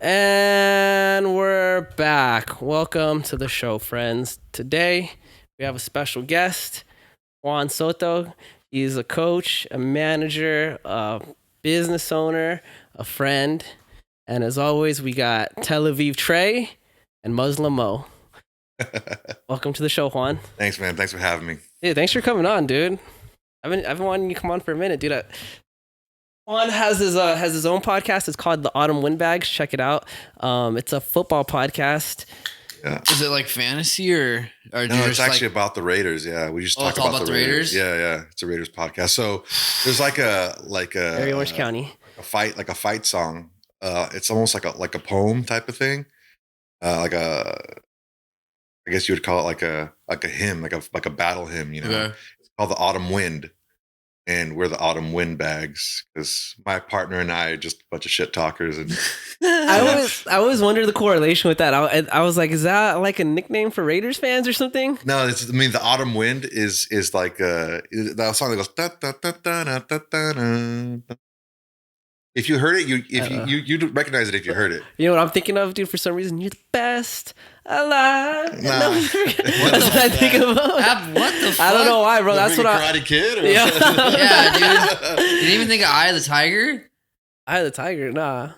And we're back. Welcome to the show, friends. Today, we have a special guest, Juan Soto. He's a coach, a manager, a business owner, a friend. And as always, we got Tel Aviv Trey and Muslim Mo. Welcome to the show, Juan. Thanks, man. Thanks for having me. Dude, thanks for coming on, dude. I've been wanting you to come on for a minute, dude. Juan has his own podcast. It's called the Autumn Windbags. Check it out. It's a football podcast. Yeah. Is it like fantasy or No, it's actually about the Raiders. Yeah, we just talk about the Raiders. Yeah. It's a Raiders podcast. So there's like a Area Orange County. a fight song. It's almost like a poem type of thing. I guess you would call it like a hymn, like a battle hymn. You know, Okay. It's called the Autumn Wind. And we're the Autumn Windbags because my partner and I are just a bunch of shit talkers. And I always wondered the correlation with that. I was like, is that like a nickname for Raiders fans or something? no, the Autumn Wind is like that song that goes da, da, da, da, da, da, da, da. If you heard it, you'd recognize it if you heard it. You know what I'm thinking of, dude? For some reason, you're the best alive. Nah. No, that's what I think about. What the fuck? I don't know why, bro. That's what Karate Kid. Or Yeah. Yeah, dude. You didn't even think of Eye of the Tiger? Eye of the Tiger. Nah,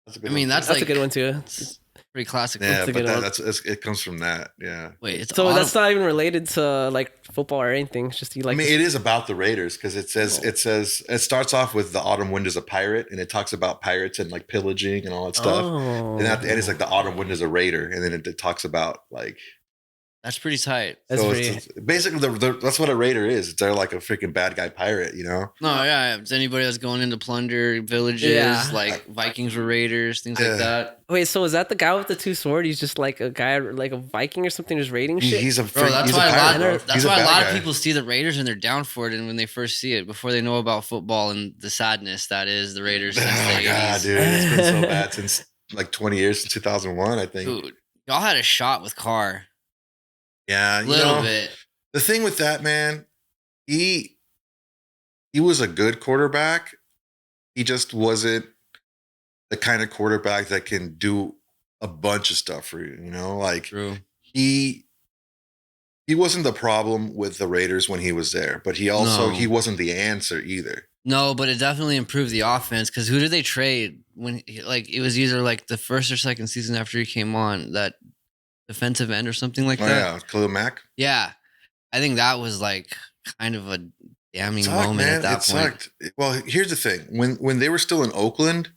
That's a good I mean, one. that's that's like a good one too. it's pretty classic. Yeah, a but good one. it comes from that. Yeah. Wait, it's So Autumn. that's not even related to like football or anything. It's just you like. I mean, it is about the Raiders because it starts off with the Autumn Wind is a pirate, and it talks about pirates and like pillaging and all that stuff. Oh, And at the end, it's like the Autumn Wind is a raider, and then it talks about like That's pretty tight. That's so pretty. it's basically that's what a raider is. They're like a freaking bad guy pirate, you know? No, yeah. It's anybody that's going into plunder villages, Yeah. like Vikings were raiders, things Yeah. like that. Wait, so is that the guy with the two swords? He's just like a guy, like a Viking or something, just raiding shit. He's a Bro, that's he's why a pirate, bro. that's He's why a bad lot guy. of people see the Raiders and they're down for it, and when they first see it, before they know about football and the sadness that is the Raiders since Oh the god, 80s. dude, it's been so bad since like 20 years since 2001, I think. Dude, y'all had a shot with Carr. Yeah, A little bit. The thing with that man, he was a good quarterback. He just wasn't the kind of quarterback that can do a bunch of stuff for you. You know, like True. he wasn't the problem with the Raiders when he was there, but he wasn't the answer either. No, but it definitely improved the offense because who did they trade when like it was either like the first or second season after he came on, that defensive end or something like Oh that? yeah, Khalil Mack. Yeah. I think that was like kind of a damning Sucked, moment man. at that It point. sucked. Well, here's the thing: when they were still in Oakland,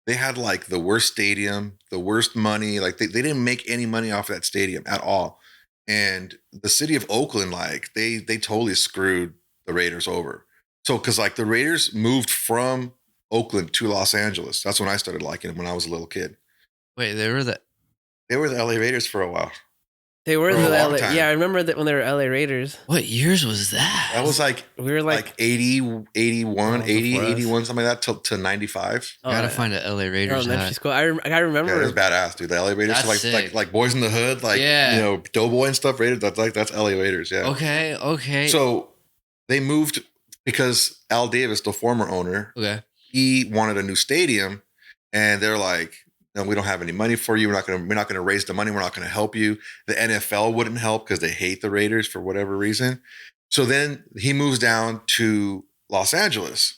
they had like the worst stadium, the worst money. Like they didn't make any money off of that stadium at all. And the city of Oakland, like they totally screwed the Raiders over. So because like the Raiders moved from Oakland to Los Angeles. That's when I started liking them when I was a little kid. Wait, they were the They were the LA Raiders for a while. They were For a the long LA. time. Yeah, I remember that when they were LA Raiders. what years was that? That was like We were like 80, 81, Oh, 80, before us. 81, something like that to 95. I gotta find a LA Raiders elementary hat. school. I remember. Yeah, it was badass, dude. The LA Raiders, That's like sick. like Boys in the Hood, like Yeah. you know, Doughboy and stuff. Raiders, that's LA Raiders, yeah. Okay. So they moved because Al Davis, the former owner, okay. he wanted a new stadium, and they're like, "No, we don't have any money for you. We're not gonna raise the money. We're not gonna help you." The NFL wouldn't help because they hate the Raiders for whatever reason. So then he moves down to Los Angeles,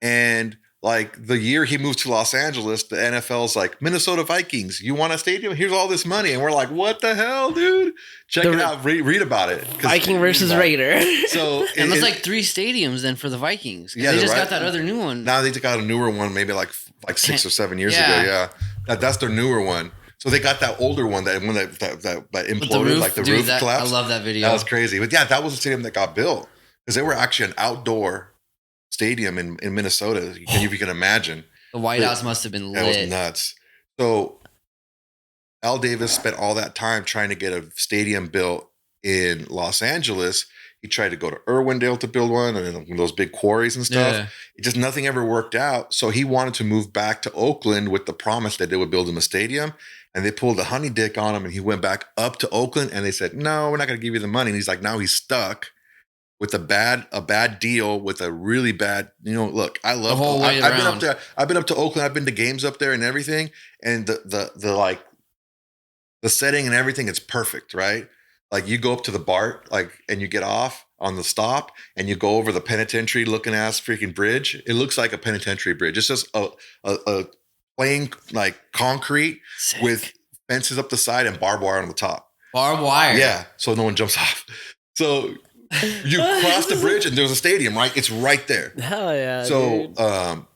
and like the year he moved to Los Angeles, the NFL's like, "Minnesota Vikings, you want a stadium? Here's all this money." And we're like, "What the hell, dude? Check The- it out. Read about it." 'Cause- Viking versus Raider. So And that's like 3 stadiums then for the Vikings. Yeah, They they're just right. got that other new one. now they just got a newer one, maybe like 6 or 7 years Yeah. ago. Yeah, that's their newer one. So they got that older one, that imploded, With the roof, like the dude, roof I collapsed. love that video. That was crazy. But yeah, that was the stadium that got built because they were actually an outdoor stadium in Minnesota. If you can imagine, The White House must have been that was lit. nuts. So Al Davis spent all that time trying to get a stadium built in Los Angeles. He tried to go to Irwindale to build one, and then those big quarries and stuff. Yeah. It just nothing ever worked out. So he wanted to move back to Oakland with the promise that they would build him a stadium. And they pulled the honey dick on him, and he went back up to Oakland, and they said, "No, we're not going to give you the money." And he's like, now he's stuck with a bad deal with a really bad, look, I love whole way I've been up around. there. I've been up to Oakland. I've been to games up there and everything. And the like the setting and everything is perfect, right? Like you go up to the BART, and you get off on the stop and you go over the penitentiary looking ass freaking bridge. It looks like a penitentiary bridge. It's just a plain like concrete Sick. with fences up the side and barbed wire on the top. Barbed wire. Yeah, so no one jumps off. So you cross the bridge and there's a stadium, right? It's right there. Hell yeah. So dude.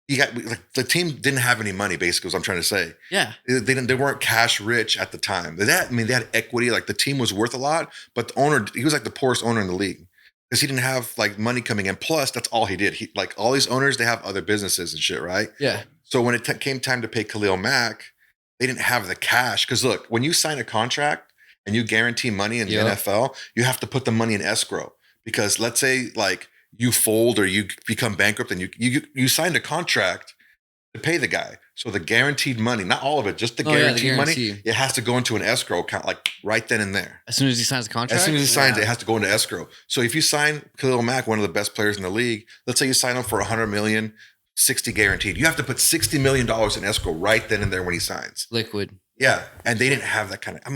you got the team didn't have any money, basically, is what I'm trying to say. Yeah. They weren't cash rich at the time. They had equity, like the team was worth a lot, but the owner, he was like the poorest owner in the league because he didn't have like money coming in. Plus, that's all he did. He, like all these owners, they have other businesses and shit, right? Yeah. So when it came time to pay Khalil Mack, they didn't have the cash. Because look, when you sign a contract and you guarantee money in the NFL, you have to put the money in escrow. Because let's say like you fold or you become bankrupt and you signed a contract to pay the guy. So the guaranteed money, not all of it, just the guaranteed money, it has to go into an escrow account like right then and there. As soon as he signs the contract? As soon as he signs it, it has to go into escrow. So if you sign Khalil Mack, one of the best players in the league, let's say you sign him for $100 million, 60 guaranteed. You have to put $60 million in escrow right then and there when he signs. Liquid. Yeah. And they didn't have that kind of,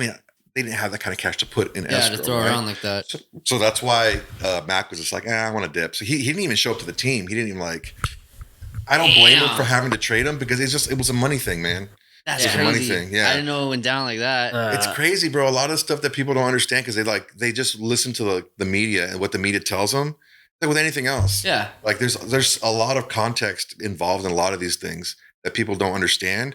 they didn't have that kind of cash to put in escrow. Yeah, to throw around like that. So that's why Mac was just like, I want to dip. So he didn't even show up to the team. He didn't even like, I don't blame him for having to trade him because it was a money thing, man. That's crazy. a money thing. Yeah. I didn't know it went down like that. It's crazy, bro. A lot of stuff that people don't understand because they just listen to the media and what the media tells them. Like with anything else. Yeah. Like there's a lot of context involved in a lot of these things that people don't understand.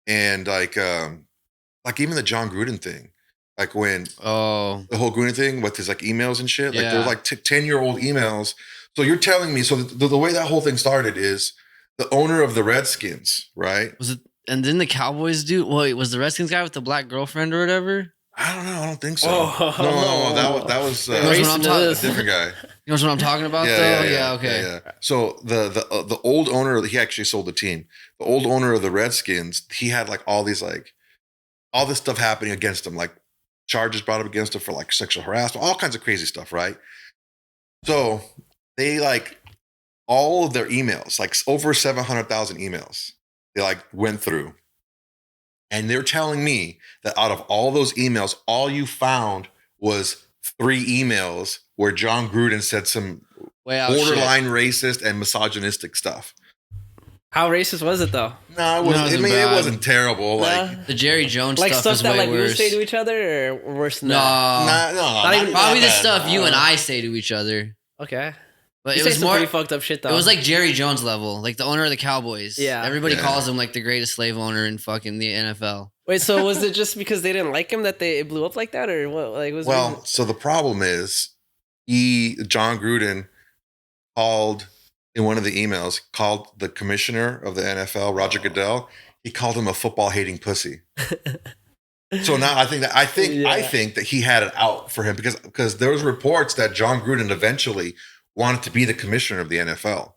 And like even the John Gruden thing. Like when the whole Gruden thing with his like emails and shit, like they're like 10-year-old emails. So you're telling me, so the way that whole thing started is the owner of the Redskins, right? Was it? And then the Cowboys do. Wait, was the Redskins guy with the black girlfriend or whatever? I don't know. I don't think so. Oh. No, that was You know what I'm talking- a different guy. You know what I'm talking about, though? Yeah, okay. Yeah. So the old owner, he actually sold the team. The old owner of the Redskins, he had like all this stuff happening against him, like charges brought up against him for like sexual harassment, all kinds of crazy stuff, right? So they like all of their emails, like over 700,000 emails, they like went through. And they're telling me that out of all those emails, all you found was 3 emails where John Gruden said some borderline racist and misogynistic stuff. How racist was it though? No, it wasn't terrible. Like the Jerry Jones like stuff stuff that way like worse. we say to each other, or worse than that? No, probably the stuff you and I say to each other. Okay. But You it say was some more. pretty fucked up shit though. It was like Jerry Jones level, like the owner of the Cowboys. Yeah. Everybody calls him like the greatest slave owner in fucking the NFL. Wait, so was it just because they didn't like him that it blew up like that, or what? Like was so the problem is, John Gruden called in one of the emails, called the commissioner of the NFL, Roger Goodell. He called him a football hating pussy. So now I think that he had it out for him because there was reports that John Gruden eventually wanted to be the commissioner of the NFL.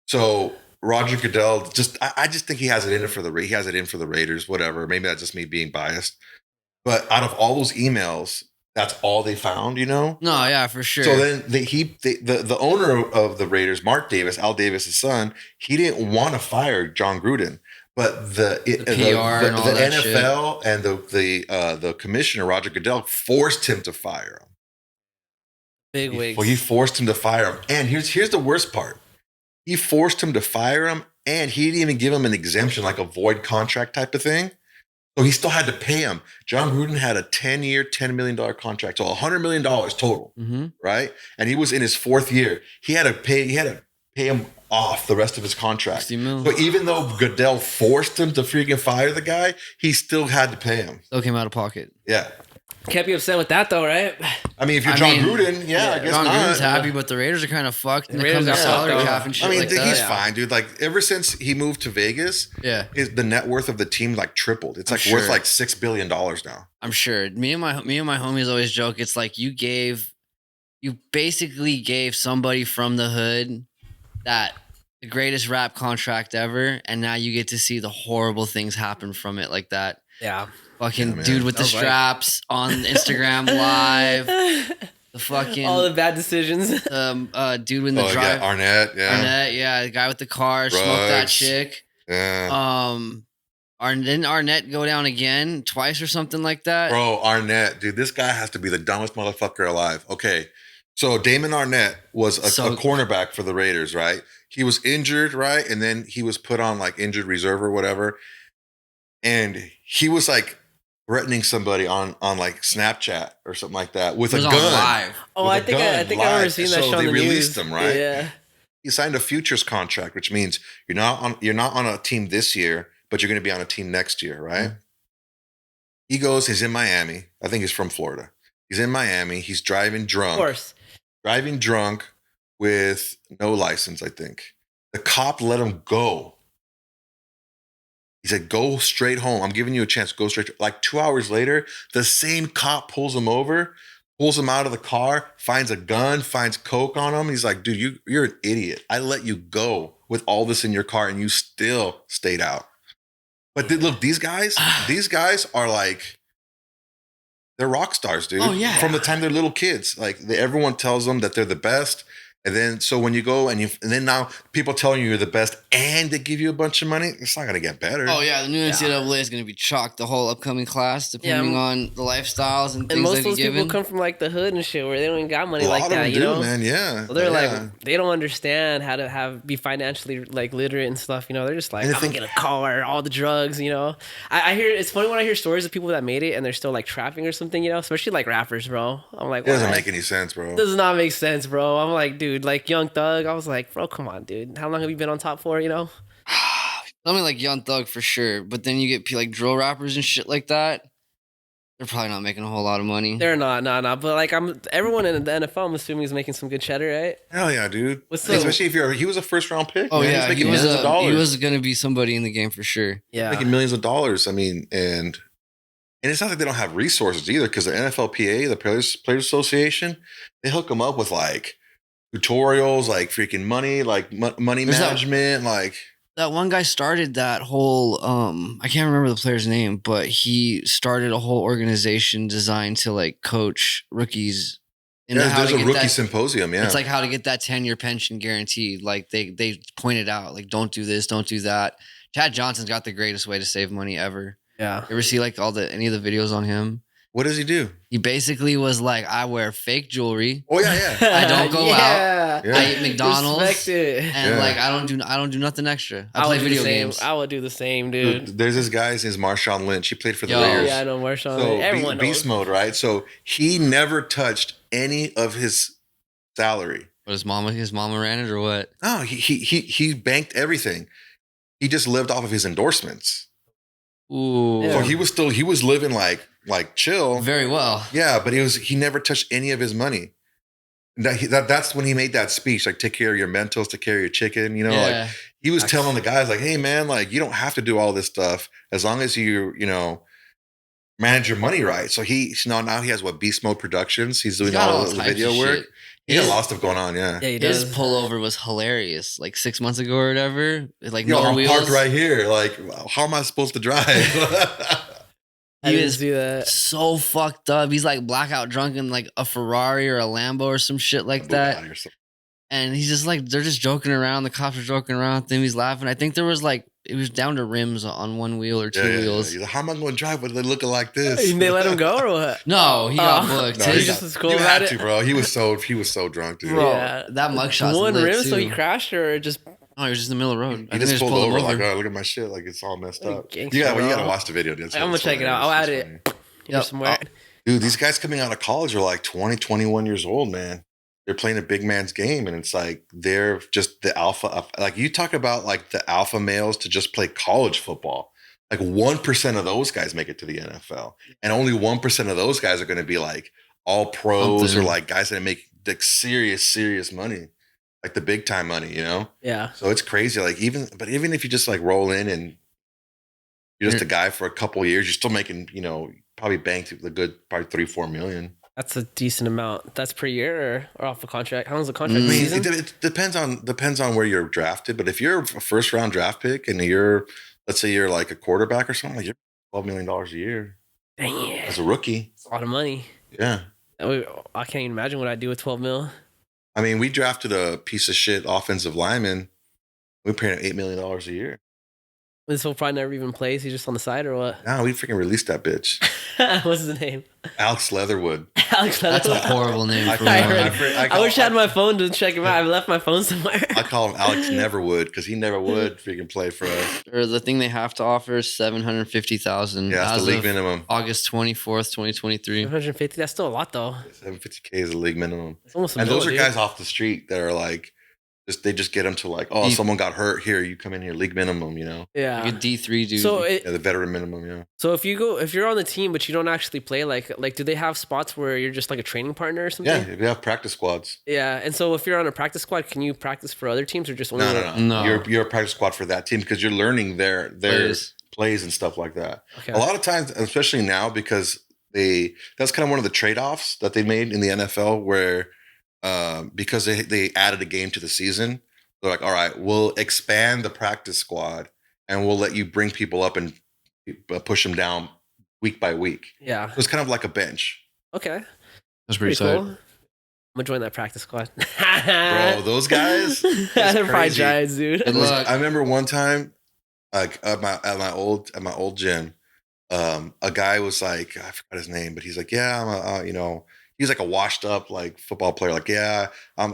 So Roger Goodell I just think he has it in for the Raiders, whatever. Maybe that's just me being biased. But out of all those emails, that's all they found, you know? No, yeah, for sure. So then the owner of the Raiders, Mark Davis, Al Davis' son, he didn't want to fire John Gruden. But the NFL and the commissioner, Roger Goodell, forced him to fire him. big wigs? Well, he forced him to fire him. And here's the worst part. He forced him to fire him, and he didn't even give him an exemption, like a void contract type of thing. So he still had to pay him. John Gruden had a 10-year, $10 million contract, so $100 million total, right? And he was in his 4th year. He had to pay him off the rest of his contract. So even though Goodell forced him to freaking fire the guy, he still had to pay him. Still came out of pocket. Yeah. Can't be upset with that though, right? I mean, if you're John Gruden, I guess John not. Gruden's happy, but the Raiders are kind of fucked. And The it comes to Raiders are salary fucked cap up. and shit I mean, like that. he's fine, dude. Like ever since he moved to Vegas, the net worth of the team like tripled. It's like worth like $6 billion now. I'm sure. Me and my homies always joke. It's like you basically gave somebody from the hood that the greatest rap contract ever, and now you get to see the horrible things happen from it like that. Yeah. Fucking dude with the straps on Instagram Live. The The fucking all the bad decisions. Dude in the Oh, drive. yeah, Arnett, yeah. Arnett, yeah, the guy with the car, smoked that Drugs. chick. Yeah. Didn't Arnett go down again twice or something like that? Bro, Arnett, dude, this guy has to be the dumbest motherfucker alive. Okay. So Damon Arnett was a cornerback for the Raiders, right? He was injured, right? And then he was put on like injured reserve or whatever. And he was like threatening somebody on like Snapchat or something like that with It a was gun. on live. Oh, With I a think gun I remember live. seeing that So show on they the released news. him, right? Yeah. He signed a futures contract, which means you're not on a team this year, but you're going to be on a team next year, right? He goes, he's in Miami. I think he's from Florida. He's in Miami. He's driving drunk. Of course. Driving drunk with no license, I think. The cop let him go. He said, go straight home. I'm giving you a chance. Go straight. Like 2 hours later, the same cop pulls him over, pulls him out of the car, finds a gun, finds coke on him. He's like, dude, you're an idiot. I let you go with all this in your car and you still stayed out. But look, these guys are like, they're rock stars, dude. Oh, yeah. From the time they're little kids. Like everyone tells them that they're the best. And then so when you go and then now people telling you you're the best and they give you a bunch of money, it's not gonna get better. Oh yeah, the new NCAA is going to be chalked the whole upcoming class, depending on the lifestyles and things most that of those people come from like the hood and shit, where they don't even got money like that. You know, man. Yeah. So they're like, they don't understand how to be financially like literate and stuff. You know, they're just like, I'm gonna get a car, all the drugs. You know, I hear it's funny when I hear stories of people that made it and they're still like trapping or something. You know, especially like rappers, bro. I'm like, it doesn't make any sense, bro. Does not make sense, bro. I'm like, dude, like Young Thug. I was like, bro, come on, dude. How long have you been on top for? You know. Something like Young Thug for sure, but then you get like drill rappers and shit like that. They're probably not making a whole lot of money. They're not. But like, everyone in the NFL, I'm assuming, is making some good cheddar, right? Hell yeah, dude. What's Especially if he was a first round pick. Oh man. yeah, He's making millions of dollars. He was going to be somebody in the game for sure. Yeah, making millions of dollars. I mean, and it's not like they don't have resources either, because the NFLPA, the Players Association, they hook them up with like tutorials, like freaking money, like money management, like. That one guy started that whole I can't remember the player's name, but he started a whole organization designed to like coach rookies. There's a rookie symposium. Yeah, it's like how to get that 10-year pension guaranteed. Like they pointed out, like don't do this, don't do that. Chad Johnson's got the greatest way to save money ever. Yeah, you ever see like any of the videos on him? What does he do? He basically was like, I wear fake jewelry. Oh yeah. I don't go out. Yeah. I eat McDonald's. And like I don't do nothing extra. I play video games. I would do the same, dude. There's this guy, his name's Marshawn Lynch. He played for the Raiders. Yeah, I know Marshawn. So Everyone Beast knows. Mode, right? So he never touched any of his salary. What, his mama ran it or what? No, he banked everything. He just lived off of his endorsements. Ooh. So he was living like chill. Very well. Yeah, but he never touched any of his money. That's when he made that speech, like take care of your mentals, take care of your chicken. You know, like he was telling the guys, like, hey man, like you don't have to do all this stuff as long as you manage your money right. So now he has Beast Mode Productions. He's doing all the video work. He got a lot of stuff going on, yeah. Yeah, he does. His pullover was hilarious. Like 6 months ago or whatever. Like I'm wheels. parked right here. Like, how am I supposed to drive? I didn't do that. So fucked up. He's like blackout drunk in like a Ferrari or a Lambo or some shit like that. And he's just like, they're just joking around. The cops are joking around with him. He's laughing. I think there was like, it was down to rims on one wheel or two wheels. He's like, how am I going to drive with it looking like this? They let him go or what? No, he got booked. No, he just was cool you about had it. to, bro. He was so drunk, dude. Bro, Yeah. that mugshot's One lit rim, too. so he crashed or just. Oh, he was just in the middle of the road. He just pulled over like, oh, look at my shit. Like, it's all messed up. You got to watch the video. Dude. I'm going to check it out. I'll add it. Somewhere. Dude, these guys coming out of college are like 20, 21 years old, man. They're playing a big man's game, and it's like they're just the alpha. Like you talk about like the alpha males to just play college football. Like 1% of those guys make it to the NFL, and only 1% of those guys are going to be like all pros or like guys that make like serious money, like the big time money, you know? Yeah. So it's crazy. Like even if you just like roll in and you're just a guy for a couple of years, you're still making probably banked the good probably 3-4 million. That's a decent amount. That's per year or off the contract. How long's the contract? I mean, it depends on where you're drafted. But if you're a first round draft pick and let's say you're like a quarterback or something, like you're $12 million a year. Dang. As a rookie. It's a lot of money. Yeah. I can't even imagine what I'd do with 12 mil. I mean, we drafted a piece of shit offensive lineman. We're paying him $8 million a year. This will probably never even plays. He's just on the side or what? Nah, we freaking released that bitch. What's his name? Alex Leatherwood. Alex That's Leatherwood. a horrible name for I one. heard. I wish I had my phone to check him out. I left my phone somewhere. I call him Alex Neverwood because he never would freaking play for us. Or the thing they have to offer is $750,000. Yeah, that's as the league of minimum. August 24th, 2023. 150. That's still a lot though. $750K is the league minimum. It's almost a And mil, those are dude. guys off the street that are like, they just get them to like, oh, someone got hurt here. You come in here, league minimum, you know? Yeah. Like a D3 dude. So Yeah, the veteran minimum, yeah. So if you're on the team but you don't actually play, like do they have spots where you're just like a training partner or something? Yeah, we have practice squads. Yeah. And so if you're on a practice squad, can you practice for other teams or just only? No. You're a practice squad for that team because you're learning their plays and stuff like that. Okay. A lot of times, especially now, because that's kind of one of the trade-offs that they made in the NFL where because they added a game to the season, they're like, all right, we'll expand the practice squad and we'll let you bring people up and push them down week by week. Yeah. So it's kind of like a bench. Okay. That's Pretty pretty cool. tight. I'm gonna join that practice squad. Bro, those guys, They're probably crazy. giants, dude. Good luck. I remember one time, like at my old gym, a guy was like, I forgot his name, but he's like, yeah, I'm he was like a washed up like football player. Like, yeah,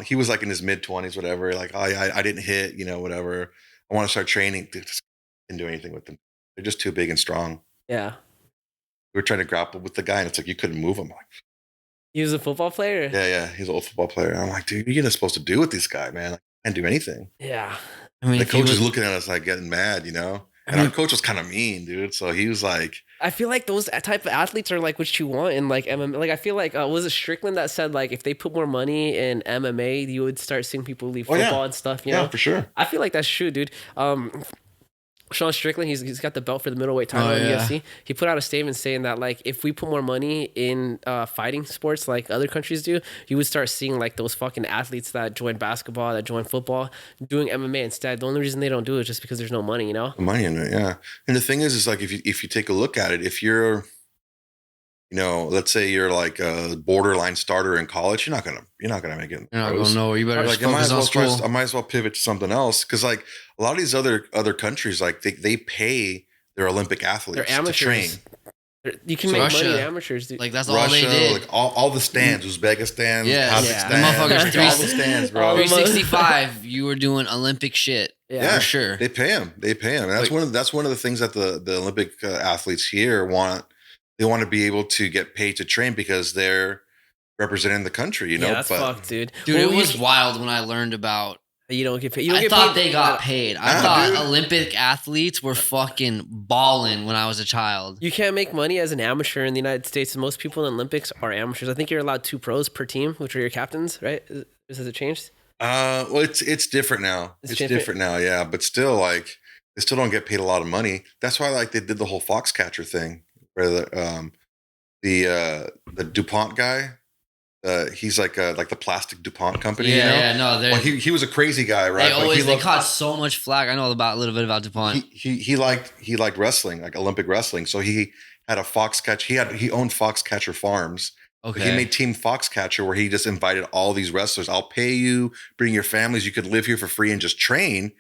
he was like in his mid 20s, whatever. Like, oh yeah, I didn't hit, whatever. I want to start training. Dude, just didn't do anything with them. They're just too big and strong. Yeah. We were trying to grapple with the guy, and it's like you couldn't move him. I'm like, He was a football player? yeah, he's an old football player. I'm like, dude, you're not supposed to do with this guy, man. Like, I can't do anything. Yeah. I mean, The if he coach is was- looking at us like getting mad, And our coach was kind of mean, dude. So he was like, I feel like those type of athletes are like what you want in like MMA. Like I feel like was it Strickland that said like if they put more money in MMA, you would start seeing people leave Oh, yeah. football and stuff. You yeah, know, for sure. I feel like that's true, dude. Sean Strickland, he's got the belt for the middleweight title Oh, in yeah. UFC. He put out a statement saying that like if we put more money in fighting sports like other countries do, you would start seeing like those fucking athletes that join basketball, that join football, doing MMA instead. The only reason they don't do it is just because there's no money, you know? The money in it, yeah. And the thing is like if you take a look at it, if you're, let's say you're like a borderline starter in college, you're not gonna make it. You're not going nowhere. You better I was just like, focus on I might school. as well pivot to something else because like a lot of these other countries, like they pay their Olympic athletes They're to amateurs. train. You can So make money in Russia, amateurs, dude. Like, that's all Russia, they did. like all the stands, Uzbekistan, Yeah. Kazakhstan, The motherfuckers all the stands, bro. All the 365, you were doing Olympic shit. Yeah. For sure. They pay them. And that's one of the things that the Olympic athletes here want. They want to be able to get paid to train because they're representing the country, Yeah, that's fucked, dude. Dude, Well, it was wild when I learned about. you don't get paid. You don't I get thought paid. they got paid. I Nah, thought dude. Olympic athletes were fucking balling when I was a child. You can't make money as an amateur in the United States. Most people in the Olympics are amateurs. I think you're allowed 2 pros per team, which are your captains, right? Has it changed? Well, it's different now. It's different now, yeah. But still, like, they still don't get paid a lot of money. That's why, like, they did the whole Foxcatcher thing, where the DuPont guy, he's like the plastic DuPont company. No, Well, he was a crazy guy, right? they caught so much flack. I know a little bit about DuPont. He liked wrestling, like Olympic wrestling. So he had a Foxcatcher. He owned Foxcatcher Farms. Okay. He made Team Foxcatcher, where he just invited all these wrestlers. I'll pay you, bring your families. You could live here for free and just train.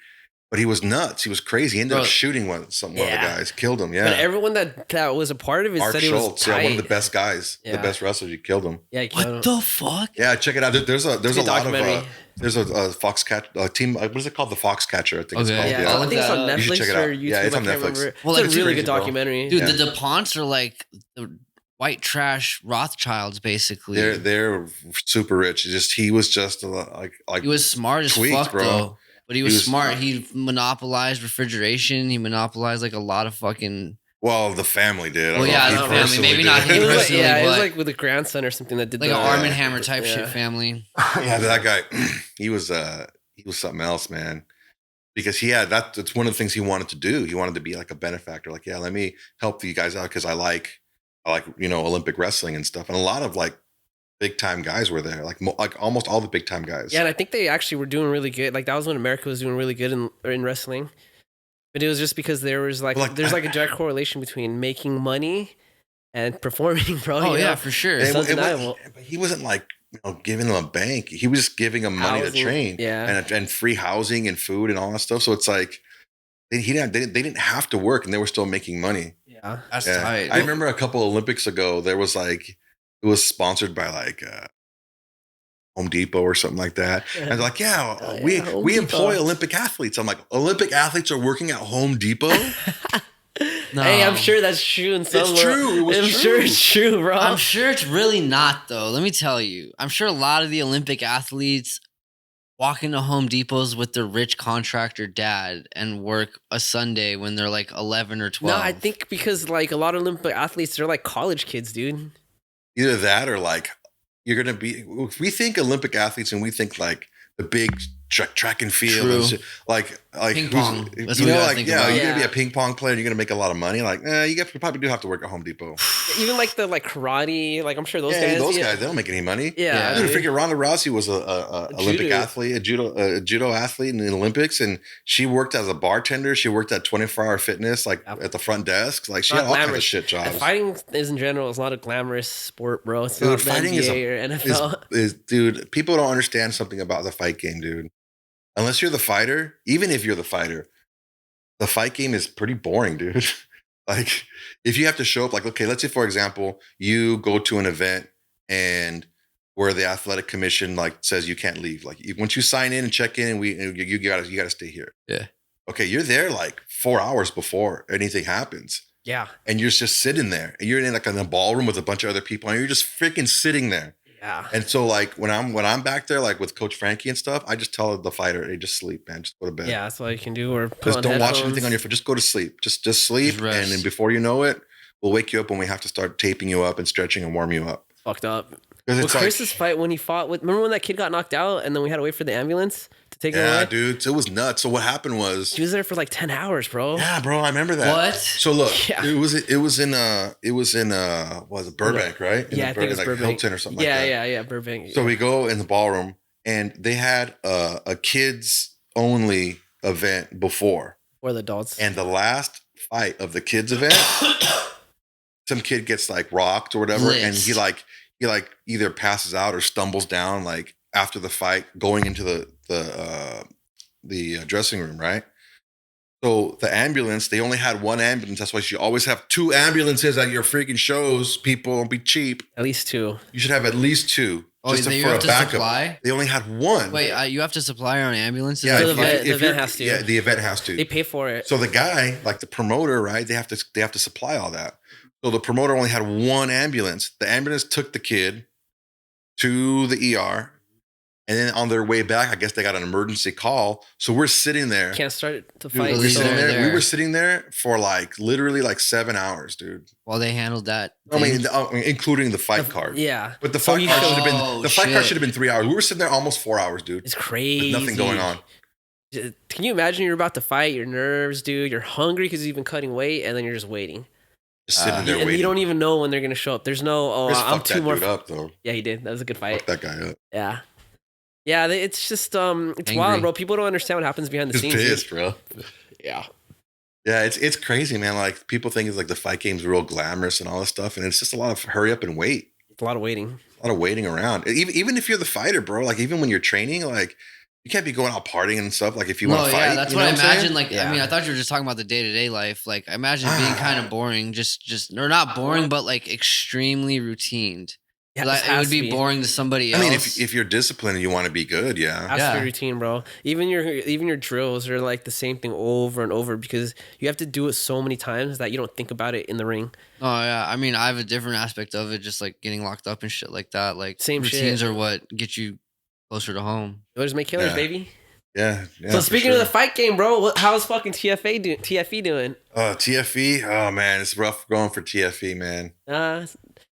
But he was nuts. He was crazy. He ended up shooting one of the guys, killed him. Yeah. But everyone that was a part of it Art said he was Schultz, tight. one of the best guys, Yeah. the best wrestlers. He killed him. Yeah, he killed him. What the fuck? Yeah, check it out. There's a good lot of documentary. there's a Foxcatcher team. What is it called? The Foxcatcher, I think it's Okay. called. Yeah, Yeah. I think it's on You should Netflix check it or out. YouTube. Yeah, it's I on can't Netflix. remember. Well, It's like, a really crazy, good bro. documentary. Dude, Yeah. the DuPonts are like the white trash Rothschilds, basically. They're super rich. He was just like He was smart as tweaked, fuck, bro. though. But he was was- smart. He monopolized refrigeration. He monopolized like a lot of fucking. well, the family did. I Well, don't know yeah, if he the family. personally Maybe did. not It him was like, personally, it was but- like with a grandson or something that did Like the, an Arm and Yeah. Hammer type Yeah. shit family. Yeah, that guy, he was something else, man. Because that's one of the things he wanted to do. He wanted to be like a benefactor. Like, yeah, let me help you guys out because I like Olympic wrestling and stuff. And a lot of like big time guys were there, like almost all the big time guys. Yeah, and I think they actually were doing really good. Like that was when America was doing really good in wrestling. But it was just because there was like Well, like, there's like a direct correlation between making money and performing, bro. Oh you yeah, know? for sure. It's undeniable. But he wasn't like giving them a bank. He was just giving them money to Housing, train, yeah. and free housing and food and all that stuff. So it's like they didn't have to work, and they were still making money. Yeah. That's Yeah. tight. I remember a couple Olympics ago, there was like it was sponsored by like Home Depot or something like that. And they're like, yeah, Oh, yeah, we Home we Depot. employ Olympic athletes. I'm like, Olympic athletes are working at Home Depot? No. Hey, I'm sure that's true in some It's true. It was I'm true. sure it's true, bro. I'm sure it's really not, though. Let me tell you. I'm sure a lot of the Olympic athletes walk into Home Depots with their rich contractor dad and work a Sunday when they're like 11 or 12. No, I think because like a lot of Olympic athletes, they're like college kids, dude. Either that or like you're gonna be. If we think Olympic athletes and we think like the big track and field, True. and shit, like Ping pong. That's you what we know, gotta like think yeah, about. you're gonna be Yeah. a ping pong player. And you're gonna make a lot of money. Like, you probably do have to work at Home Depot. Even like the like karate, like I'm sure those Yeah, guys. those guys they don't make any money. Yeah, Dude, dude. freaking Ronda Rousey was a Olympic judo. athlete, a judo athlete in the Olympics, and she worked as a bartender. She worked at 24-hour fitness, like Yep. at the front desk. Like she Not had all kinds of glamorous. shit jobs. And fighting is in general is not a glamorous sport, bro. It's Dude, not the fighting is NBA or NFL. dude, people don't understand something about the fight game, dude. Unless you're the fighter, even if you're the fighter, the fight game is pretty boring, dude. Like, if you have to show up, like, okay, let's say, for example, you go to an event and where the athletic commission like says you can't leave. Like, once you sign in and check in, and you gotta stay here. Yeah. Okay, you're there like 4 hours before anything happens, Yeah. and you're just sitting there, and you're in like in a ballroom with a bunch of other people, and you're just freaking sitting there. Yeah. And so, like when I'm back there, like with Coach Frankie and stuff, I just tell the fighter, "Hey, just sleep, man. Just go to bed. Yeah, that's all you can do. Or put Just on don't watch headphones. anything on your phone. Just go to sleep. Just sleep, Just rest. and then before you know it, we'll wake you up when we have to start taping you up and stretching and warm you up." Fucked up. Because Well, it's like, Chris's fight when he fought with. Remember when that kid got knocked out and then we had to wait for the ambulance to take him yeah, away? dude, it was nuts. So what happened was, He was there for like 10 hours, bro. yeah, bro, I remember that. What? So look, Yeah. it was in was it Burbank, right? Yeah, I think it's like Burbank. Hilton or something like Yeah, that. yeah, Burbank. So we go in the ballroom, and they had a kids only event before. Or the adults. And the last fight of the kids event, some kid gets like rocked or whatever, and Blitzed. he either passes out or stumbles down like after the fight, going into the dressing room, right? So the ambulance, they only had one ambulance. That's why you always have two ambulances at your freaking shows. People, don't be cheap. At least 2. You should have at least two, Oh, just you for a have to backup. supply? They only had one. Wait, you have to supply your own ambulances? yeah, So if the event you're- has to. Yeah, the event has to. They pay for it. So the guy, like the promoter, right? They have to supply all that. So the promoter only had one ambulance. The ambulance took the kid to the ER, and then on their way back, I guess they got an emergency call. So we're sitting there. Can't start to Dude, fight. we're leave so- sitting it there. We there. were sitting there for like literally like 7 hours, dude. While they handled that. I mean, thing? including the fight card. Yeah. But the So fight you card show- should have been Oh, the fight card shit. should have been 3 hours. We were sitting there almost 4 hours, dude. It's crazy. With nothing going on. Can you imagine you're about to fight, your nerves, dude? You're hungry because you've been cutting weight, and then you're just waiting. Just sitting there And waiting. you don't even know when they're gonna show up. There's no, Chris I'm fucked two that more. dude up though. Yeah, he did. That was a good fight. Fuck that guy up. Yeah, yeah. It's just, it's Angry. wild, bro. People don't understand what happens behind the He's scenes. dude. pissed, bro. Yeah, Yeah, it's crazy, man. Like people think it's like the fight game's real glamorous and all this stuff, and it's just a lot of hurry up and wait, it's a lot of waiting. a lot of waiting around. Even if you're the fighter, bro, like even when you're training, like you can't be going out partying and stuff. Like if you want No, to fight, yeah, that's you what know I I'm saying? imagine. Like, Yeah. I mean, I thought you were just talking about the day-to-day life. Like, I imagine it being kind of boring, just or not boring, but like extremely routined. Yeah, Like, this it has would to be boring to somebody I else. mean, if you're disciplined and you want to be good, yeah. Has to Yeah. be routine, bro. Even your drills are like the same thing over and over because you have to do it so many times that you don't think about it in the ring. Oh yeah, I mean, I have a different aspect of it, just like getting locked up and shit like that. Like Same routines shit. are what get you closer to home. Let's make killers, Yeah. baby. Yeah. So speaking of the fight game, bro, how's fucking TFE doing? TFE, oh man, it's rough going for TFE, man.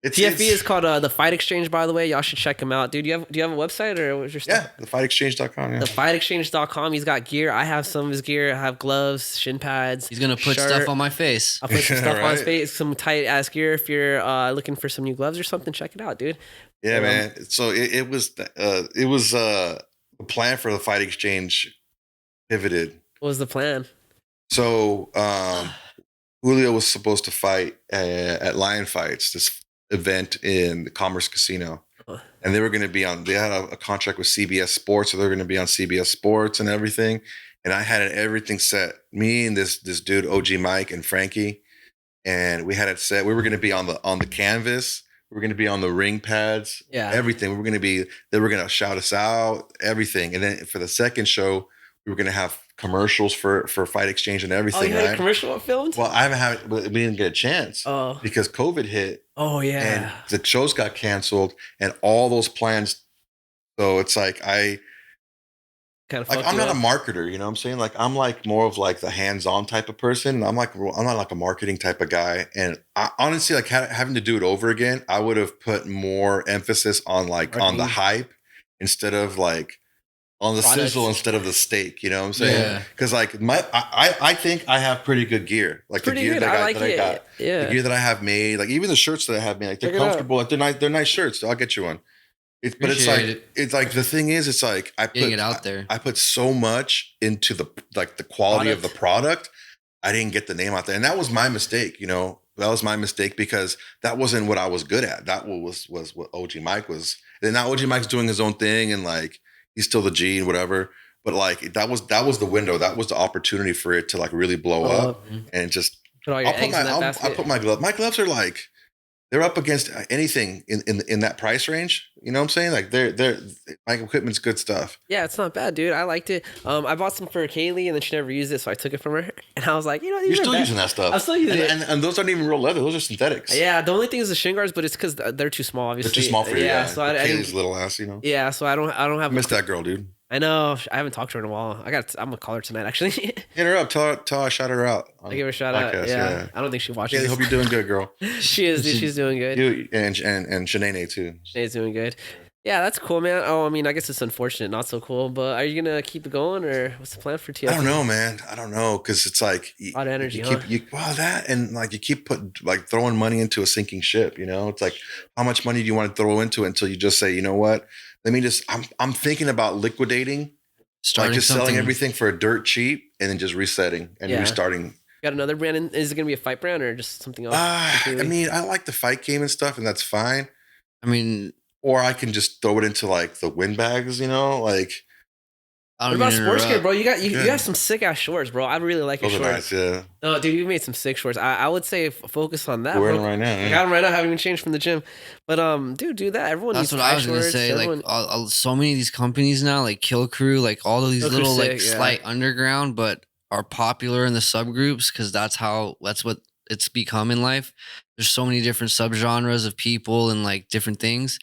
TFE is called the Fight Exchange, by the way. Y'all should check him out, dude. Do you have a website or what's your stuff? yeah, thefightexchange.com. Yeah. Thefightexchange.com. He's got gear. I have some of his gear. I have gloves, shin pads. He's gonna put shirt. stuff on my face. I'll put some stuff on his Right. face, some tight ass gear. If you're looking for some new gloves or something, check it out, dude. Yeah, man. So it was the plan for the Fight Exchange pivoted. What was the plan? So Julio was supposed to fight at Lion Fights, this event in the Commerce Casino. And they were going to be on, they had a contract with CBS Sports, so they were going to be on CBS Sports and everything. And I had everything set. Me and this dude, OG Mike and Frankie, and we had it set. We were going to be on the canvas. We were going to be on the ring pads. Yeah. Everything. We were going to be, they were going to shout us out, everything. And then for the second show, we were going to have commercials for Fight Exchange and everything. Oh, you had right? a commercial filmed? Well, I haven't had, we didn't get a chance because COVID hit. Oh, yeah. And the shows got canceled and all those plans. So it's like, I'm not a marketer, you know what I'm saying? Like, I'm like more of like the hands-on type of person. I'm not like a marketing type of guy. And I honestly, like having to do it over again, I would have put more emphasis on like on the hype instead of like on the sizzle instead of the steak, you know what I'm saying? Yeah. Because like I think I have pretty good gear. Like the gear that I got. Yeah. The gear that I have made, like even the shirts that I have made, like they're comfortable, like they're nice shirts. So I'll get you one. But it's like the thing is, it's like getting it out there. I put so much into the quality of the product. I didn't get the name out there. And that was my mistake, you know. That was my mistake because that wasn't what I was good at. That was what OG Mike was. And now OG Mike's doing his own thing and like he's still the G and whatever. But like that was the window. That was the opportunity for it to like really blow up and just I put my glove. My gloves are like they're up against anything in that price range. You know what I'm saying? Like they're my equipment's good stuff. Yeah, it's not bad, dude. I liked it. I bought some for Kaylee and then she never used it, so I took it from her. And I was like, you know, you're still using that stuff. I'm still using it. And those aren't even real leather. Those are synthetics. Yeah, the only thing is the shin guards, but it's because they're too small, obviously. They're too small for you. Yeah. So Kaylee's little ass, you know. Yeah, so I don't have I miss that girl, dude. I know. I haven't talked to her in a while. I'm gonna call her tonight, actually. Hit her up. Tell her I shout her out. I give her a shout out. Yeah. I don't think she watches. Yeah, I hope you're doing good, girl. She is. Dude, she's doing good. You and Shanae too. Shanae's doing good. Yeah, that's cool, man. Oh, I mean, I guess it's unfortunate, not so cool. But are you gonna keep it going, or what's the plan for TLC? I don't know, man. I don't know because it's like a lot of energy. That and like you keep throwing money into a sinking ship. You know, it's like how much money do you want to throw into it until you just say, you know what? Let me just. I'm thinking about liquidating. Like just selling everything for dirt cheap and then just resetting and restarting. Got another brand? Is it going to be a fight brand or just something else? I mean, I like the fight game and stuff, and that's fine. I mean, or I can just throw it into like the Windbags, you know, like. What about sports gear, bro? You got some sick ass shorts, bro. I really like your shorts. Nice, yeah. Oh, dude, you made some sick shorts. I would say focus on that. We're wearing them right now. Yeah. I got them right now. Haven't even changed from the gym, but dude, do that. Everyone. That's needs what I was gonna say. Everyone... Like, so many of these companies now, like Kill Crew, like all of these little slight underground, but are popular in the subgroups because that's what it's become in life. There's so many different subgenres of people and like different things,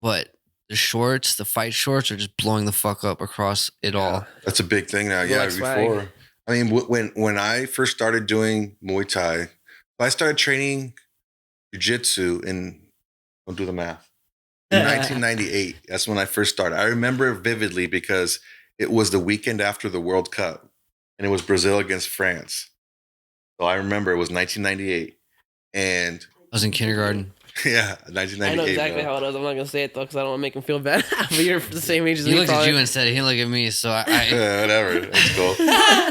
but. The fight shorts are just blowing the fuck up across it all. That's a big thing now. Yeah, before. I mean, when I first started doing Muay Thai, I started training jiu-jitsu don't do the math, in 1998. That's when I first started. I remember it vividly because it was the weekend after the World Cup and it was Brazil against France. So I remember it was 1998 and I was in kindergarten. Yeah, 1998. I know exactly how it was. I'm not gonna say it though because I don't want to make him feel bad. But you're the same age as me. He looked at you and said, "He looked at me." So yeah, whatever. That's cool.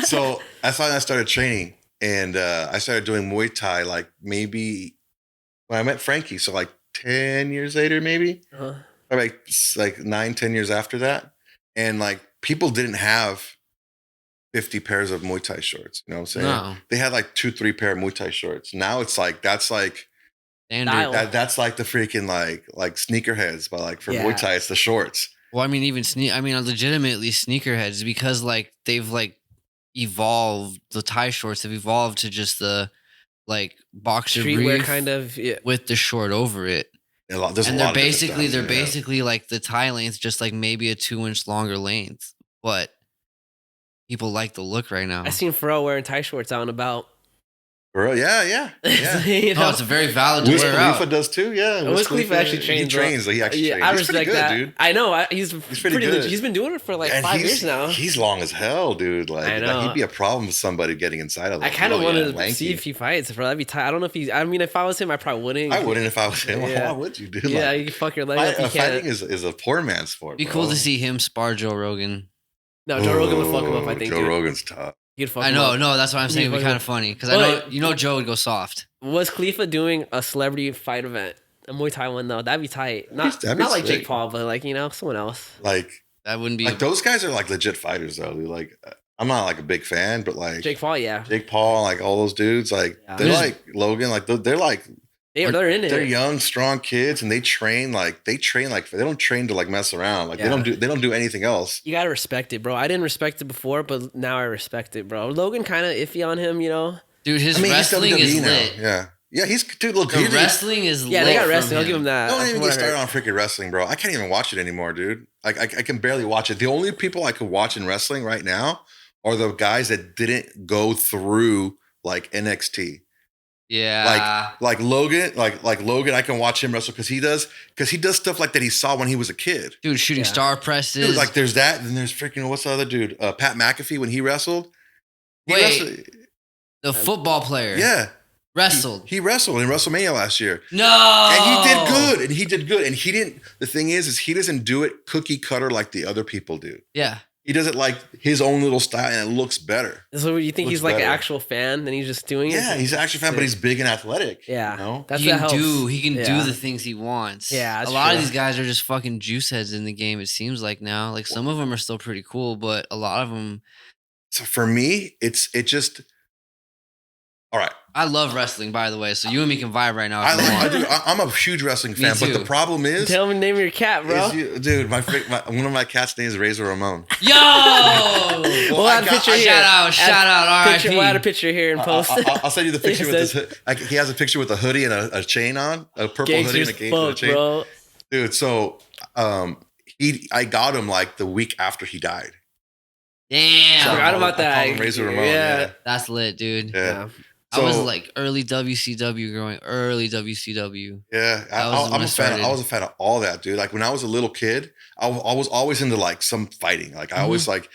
So that's when I started training, and I started doing Muay Thai like maybe when I met Frankie. So like 10 years later, maybe, or like 9-10 years after that, and like people didn't have 50 pairs of Muay Thai shorts. You know what I'm saying? No. They had like 2-3 pair of Muay Thai shorts. Now it's like that's like. That's like the freaking like sneakerheads, but like for Muay Thai, it's the shorts. Well, I mean, even legitimately sneakerheads because like they've like evolved. The Thai shorts have evolved to just the like boxer streetwear kind of with the short over it. They're basically like the Thai length, just like maybe a 2-inch longer length, but people like the look right now. I seen Pharrell wearing Thai shorts out and about. Bro, yeah. You know? Oh, it's a very valid to wear out. Khalifa does too, yeah. Wiz Khalifa actually trains. He trains. He actually trains. I respect good, that. Dude. I know. He's pretty good. He's been doing it for like 5 years now. He's long as hell, dude. Like, I know. He'd be a problem with somebody getting inside of him. I kind of wanted to see if he fights, bro. That'd be tight. I don't know if he's. I mean, if I was him, I probably wouldn't. I wouldn't if I was him. Why would you, dude? Yeah, you can fuck your leg up. Fighting is a poor man's sport. Be cool to see him spar Joe Rogan. No, Joe Rogan would fuck him up. I think Joe Rogan's tough. You'd fuck I him know, up. no, that's what I'm saying. It'd be kind of funny because I know Joe would go soft. Was Khalifa doing a celebrity fight event? A Muay Thai one though. That'd be tight. Not like Jake Paul, but like, you know, someone else. Like That wouldn't be like those guys are like legit fighters though. Dude. Like I'm not like a big fan, but like Jake Paul, yeah. Jake Paul, like all those dudes, like they're like Logan, like they're like they're in it. They're young, strong kids, and they train like they don't train to like mess around. Like they don't do anything else. You gotta respect it, bro. I didn't respect it before, but now I respect it, bro. Logan kind of iffy on him, you know. Dude, his wrestling is lit. Yeah, he's dude. Look, the wrestling is lit. Yeah, they got wrestling. I'll give him that. Don't even get started on freaking wrestling, bro. I can't even watch it anymore, dude. Like I can barely watch it. The only people I could watch in wrestling right now are the guys that didn't go through like NXT. Yeah, like Logan, like Logan. I can watch him wrestle because he does stuff like that he saw when he was a kid. Dude, shooting star presses. Dude, like there's that, and there's freaking what's the other dude? Pat McAfee when he wrestled. The football player. Yeah. Wrestled. He wrestled in WrestleMania last year. No. And he did good. And he didn't, the thing is he doesn't do it cookie cutter like the other people do. Yeah. He does it like his own little style and it looks better. So you think he's like an actual fan and he's just doing it? Yeah, he's an actual fan, but he's big and athletic. Yeah. You know? He can do the things he wants. Yeah. A lot of these guys are just fucking juice heads in the game, it seems like now. Like some of them are still pretty cool, but a lot of them. So for me, it just all right. I love wrestling, by the way, so you and me can vibe right now. I'm a huge wrestling fan, but the problem is, tell me the name of your cat, bro. Dude, one of my cat's names is Razor Ramon. Yo, we'll add a picture here. Shout out, R.I.P. We'll add a picture here and post. I'll send you the picture with this. He has a picture with a hoodie and a chain on, a purple hoodie and a chain. Bro. Dude, so I got him like the week after he died. Damn, I forgot about that. I called him Razor Ramon. Yeah, that's lit, dude. Yeah. So, I was like early WCW. Yeah, I'm a fan. I was a fan of all that, dude. Like when I was a little kid, I was always into like some fighting. Like I always like,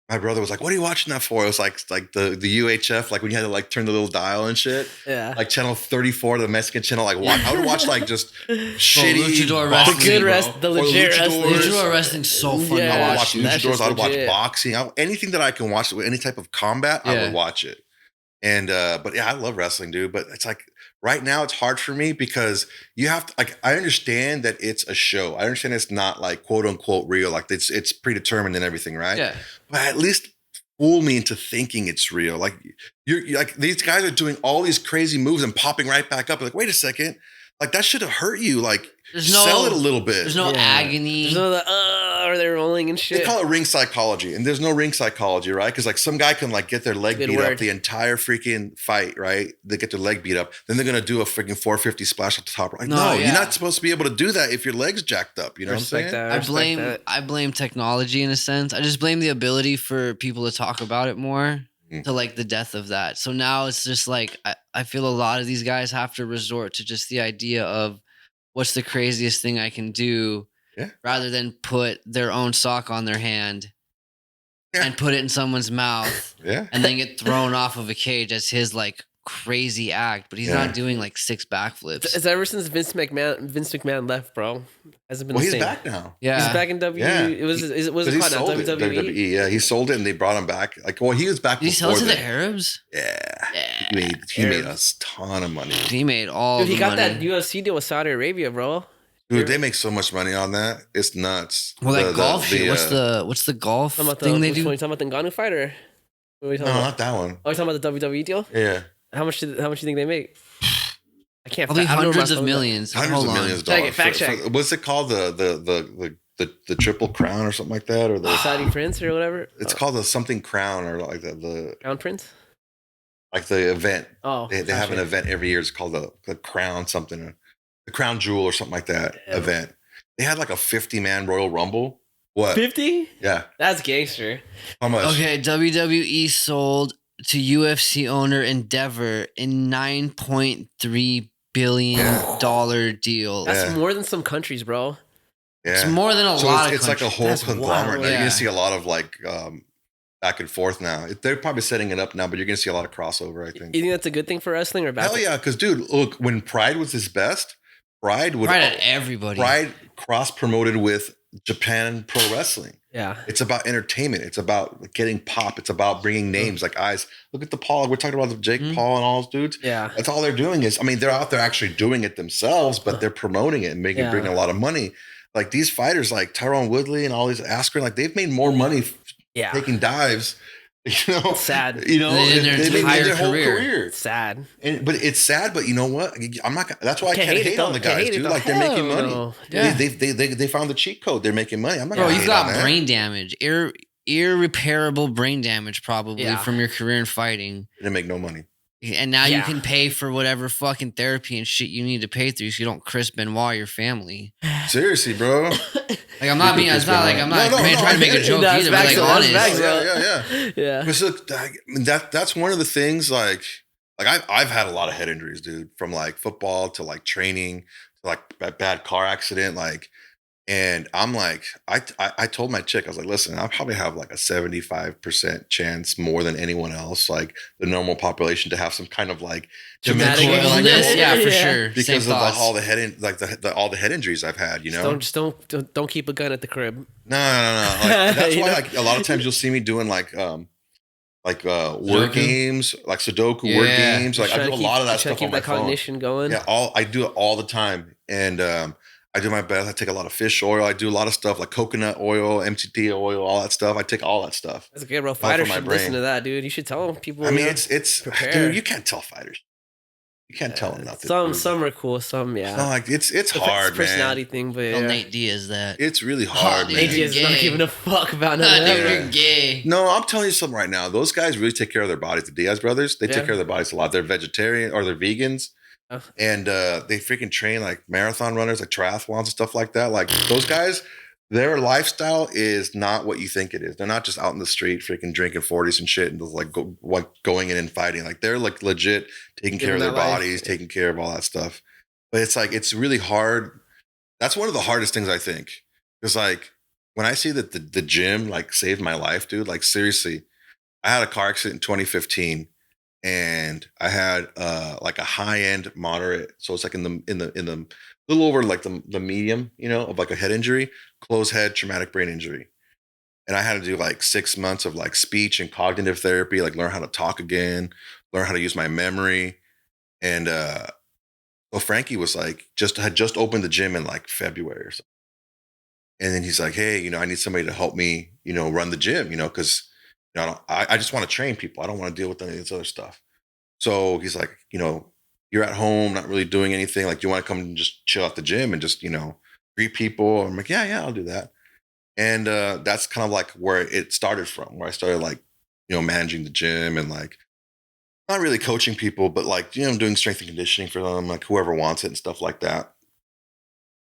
my brother was like, "What are you watching that for?" It was like the UHF, like when you had to like turn the little dial and shit. Yeah, like channel 34, the Mexican channel. Like I would watch like just shitty luchador boxing, the good rest, the legit wrestling. Luchador wrestling's so fun. Yeah, I would watch luchadors. I would watch boxing. Anything that I can watch with any type of combat, I would watch it. And but yeah, I love wrestling, dude. But it's like right now it's hard for me because you have to like I understand that it's a show. I understand it's not like quote unquote real, like it's predetermined and everything, right? Yeah. But at least fool me into thinking it's real. Like you're like these guys are doing all these crazy moves and popping right back up. Like, wait a second, like that should have hurt you. Like sell it a little bit. There's no agony. There's no or they're rolling and shit. They call it ring psychology, and there's no ring psychology, right? Because like some guy can like get their leg beat up the entire freaking fight, right? They get their leg beat up, then they're gonna do a freaking 450 splash at the top. Like, no, you're not supposed to be able to do that if your leg's jacked up. You know what I'm saying? I blame technology in a sense. I just blame the ability for people to talk about it more. To like the death of that. So now it's just like I feel a lot of these guys have to resort to just the idea of what's the craziest thing I can do rather than put their own sock on their hand and put it in someone's mouth and then get thrown off of a cage as his like crazy act, but he's not doing like 6 backflips. It's ever since Vince McMahon left, bro. Hasn't been the same. He's back now. Yeah, he's back in WWE. Yeah. It was called now? WWE. Yeah, he sold it and they brought him back. Like, well, he was back. Did he sell it to the Arabs? Yeah. He made a ton of money. He made all. Dude, he got that UFC deal with Saudi Arabia, bro. Dude, they make so much money on that. It's nuts. Well, that golf shit. What's the golf thing they do? You talking about the Ngannou fight or? No, not that one. Oh, you talking about the WWE deal? Yeah. How much do you think they make? I can't. Probably hundreds of millions. Hundreds of millions of dollars. Fact check. What's it called? The Triple Crown or something like that, or the Saudi Prince or whatever. It's called the something Crown or like the Crown Prince. Like the event. Oh, they have an event every year. It's called the Crown something, the Crown Jewel or something like that event. They had like a 50-man Royal Rumble. What? 50? Yeah. That's gangster. How much? Okay, WWE sold to UFC owner Endeavor in $9.3 billion deal. That's more than some countries, bro. Yeah. It's more than a lot of it's countries. like a whole conglomerate. Now, you're going to see a lot of like back and forth now. They're probably setting it up now, but you're going to see a lot of crossover, I think. You think that's a good thing for wrestling or bad? Hell yeah, because dude, look, when Pride was his best, Pride at everybody. Pride cross-promoted with Japan Pro Wrestling. Yeah. It's about entertainment. It's about getting pop. It's about bringing names like eyes. Look at the Paul. We're talking about the Jake Paul and all those dudes. Yeah. That's all they're doing is, I mean, they're out there actually doing it themselves, but they're promoting it and bringing a lot of money. Like these fighters, like Tyrone Woodley and all these Askren, like they've made more money taking dives. You know, it's sad. You know, in their whole career. career. It's sad. But it's sad. But you know what? I'm not. That's why I can't hate on the Can't guys, hate it dude. though. Like they're making money. No. Yeah. They found the cheat code. They're making money. I'm not. Bro, gonna you've hate got on that. brain damage, irreparable brain damage, probably from your career in fighting. They didn't make no money. And now you can pay for whatever fucking therapy and shit you need to pay through, so you don't Chris Benoit your family. Seriously, bro. Like I'm not being. It's not like I'm not trying to make a joke either. But like honest. Yeah. But so, that's one of the things. Like I've had a lot of head injuries, dude. From like football to like training to like a bad car accident, like. And I'm like, I told my chick, I was like, listen, I probably have like a 75% chance more than anyone else, like the normal population, to have some kind of like Dramatic illness. Yeah, for sure. Because of all the all the head injuries I've had, you know. Just don't keep a gun at the crib. No. Like, that's why like a lot of times you'll see me doing like word games, like Sudoku word games. Like I do a lot of that stuff on my phone. Cognition going. Yeah, I do it all the time, and I do my best. I take a lot of fish oil. I do a lot of stuff like coconut oil, MCT oil, all that stuff. I take all that stuff. That's a good, bro. Fighters should listen to that, dude. You should tell people. I mean, it's dude. You can't tell fighters. You can't tell them nothing. Some are cool. Some It's not like it's hard, it's personality thing, but Nate Diaz that. It's really hard, man. Nate Diaz is not giving a fuck about none of that. You're gay. No, I'm telling you something right now. Those guys really take care of their bodies. The Diaz brothers, they take care of their bodies a lot. They're vegetarian or they're vegans. And they freaking train like marathon runners, like triathlons and stuff like that. Like those guys, their lifestyle is not what you think it is. They're not just out in the street freaking drinking 40s and shit and just like going in and fighting. Like they're like legit taking care of their bodies, taking care of all that stuff. But it's like, it's really hard. That's one of the hardest things I think. Because like when I see that the gym like saved my life, dude, like seriously, I had a car accident in 2015. And I had like a high end moderate, so it's like in the little over like the medium, you know, of like a head injury, closed head traumatic brain injury. And I had to do like 6 months of like speech and cognitive therapy, like learn how to talk again, learn how to use my memory. And so Frankie was like had just opened the gym in like February or something. And then he's like, hey, you know, I need somebody to help me, you know, run the gym, you know, because I just want to train people. I don't want to deal with any of this other stuff. So he's like, you know, you're at home, not really doing anything. Like, do you want to come and just chill at the gym and just, you know, greet people? I'm like, yeah, I'll do that. And that's kind of like where it started from, where I started like, you know, managing the gym and like not really coaching people, but like, you know, doing strength and conditioning for them, like whoever wants it and stuff like that.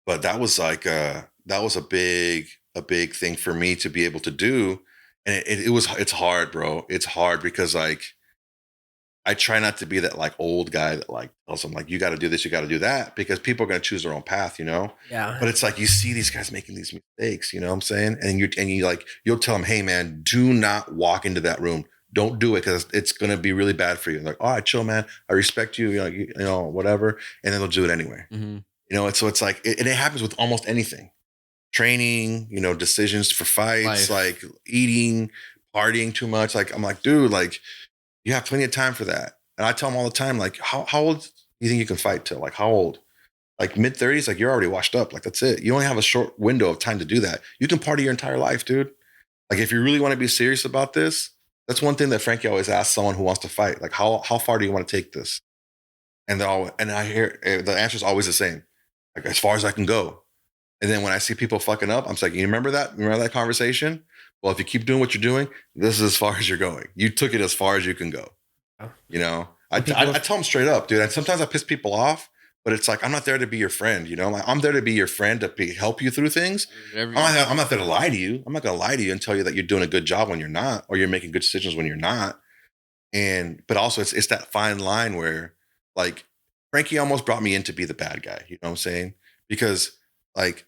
But that was like, that was a big thing for me to be able to do. And it's hard, bro. It's hard because like, I try not to be that like old guy that like tells them like, you got to do this, you got to do that, because people are going to choose their own path, you know? Yeah. But it's like, you see these guys making these mistakes, you know what I'm saying? And you like, you'll tell them, hey man, do not walk into that room. Don't do it, because it's going to be really bad for you. And like, all right, chill, man. I respect you, you know, whatever. And then they'll do it anyway. Mm-hmm. You know, so it's like, and it happens with almost anything. Training, you know, decisions for fights, like eating, partying too much. Like, I'm like, dude, like, you have plenty of time for that. And I tell them all the time, like, how old do you think you can fight till? Like, how old? Like mid-30s, like you're already washed up. Like, that's it. You only have a short window of time to do that. You can party your entire life, dude. Like, if you really want to be serious about this, that's one thing that Frankie always asks someone who wants to fight. Like, how far do you want to take this? And I hear the answer is always the same. Like, as far as I can go. And then when I see people fucking up, I'm just like, you remember that? Remember that conversation? Well, if you keep doing what you're doing, this is as far as you're going. You took it as far as you can go. You know, I tell them straight up, dude. And sometimes I piss people off, but it's like, I'm not there to be your friend. You know, like, I'm there to be your friend to help you through things. I'm not there to lie to you. I'm not going to lie to you and tell you that you're doing a good job when you're not, or you're making good decisions when you're not. But also it's that fine line where like Frankie almost brought me in to be the bad guy. You know what I'm saying? Because like,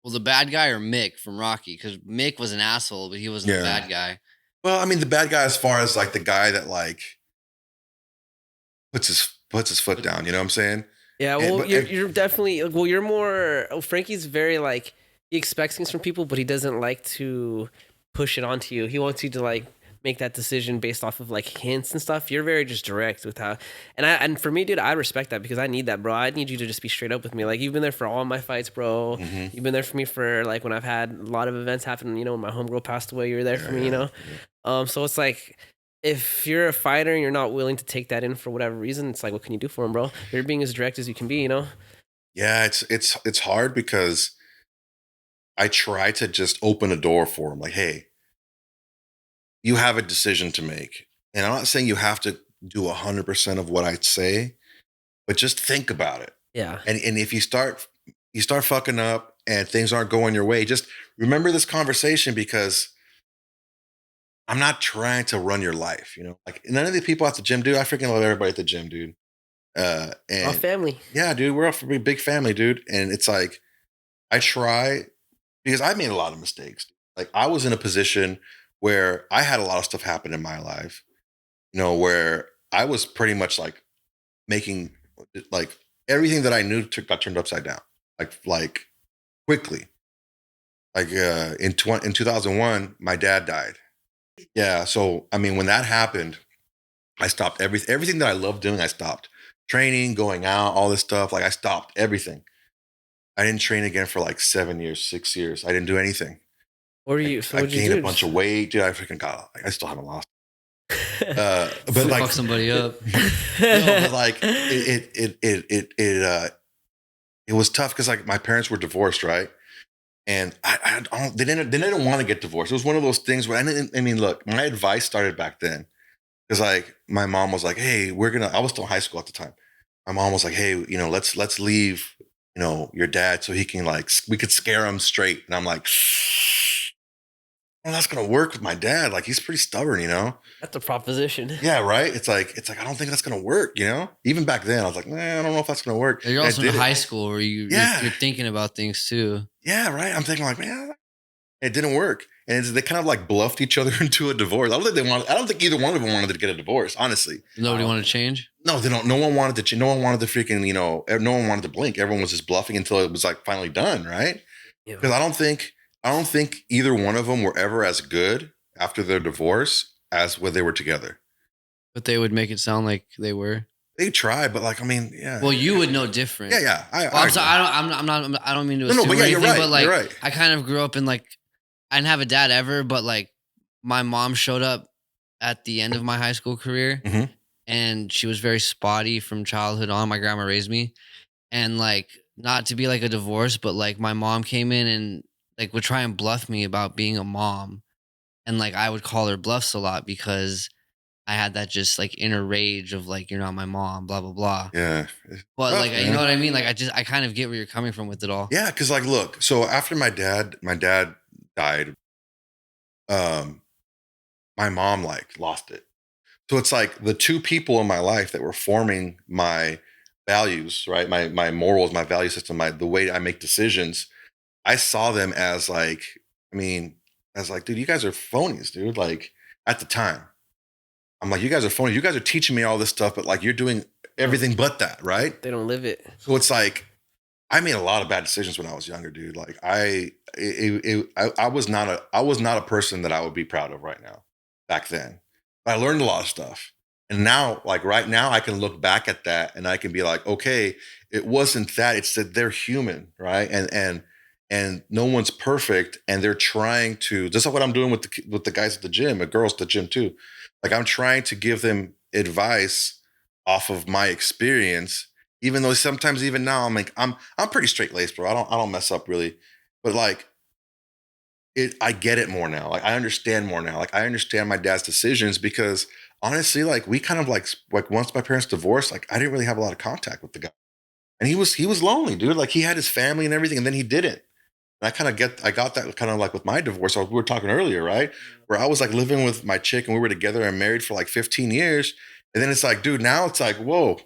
well, the bad guy or Mick from Rocky? Because Mick was an asshole, but he wasn't the bad guy. Well, I mean, the bad guy as far as like the guy that like puts his foot down. You know what I'm saying? Yeah. Well, you're definitely. Well, you're more. Frankie's very like. he expects things from people, but he doesn't like to push it onto you. He wants you to like make that decision based off of like hints and stuff. You're very just direct with how, and for me, dude, I respect that because I need that, bro. I need you to just be straight up with me. Like you've been there for all my fights, bro. Mm-hmm. You've been there for me for like when I've had a lot of events happen. You know, when my homegirl passed away, you were there for me. You know, so it's like if you're a fighter and you're not willing to take that in for whatever reason, it's like what can you do for him, bro? You're being as direct as you can be. You know. Yeah, it's hard because I try to just open a door for him. Like, hey, you have a decision to make. And I'm not saying you have to do 100% of what I say, but just think about it. Yeah. And if you start fucking up and things aren't going your way, just remember this conversation because I'm not trying to run your life, you know? Like none of the people at the gym, dude, I freaking love everybody at the gym, dude. Our And family. yeah, dude, we're a big family, dude. And it's like, I try because I made a lot of mistakes. Like I was in a position where I had a lot of stuff happen in my life, you know, where I was pretty much like making like everything that I knew got turned upside down, like quickly. Like in 2001, my dad died. Yeah, so I mean, when that happened, I stopped everything that I loved doing. I stopped training, going out, all this stuff. Like I stopped everything. I didn't train again for like 7 years, 6 years. I didn't do anything. What are you? Like, So I what'd you gained do? a bunch of weight, dude. I freaking got. Like, I still haven't lost. But like fuck somebody up. no, but like it was tough because like my parents were divorced, right? And they didn't want to get divorced. It was one of those things where I mean, look, my advice started back then because like my mom was like, hey, I was still in high school at the time. My mom was like, hey, you know, let's leave, you know, your dad so he can like we could scare him straight. And I'm like, well, that's gonna work with my dad. Like he's pretty stubborn, you know. That's a proposition. Yeah, right. It's like I don't think that's gonna work, you know. Even back then, I was like, I don't know if that's gonna work. You're also in high school where Yeah. you're thinking about things too. Yeah, right. I'm thinking like, man, it didn't work, and they kind of like bluffed each other into a divorce. I don't think either one of them wanted to get a divorce. Honestly, Nobody wanted to change. no, they don't. No one wanted to. No one wanted to freaking. You know, no one wanted to blink. Everyone was just bluffing until it was like finally done, right? Yeah. Because I don't think either one of them were ever as good after their divorce as when they were together. But they would make it sound like they were. They tried, but like I mean, yeah. Well, you would know different. Yeah. I'm sorry. I'm not. I don't mean to assume but yeah, anything. you're right. But like, You're right. I kind of grew up in like, I didn't have a dad ever, but like, my mom showed up at the end of my high school career, Mhm. and she was very spotty from childhood on. My grandma raised me, and like, not to be like a divorce, but like, my mom came in and like would try and bluff me about being a mom, and like, I would call her bluffs a lot because I had that just like inner rage of like, you're not my mom, blah blah blah. Yeah. But Tough, like, you man. know what I mean? Like, I kind of get where you're coming from with it all. Yeah, because like, look. So after my dad died, my mom like lost it. So it's like the two people in my life that were forming my values, right? My morals, my value system, the way I make decisions. I saw them as like, I mean, as like, dude, you guys are phonies, dude. Like at the time, I'm like, you guys are phonies. You guys are teaching me all this stuff, but like you're doing everything but that, right? They don't live it. So it's like, I made a lot of bad decisions when I was younger, dude. Like I was not a person that I would be proud of right now. Back then, but I learned a lot of stuff, and now, like right now, I can look back at that and I can be like, okay, it wasn't that. It's that they're human, right? And no one's perfect, and they're trying to. Just like what I'm doing with the guys at the gym, and girls at the gym too. Like I'm trying to give them advice off of my experience, even though sometimes even now I'm like I'm pretty straight laced, bro. I don't mess up really, but like I get it more now. Like I understand more now. Like I understand my dad's decisions because honestly, like we kind of like once my parents divorced, like I didn't really have a lot of contact with the guy, and he was lonely, dude. Like he had his family and everything, and then he didn't. And I got that kind of like with my divorce. We were talking earlier, right? Where I was like living with my chick and we were together and married for like 15 years, and then it's like, dude, now it's like, whoa.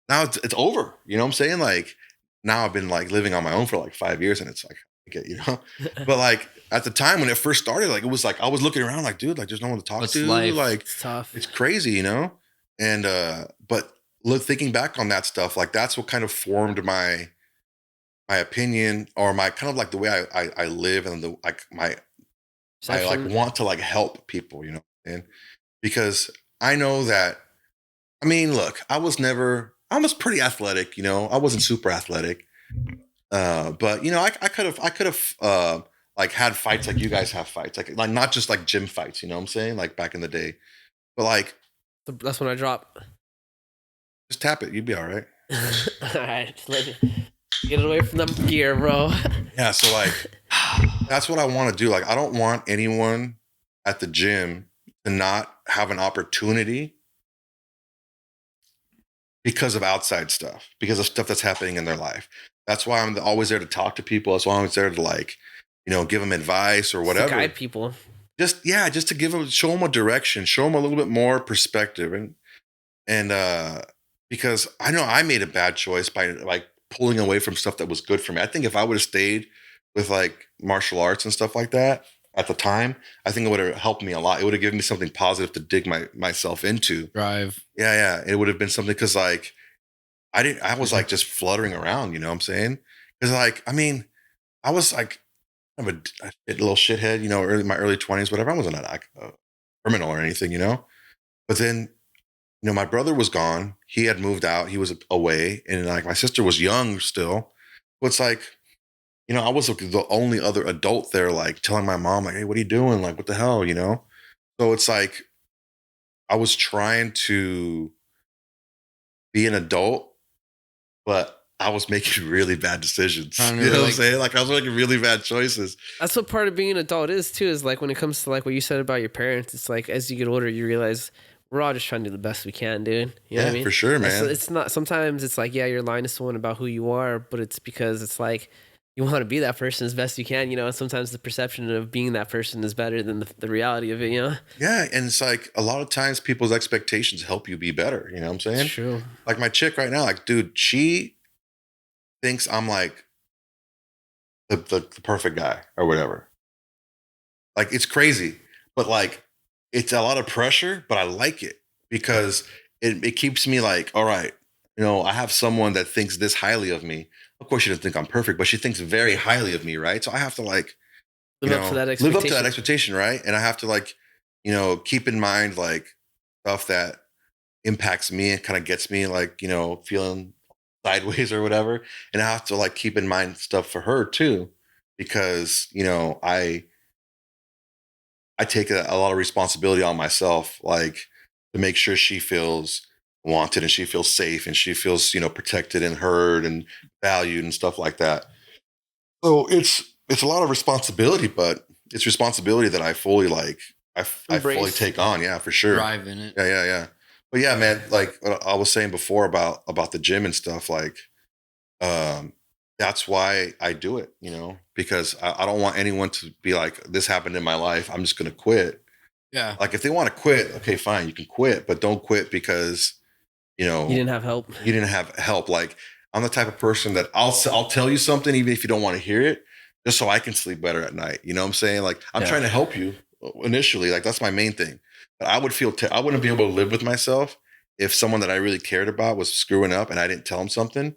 Now it's over. You know what I'm saying? Like now I've been like living on my own for like 5 years and it's like, you know, but like at the time when it first started, like it was like, I was looking around like, dude, like there's no one to talk What's to. life? Like It's tough. it's crazy, you know? And, but look, thinking back on that stuff, like that's what kind of formed my my opinion or my kind of like the way I live and the like my I like Perception. want to like help people, you know, and because I know that I mean, look, I was pretty athletic, you know. I wasn't super athletic. But you know, I could have like had fights like you guys have fights, like not just like gym fights, you know what I'm saying? Like back in the day. But like That's when I drop. just tap it, you'd be all right. All right, get it away from the gear, bro. Yeah, so like that's what I want to do. Like I don't want anyone at the gym to not have an opportunity because of outside stuff, because of stuff that's happening in their life. That's why I'm always there to talk to people. That's why I'm always there to like, you know, give them advice or Just to whatever. guide people. Just yeah, just to give them, show them a direction, show them a little bit more perspective, and because I know I made a bad choice by like pulling away from stuff that was good for me. I think if I would have stayed with like martial arts and stuff like that at the time, I think it would have helped me a lot. It would have given me something positive to dig myself into. Drive. Yeah, yeah. It would have been something because like I was like just fluttering around, you know what I'm saying? Because like, I mean, I was like kind of a little shithead, you know, my early 20s, whatever. I wasn't like a criminal or anything, you know? But then, you know, my brother was gone. He had moved out. He was away. And like my sister was young still. But it's like, you know, I was like the only other adult there, like telling my mom, like, hey, what are you doing? Like, what the hell, you know? So it's like I was trying to be an adult, but I was making really bad decisions. Trying to You know what I'm like- saying? Like I was making really bad choices. That's what part of being an adult is too. Is like when it comes to like what you said about your parents. It's like as you get older, you realize we're all just trying to do the best we can, dude. You know what I mean? For sure, It's, man. it's not. Sometimes it's like, yeah, you're lying to someone about who you are, but it's because it's like you want to be that person as best you can. You know, and sometimes the perception of being that person is better than the reality of it. You know? Yeah. And it's like a lot of times people's expectations help you be better. You know what I'm saying? It's true. Like my chick right now, like, dude, she thinks I'm like the perfect guy or whatever. Like it's crazy, but like it's a lot of pressure, but I like it because it keeps me like, all right, you know, I have someone that thinks this highly of me. Of course, she doesn't think I'm perfect, but she thinks very highly of me, right? So I have to like, Live up to that live up to expectation. that expectation, right? And I have to like, you know, keep in mind like stuff that impacts me and kind of gets me like, you know, feeling sideways or whatever. And I have to like keep in mind stuff for her too, because, you know, I take a lot of responsibility on myself, like to make sure she feels wanted and she feels safe and she feels, you know, protected and heard and valued and stuff like that. So it's a lot of responsibility, but it's responsibility that I fully like. I fully Embrace. take on. Yeah, for sure. Drive in it. Yeah, yeah, yeah. But yeah, man, like what I was saying before about the gym and stuff, like um that's why I do it, you know, because I don't want anyone to be like, this happened in my life, I'm just gonna quit. Yeah. Like if they want to quit, okay, fine, you can quit, but don't quit because, you know, You didn't have help. you didn't have help. Like I'm the type of person that I'll tell you something even if you don't want to hear it, just so I can sleep better at night. You know what I'm saying? Like I'm Yeah. trying to help you initially. Like that's my main thing. But I would feel I wouldn't be able to live with myself if someone that I really cared about was screwing up and I didn't tell them something, and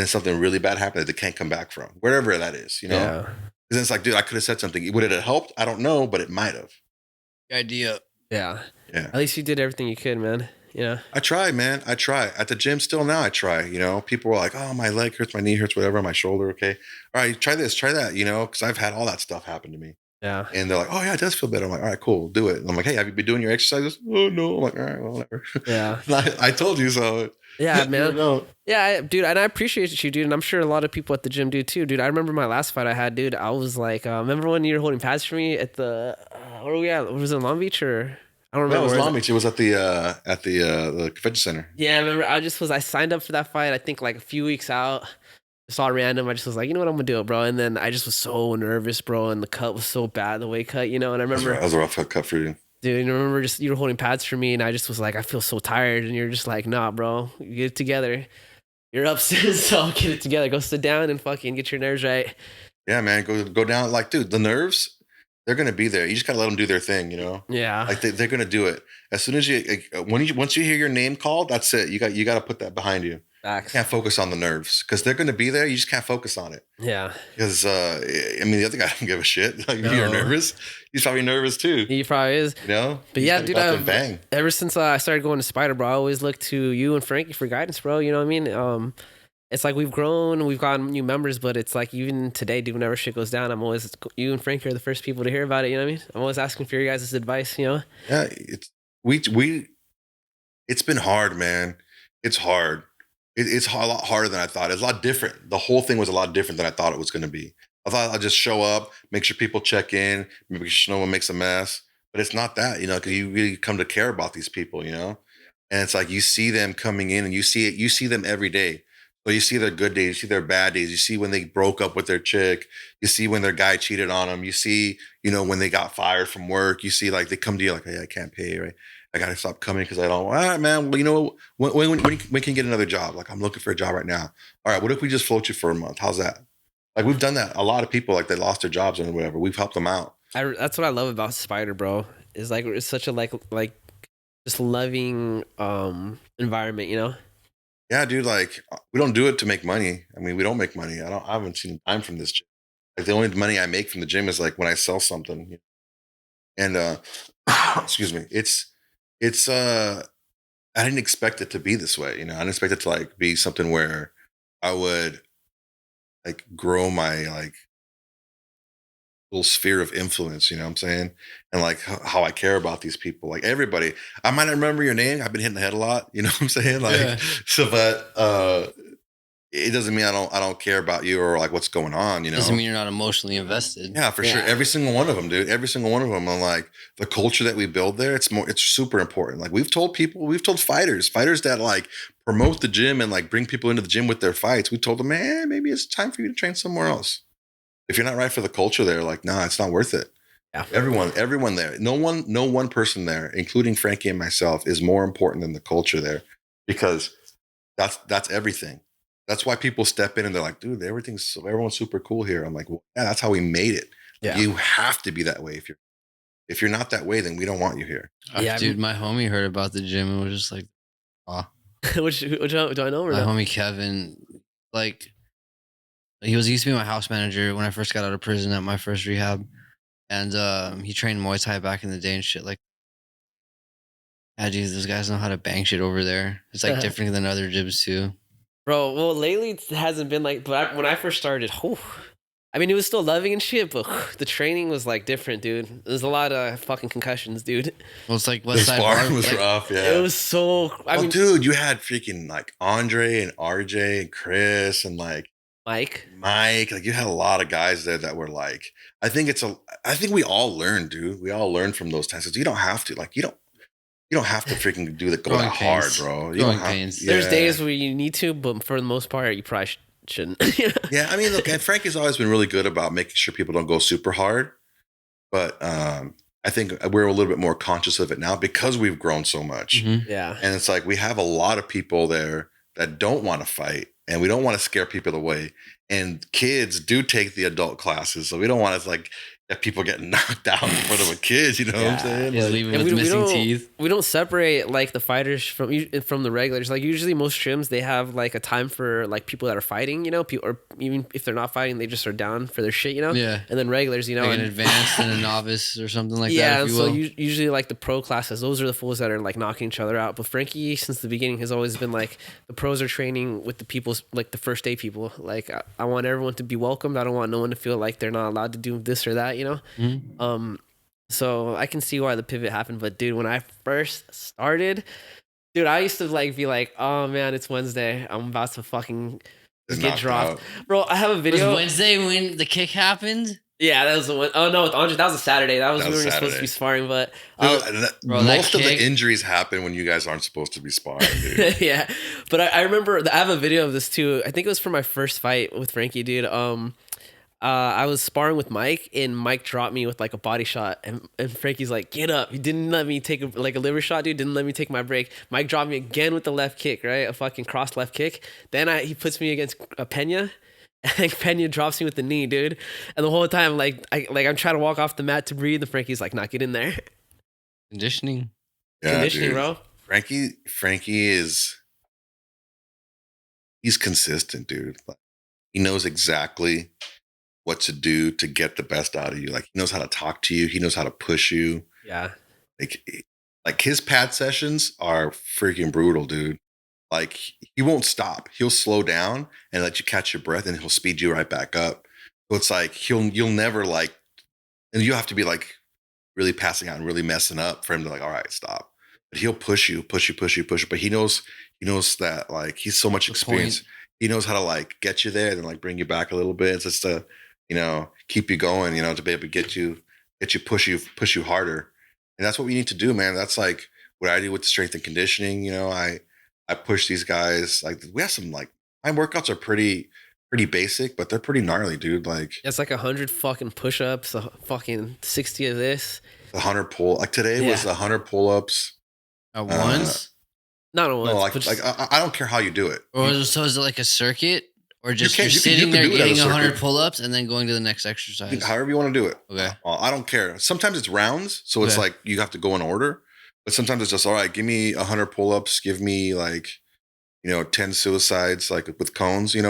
then something really bad happened that they can't come back from, wherever that is. You know? Yeah. Because then it's like, dude, I could have said something. Would it have helped? I don't know, but it might have. Idea. Yeah. Yeah. At least you did everything you could, man. Yeah. I try, man. I try. At the gym still now I try, you know. People were like, oh, my leg hurts, my knee hurts, whatever, my shoulder, okay. All right, try this, try that, you know, because I've had all that stuff happen to me. Yeah. And they're like, oh, yeah, it does feel better. I'm like, all right, cool, do it. And I'm like, hey, have you been doing your exercises? Oh, no. I'm like, all right, well, whatever. Yeah. I told you so. Yeah, You man. know. Yeah, dude, and I appreciate you, dude, and I'm sure a lot of people at the gym do too, dude. I remember my last fight I had, dude. I was like, remember when you were holding pads for me at the where were we at? Was it Long Beach or I don't No, remember. it was where Long Beach. It was at the convention center. Yeah, I remember. I signed up for that fight. I think like a few weeks out. It's all random. I just was like, you know what, I'm gonna do it, bro. And then I just was so nervous, bro. And the cut was so bad, the weight cut, you know. And I remember, That was a rough cut for you. dude, and I remember just you were holding pads for me, and I just was like, I feel so tired, and you're just like, nah, bro, get it together. You're upset, so get it together. Go sit down and fucking get your nerves right. Yeah, man, go down. Like, dude, the nerves. they're gonna be there. You just gotta let them do their thing, you know. Yeah. Like they're gonna do it as soon as once you hear your name called, that's it. You got to put that behind you. Facts. Can't focus on the nerves because they're gonna be there. You just can't focus on it. Yeah. Because I mean, the other guy don't give a shit. Like No. you're nervous. He's probably nervous too. He probably is. You know. But You yeah, just dude, gotta go out there and bang. ever since I started going to Spider, bro, I always look to you and Frankie for guidance, bro. You know what I mean? It's like we've grown, we've gotten new members, but it's like even today, dude, whenever shit goes down, I'm always, you and Frankie are the first people to hear about it. You know what I mean? I'm always asking for your guys' advice, you know? Yeah, we it's been hard, man. It's hard. It's a lot harder than I thought. It's a lot different. The whole thing was a lot different than I thought it was going to be. I thought I'd just show up, make sure people check in, make sure no one makes a mess. But it's not that, you know, because you really come to care about these people, you know. And it's like you see them coming in, and you see them every day. So you see their good days, you see their bad days, you see when they broke up with their chick, you see when their guy cheated on them, you see, you know, when they got fired from work, you see like they come to you like, hey, I can't pay, right? I gotta stop coming because I don't. All right, man. Well, you know, when can you get another job? Like I'm looking for a job right now. All right, what if we just float you for a month? How's that? Like we've done that. A lot of people like they lost their jobs and whatever. We've helped them out. That's what I love about Spider, bro. Is like it's such a like just loving environment, you know? Yeah, dude. Like we don't do it to make money. I mean, we don't make money. I haven't seen a dime from this gym. Like the only money I make from the gym is like when I sell something. And excuse me. It's I didn't expect it to be this way, you know. I didn't expect it to like be something where I would like grow my like little sphere of influence, you know what I'm saying? And like how I care about these people. Like everybody. I might not remember your name. I've been hitting the head a lot, you know what I'm saying? Like Yeah. so but it doesn't mean I don't care about you or like what's going on, you know. Doesn't mean you're not emotionally invested. Yeah, for sure. Every single one of them, dude. Every single one of them. And like the culture that we build there, it's super important. Like we've told fighters that like promote the gym and like bring people into the gym with their fights. We told them, man, maybe it's time for you to train somewhere else. If you're not right for the culture there, like, nah, it's not worth it. Yeah. Everyone there. No one person there, including Frankie and myself, is more important than the culture there because that's everything. That's why people step in and they're like, dude, everyone's super cool here. I'm like, well, yeah, that's how we made it. Yeah. You have to be that way. If you're not that way, then we don't want you here. Yeah, Dude, my homie heard about the gym and was just like, oh. which do I know or My no? homie Kevin, like, he used to be my house manager when I first got out of prison at my first rehab. And he trained Muay Thai back in the day and shit. Like, yeah, dude, those guys know how to bang shit over there. It's like different than other gyms too. Bro, well, lately it hasn't been like, but when I first started, I mean, it was still loving and shit, but the training was like different, dude. There's a lot of fucking concussions, dude. Well, it's like The West Side sparring Bar. was Like, rough, yeah. It was so. I mean, dude, you had freaking like Andre and RJ and Chris and like Mike. Like you had a lot of guys there that were like, I think we all learned, dude. We all learned from those times. You don't have to like, you don't have to freaking go Growing that hard, pains. bro. You Growing don't have, pains. There's days where you need to, but for the most part, you probably shouldn't. Yeah, I mean, look, and Frankie's always been really good about making sure people don't go super hard. But I think we're a little bit more conscious of it now because we've grown so much. Mhm. Yeah. And it's like we have a lot of people there that don't want to fight and we don't want to scare people away. And kids do take the adult classes. So we don't want to like have people getting knocked out in front of a kid, you know what I'm saying? Yeah, Like, leaving And with missing don't, teeth. we don't separate like the fighters from the regulars. Like usually most gyms they have like a time for like people that are fighting, you know, or even if they're not fighting, they just are down for their shit, you know. Yeah. And then regulars, you know, Like an and, advanced and a novice or something like yeah. that, if you So will. usually like the pro classes, those are the fools that are like knocking each other out. But Frankie, since the beginning, has always been like the pros are training with the people, like the first day people. Like I want everyone to be welcomed. I don't want no one to feel like they're not allowed to do this or that, you know. Mhm. So I can see why the pivot happened, but dude, when I first started, dude, I used to like be like, oh man, it's Wednesday. I'm about to fucking Just get knocked dropped. out. Bro, I have a Was video. Wednesday when the kick happened? Yeah, that was the one. Oh no, with Andre, that was a Saturday. That was That we was were supposed to Saturday. be sparring, but Bro, that most of the kick- injuries happen when you guys aren't supposed to be sparring, dude. yeah. But I remember I have a video of this too. I think it was for my first fight with Frankie, dude. I was sparring with Mike, and Mike dropped me with like a body shot, and Frankie's like, "Get up!" He didn't let me take a liver shot, dude. Didn't let me take my break. Mike dropped me again with the left kick, right? A fucking cross left kick. Then he puts me against Pena, And Pena drops me with the knee, dude. And the whole time, I'm trying to walk off the mat to breathe, and Frankie's like, "Not get in there." Conditioning. Yeah, Conditioning, dude. bro. Frankie he's consistent, dude. Like, he knows exactly what to do to get the best out of you. Like, he knows how to talk to you. He knows how to push you. Yeah. Like his pad sessions are freaking brutal, dude. Like, he won't stop. He'll slow down and let you catch your breath, and he'll speed you right back up. So it's like you'll never like, and you have to be like really passing out and really messing up for him to like, all right, stop. But he'll push you. But he knows that like he's so much experience. He knows how to like get you there and then like bring you back a little bit. It's just to, keep you going, to be able to get you, push you harder. And that's what we need to do, man. That's like what I do with the strength and conditioning. I push these guys. Like, we have some like, my workouts are pretty basic, but they're pretty gnarly, dude. Like, it's like 100 fucking push-ups, a fucking 60 of this. 100 pull. Like today was 100 pull-ups. At once? Not at once. No, I don't care how you do it. So is it like a circuit? Or just you're sitting there getting 100 pull-ups and then going to the next exercise? However you want to do it. Okay. I don't care. Sometimes it's rounds, so it's like you have to go in order. But sometimes it's just, all right, give me 100 pull-ups, give me like, 10 suicides, like with cones, to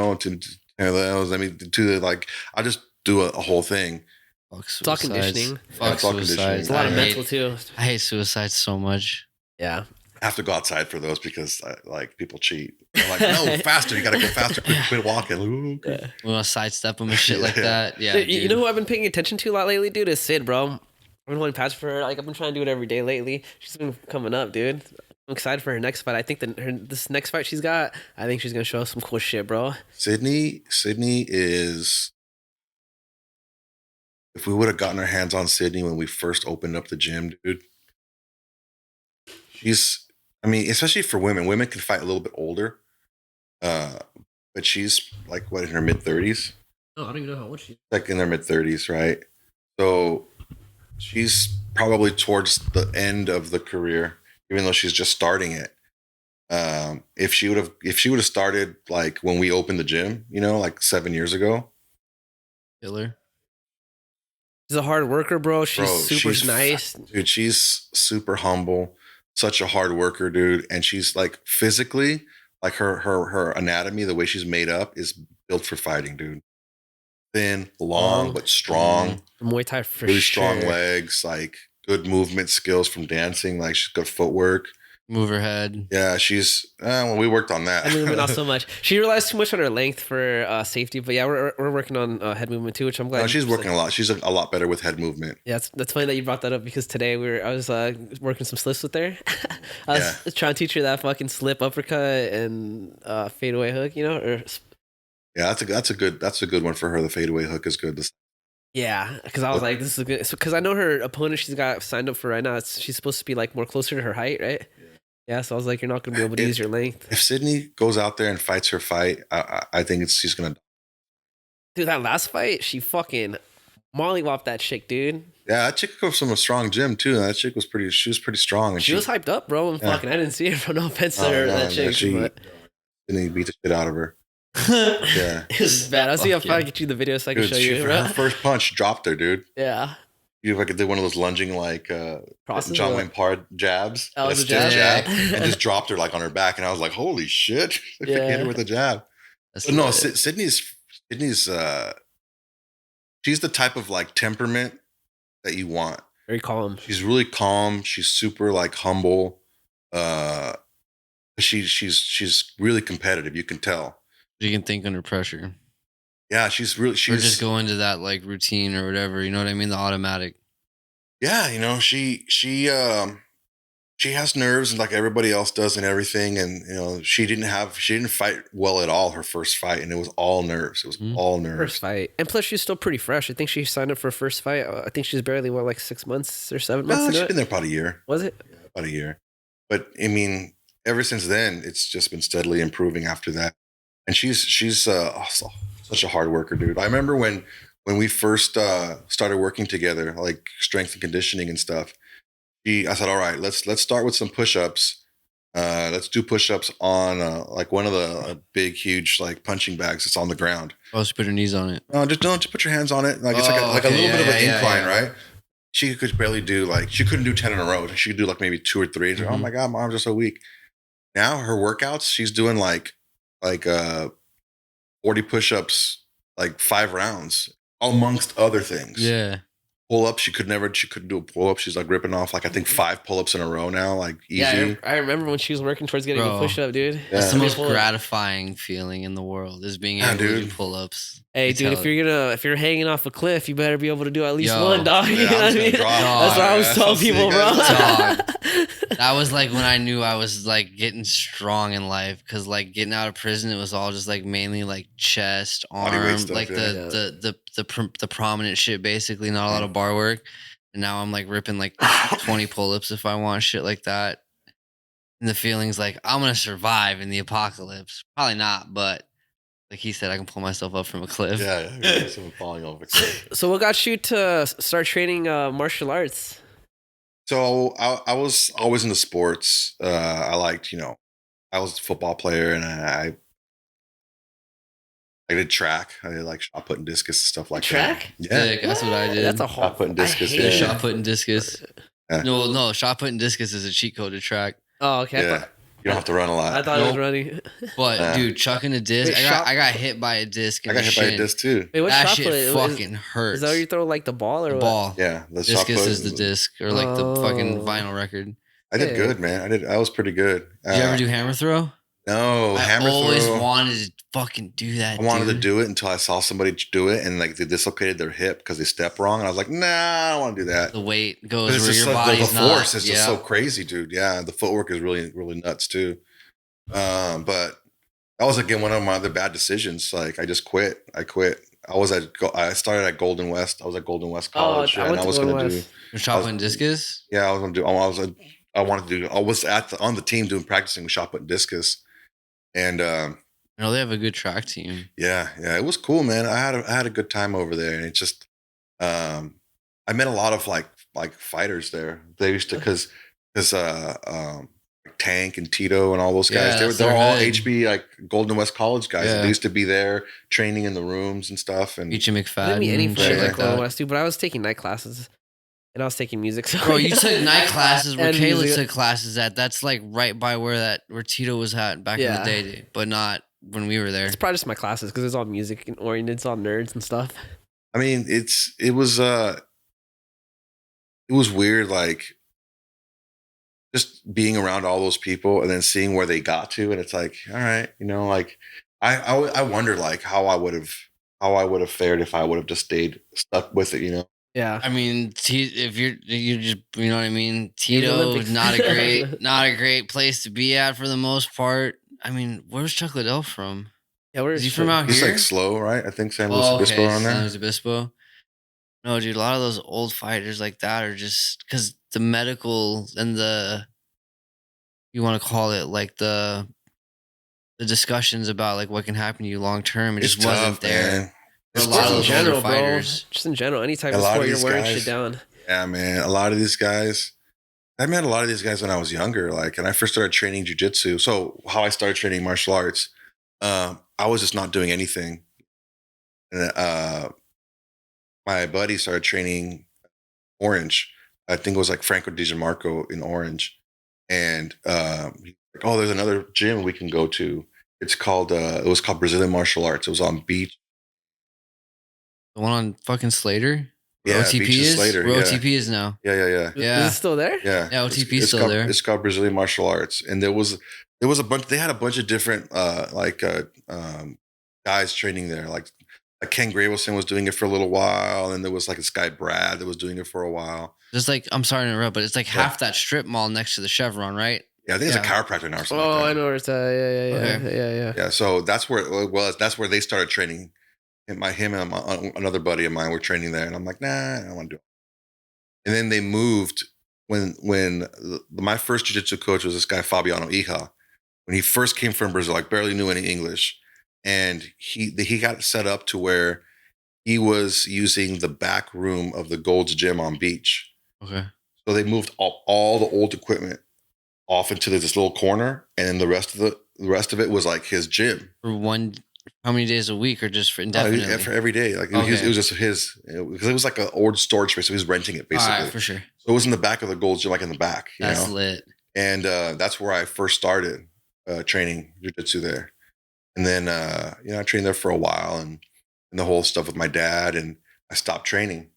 those. I mean, to the like, I just do a whole thing. It's all conditioning. Fuck suicides. It's a lot of mental too. I hate suicides so much. Yeah. I have to go outside for those because like people cheat. They're like, no, faster. You got to go faster. Quit walking. Ooh, okay. Yeah. We want to sidestep them and shit like that. Yeah. Dude, you know who I've been paying attention to a lot lately, dude? Is Sid, bro. I've been holding patch for her. Like, I've been trying to do it every day lately. She's been coming up, dude. I'm excited for her next fight. I think this next fight she's got, I think she's gonna show us some cool shit, bro. Sydney is. If we would have gotten our hands on Sydney when we first opened up the gym, dude, especially for women. Women can fight a little bit older, but she's like in her mid 30s. Oh, I don't even know how old she is. Like in her mid 30s, right? So she's probably towards the end of the career, even though she's just starting it. If she would have started like when we opened the gym, like 7 years ago. Killer. She's a hard worker, bro. She's nice. Dude, she's super humble. Such a hard worker, dude. And she's like physically, like her anatomy, the way she's made up is built for fighting, dude. Thin, long, but strong. Muay Thai for really sure. Strong legs, like good movement skills from dancing. Like, she's got footwork. Move her head. Yeah, we worked on that. Head movement, not so much. She relies too much on her length for safety, but yeah, we're working on head movement too, which I'm glad. No, she's working a lot. She's a lot better with head movement. Yeah, that's funny that you brought that up because today I was working some slips with her. I was trying to teach her that fucking slip uppercut and fadeaway hook, Yeah, that's a good one for her. The fadeaway hook is good. Yeah, because I was like, this is good. Because I know her opponent she's got signed up for right now. She's supposed to be like more closer to her height, right? Yeah, so I was like, you're not going to be able to use your length. If Sydney goes out there and fights her fight, I think she's going to. Dude, that last fight, she fucking mollywopped that chick, dude. Yeah, that chick comes from a strong gym too. That chick was pretty strong. And she was hyped up, bro. And fucking, I didn't see it for no offense to her, that chick. Sydney beat the shit out of her. Yeah. It was bad. I'll see if I can get you the video so I can show you. Her first punch dropped her, dude. Yeah. You like did one of those lunging like John Wayne Parr jabs. That was a jab. And just dropped her like on her back, and I was like, "Holy shit!" Hit her with a jab. No, Sydney's she's the type of like temperament that you want. Very calm. She's really calm. She's super like humble. She's really competitive. You can tell. You can think under pressure. Yeah, she's or just go into that like routine or whatever. You know what I mean? The automatic. Yeah, she has nerves and like everybody else does and everything. And she didn't fight well at all her first fight, and it was all nerves. It was all nerves. First fight, and plus she's still pretty fresh. I think she signed up for a first fight. I think she's barely like 6 months or 7 months. She's been there about a year. Was it? Yeah, about a year. But I mean, ever since then, it's just been steadily improving after that. And she's such a hard worker, dude. I remember when we first started working together, like strength and conditioning and stuff. I said, all right, let's start with some push-ups. Let's do push-ups on like one of the big, huge like punching bags that's on the ground. Oh, just put your knees on it. No, just don't. Just put your hands on it. Like it's like a okay, little bit of an yeah, incline, yeah. right? She could barely do like she couldn't do 10 in a row. She could do like maybe 2 or 3. She's like, oh my god, my arms are so weak. Now her workouts, she's doing like 40 push-ups, like 5 rounds, amongst other things. Yeah. Pull-ups, she couldn't do a pull-up. She's like ripping off like I think 5 pull-ups in a row now, like easy. Yeah, I remember when she was working towards getting a push-up, dude. That's the Yeah. most gratifying feeling in the world is being able to do pull-ups. Hey, You dude, tell if you're hanging off a cliff, you better be able to do at least Yo. one, dog. You Yeah, know what I mean? drop. That's what I was telling people, bro. Dog. That was like when I knew I was like getting strong in life, because like getting out of prison, it was all just like mainly like chest, Body weight arm, stuff, like yeah. the prominent shit, basically, not a lot of bar work. And now I'm like ripping like 20 pull-ups if I want, shit like that. And the feeling's like I'm gonna survive in the apocalypse. Probably not, but like he said, I can pull myself up from a cliff. Yeah, someone falling off a cliff. So what got you to start training martial arts? So I was always into sports. I liked, I was a football player, and I did track. I did like shot put and discus and stuff like Track? that. Yeah, Sick, that's what I did. That's a hard. Shot put and discus. I hate Yeah. Shot put and discus. Yeah. No, shot put and discus is a cheat code to track. Oh, okay. Yeah. You don't have to run a lot. I thought it was Nope. running. But dude, chucking a disc, Wait, I got hit by a disc. I got hit by a disc too. Wait, what That shot shit put? fucking hurts. Is that where you throw like the ball or The what? ball? Yeah, the shot Discus put is the disc, or like the fucking Oh. vinyl record. I did Yeah. good, man. I was pretty good. Did you ever do hammer throw? No, I hammer always throw. wanted to fucking do that. I wanted to dude. do it until I saw somebody do it, and like they dislocated their hip because they stepped wrong. And I was like, nah, I don't want to do that. The weight But goes it's where just your the body's not. force is just so crazy, dude. Yeah, the footwork is really, really nuts too. But that was again one of my other bad decisions. Like I just quit. I started at Golden West. I was at Golden West College, and I was going to do. You're shot put and discus. Yeah, I was going to do. I wanted to do. I was on the team doing practicing with shot put and discus, and I know they have a good track team. yeah, it was cool, man. I had a good time over there, and it just I met a lot of like fighters there. They used to because Tank and Tito and all those guys. Yeah, They're all hood. HB like Golden West College guys. Yeah. They used to be there training in the rooms and stuff. And Beachy I McFadden. didn't meet any and friends shit like like Golden that. West, dude, but I was taking night classes and I was taking music. So Bro, you took night classes where And Kayla music. took classes at. That's like right by where Tito was at back in Yeah. the day, dude, but not when we were there. It's probably just my classes because it's all music and oriented. It's all nerds and stuff. I mean, it was weird, like just being around all those people and then seeing where they got to, and it's like, all right, like I wondered like how I would have fared if I would have just stayed stuck with it. Yeah. I mean, if you just, you know what I mean. Tito Olympics. is not a great place to be at for the most part. I mean, where's Chuck Liddell from? Yeah, where Is he from out He's here? like slow, right? I think San Luis Oh, Obispo okay, on there. San Luis Obispo. No, dude, a lot of those old fighters like that are just because the medical and you want to call it like the discussions about like what can happen to you long term. It It's just wasn't tough, there. man. For a It's lot of tough. those in general, older bro. fighters. Just in general, any type A of lot of sport, you're these wearing guys- shit down. Yeah, man. A lot of these guys. I met a lot of these guys when I was younger, like, and I first started training jujitsu. So how I started training martial arts, I was just not doing anything. And my buddy started training Orange. I think it was like Franco Di Gianmarco in Orange. And he's like, oh, there's another gym we can go to. It was called Brazilian Martial Arts. It was on Beach. The one on fucking Slater? Where Yeah, OTP Beach and is? Slater, Where yeah. OTP is now. Yeah. Yeah. Is it still there? Yeah. Yeah, OTP 's still called, there. It's called Brazilian Martial Arts. And there was a bunch, they had a bunch of different guys training there. Like Ken Gravelson was doing it for a little while, and there was like this guy Brad that was doing it for a while. Just like, I'm sorry to interrupt, but it's like half that strip mall next to the Chevron, right? Yeah, I think it's a Yeah. chiropractor now or something. Oh, like that. I know where it's at. Yeah. Okay. Yeah. Yeah, so that's where it was. That's where they started training. Him and another buddy of mine were training there, and I'm like, nah, I don't want to do it. And then they moved when my first jiu-jitsu coach was this guy Fabiano Ija. When he first came from Brazil, like barely knew any English, and he got set up to where he was using the back room of the Gold's Gym on Beach. Okay. So they moved all the old equipment off into this little corner, and then the rest of it was like his gym. For how many days a week, or just for No, indefinitely? for every day. Like it was just his, because it was like an old storage space, so he was renting it basically. All right, for sure. So it was in the back of the Gold's Gym, like in the back. That's lit. And that's where I first started training jiu-jitsu there. And then I trained there for a while, and the whole stuff with my dad, and I stopped training.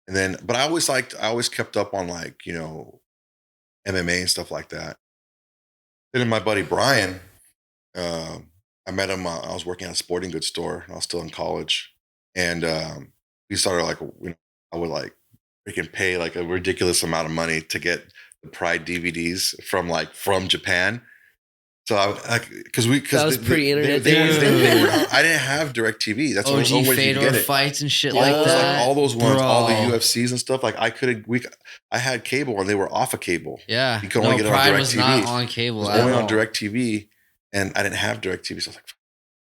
And then, but I always kept up on like, MMA and stuff like that. Then my buddy Brian, I met him. I was working at a sporting goods store, and I was still in college. And we started like, I would like freaking pay like a ridiculous amount of money to get the Pride DVDs from Japan. So because that was pre-internet. I didn't have DirecTV. That's OG the only way you Fedor get it. fights and shit All like those, that. all those ones, all the Bro. UFCs and stuff. Like I had cable, and they were off of cable. Yeah, You could only get it on Pride was DirecTV. not on cable. It was only on DirecTV, and I didn't have DirecTV. So I was like,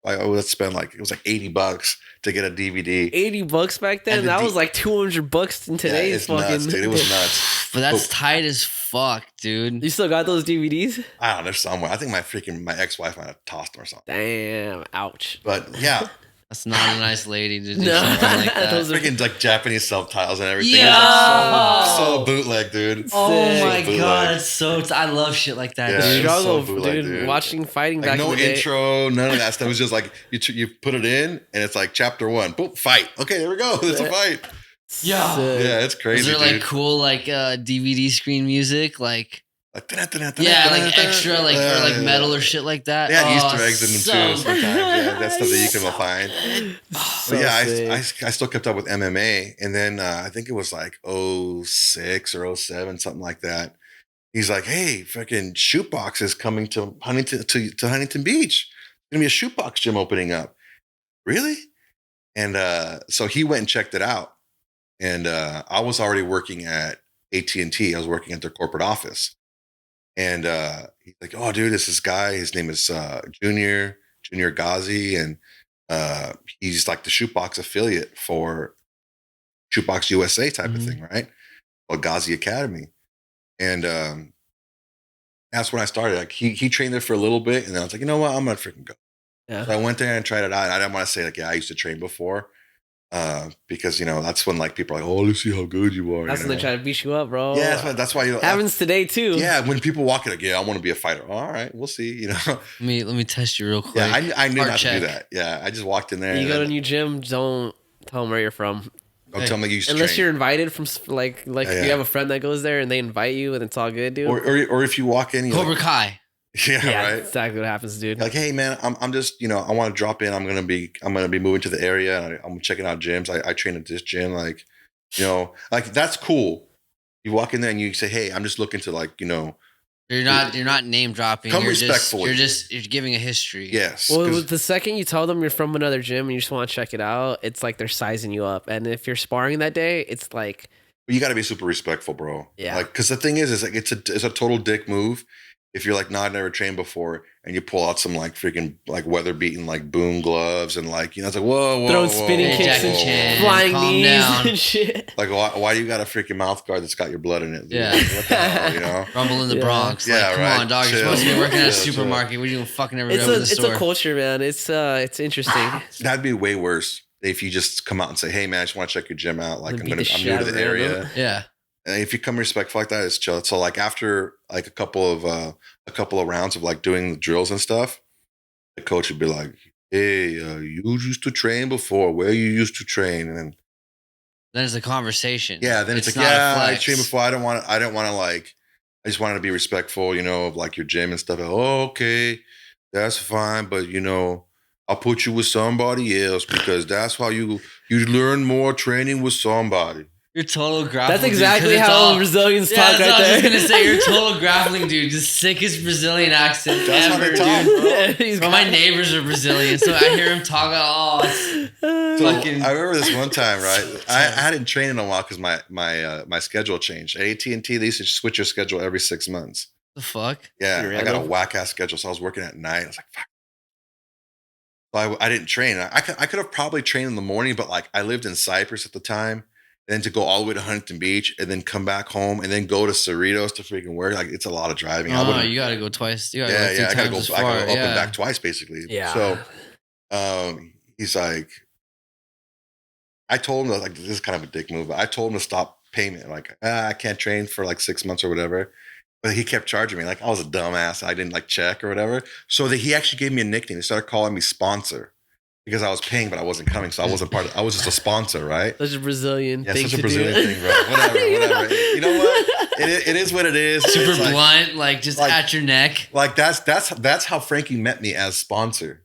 I would spend it was like $80 to get a DVD. $80 back then. And That was like $200 in today's it's fucking. nuts, dude. It was nuts. But that's tight as fuck, dude. You still got those DVDs? I don't know, they're somewhere. I think my ex-wife might have tossed them or something. Damn, ouch. But yeah, That's not a nice lady to do No. something like that. Those are- freaking like Japanese subtitles and everything. Yo! It was like so bootleg, dude. Oh Sick. my Bootleg. god, it's so I love shit like that, Yeah, The it's dude. struggle, so bootleg, dude. dude. Watching fighting Like back in no the day. intro, none of that stuff. It was just like you put it in, and it's like chapter 1, boom, fight. Okay, there we go. It's a fight. Yeah. Sick. Yeah, it's crazy. Is there like dude. cool like DVD screen music like Yeah, like extra like or like metal or shit like that? They had Oh, Easter eggs in them so too sometimes. Yeah, that's stuff that you can find. So But yeah, sick. I still kept up with MMA, and then I think it was like 06 or 07, something like that. He's like, "Hey, freaking Shootbox is coming to Huntington Beach. There's gonna be a Shootbox gym opening up." Really? And so he went and checked it out, and I was already working at AT&T. I was working at their corporate office, and he's like, "Oh, dude, this guy. His name is Junior Ghazi, and he's like the Shootbox affiliate for Shootbox USA type of thing, right? Or Ghazi Academy." And that's when I started. Like he trained there for a little bit, and then I was like, you know what, I'm gonna freaking go. Yeah. So I went there and tried it out. And I didn't want to say like, yeah, I used to train before, because that's when like people are like, oh, let's see how good you are. That's when they try to beat you up, bro. Yeah, that's why you Happens today too. Yeah, when people walk in, like, yeah, I want to be a fighter. All right, we'll see. Let me test you real quick. Yeah, I knew Heart not check. to do that. Yeah, I just walked in there. You and go to a then, new gym, don't tell them where you're from. don't tell me you used to Unless train. you're invited from like Yeah, if yeah. you have a friend that goes there and they invite you and it's all good, dude. or if you walk in, you're Cobra like, Kai. yeah, yeah, right. that's exactly what happens, dude. Like, hey man, I'm just I want to drop in. I'm gonna be moving to the area. And I'm checking out gyms. I train at this gym. Like, like that's cool. You walk in there and you say, hey, I'm just looking to like You're not name dropping. Come You're respectfully. you're giving a history. yes. Well, 'cause the second you tell them you're from another gym and you just want to check it out, it's like they're sizing you up. And if you're sparring that day, it's like, you got to be super respectful, bro. Yeah. Like, because the thing is like it's a total dick move. If you're like, nah, I've never trained before, and you pull out some like freaking like weather beaten like boom gloves and like it's like whoa, throwing whoa, spinning Hey, kicks Jackie and Chan, flying calm knees down. and shit. Like why do you got a freaking mouth guard that's got your blood in it? Dude? Yeah. Like, what the hell, Rumble in the Yeah. Bronx. Yeah, Like, come right. on, dog. You're Chill. supposed to be working at a Chill, chill. supermarket. What are you doing? Fucking never It's go to the it's store. a culture, man. It's interesting. That'd be way worse if you just come out and say, hey man, I just want to check your gym out. Like And I'm beat the new shit to out the of them. area. Yeah. And if you come respectful like that, it's chill. So like after like a couple of rounds of like doing the drills and stuff, the coach would be like, hey, you used to train before. Where you used to train? And Then it's a conversation. yeah, then it's like, not a yeah, I flex. trained before. I don't want to like, I just wanted to be respectful, of like your gym and stuff. Like, oh, okay, that's fine. But I'll put you with somebody else because that's how you learn more training with somebody. You're total grappling. That's dude, 'cause exactly it's how all- Brazilians Yeah, talk that's right what I was there. just gonna say. You're total grappling, dude. The sickest Brazilian accent That's how ever, they talk, dude. bro. He's Bro, my neighbors are Brazilian, so I hear him talk. It's So fucking- I remember this one time, right? I hadn't trained in a while because my schedule changed. At AT&T, they used to switch your schedule every 6 months. the fuck. Yeah, Pretty I got a random. whack ass schedule, so I was working at night. I was like, fuck. So I didn't train. I could have probably trained in the morning, but like I lived in Cyprus at the time, then to go all the way to Huntington Beach, and then come back home, and then go to Cerritos to freaking work. Like it's a lot of driving. Oh, you gotta go twice. You gotta go 3 I gotta go. times as I gotta far. go up and back twice, basically. Yeah. So, he's like, I told him like this is kind of a dick move. But I told him to stop payment. Like I can't train for like 6 months or whatever. But he kept charging me like I was a dumbass. I didn't like check or whatever. So he actually gave me a nickname. He started calling me Sponsor because I was paying, but I wasn't coming. So I wasn't part of. I was just a sponsor, right? Such a Brazilian thing such a to Brazilian do. thing, bro. Whatever. You know what? It is what it is. Super It's like, blunt, like just at your neck. like that's how Frankie met me as sponsor.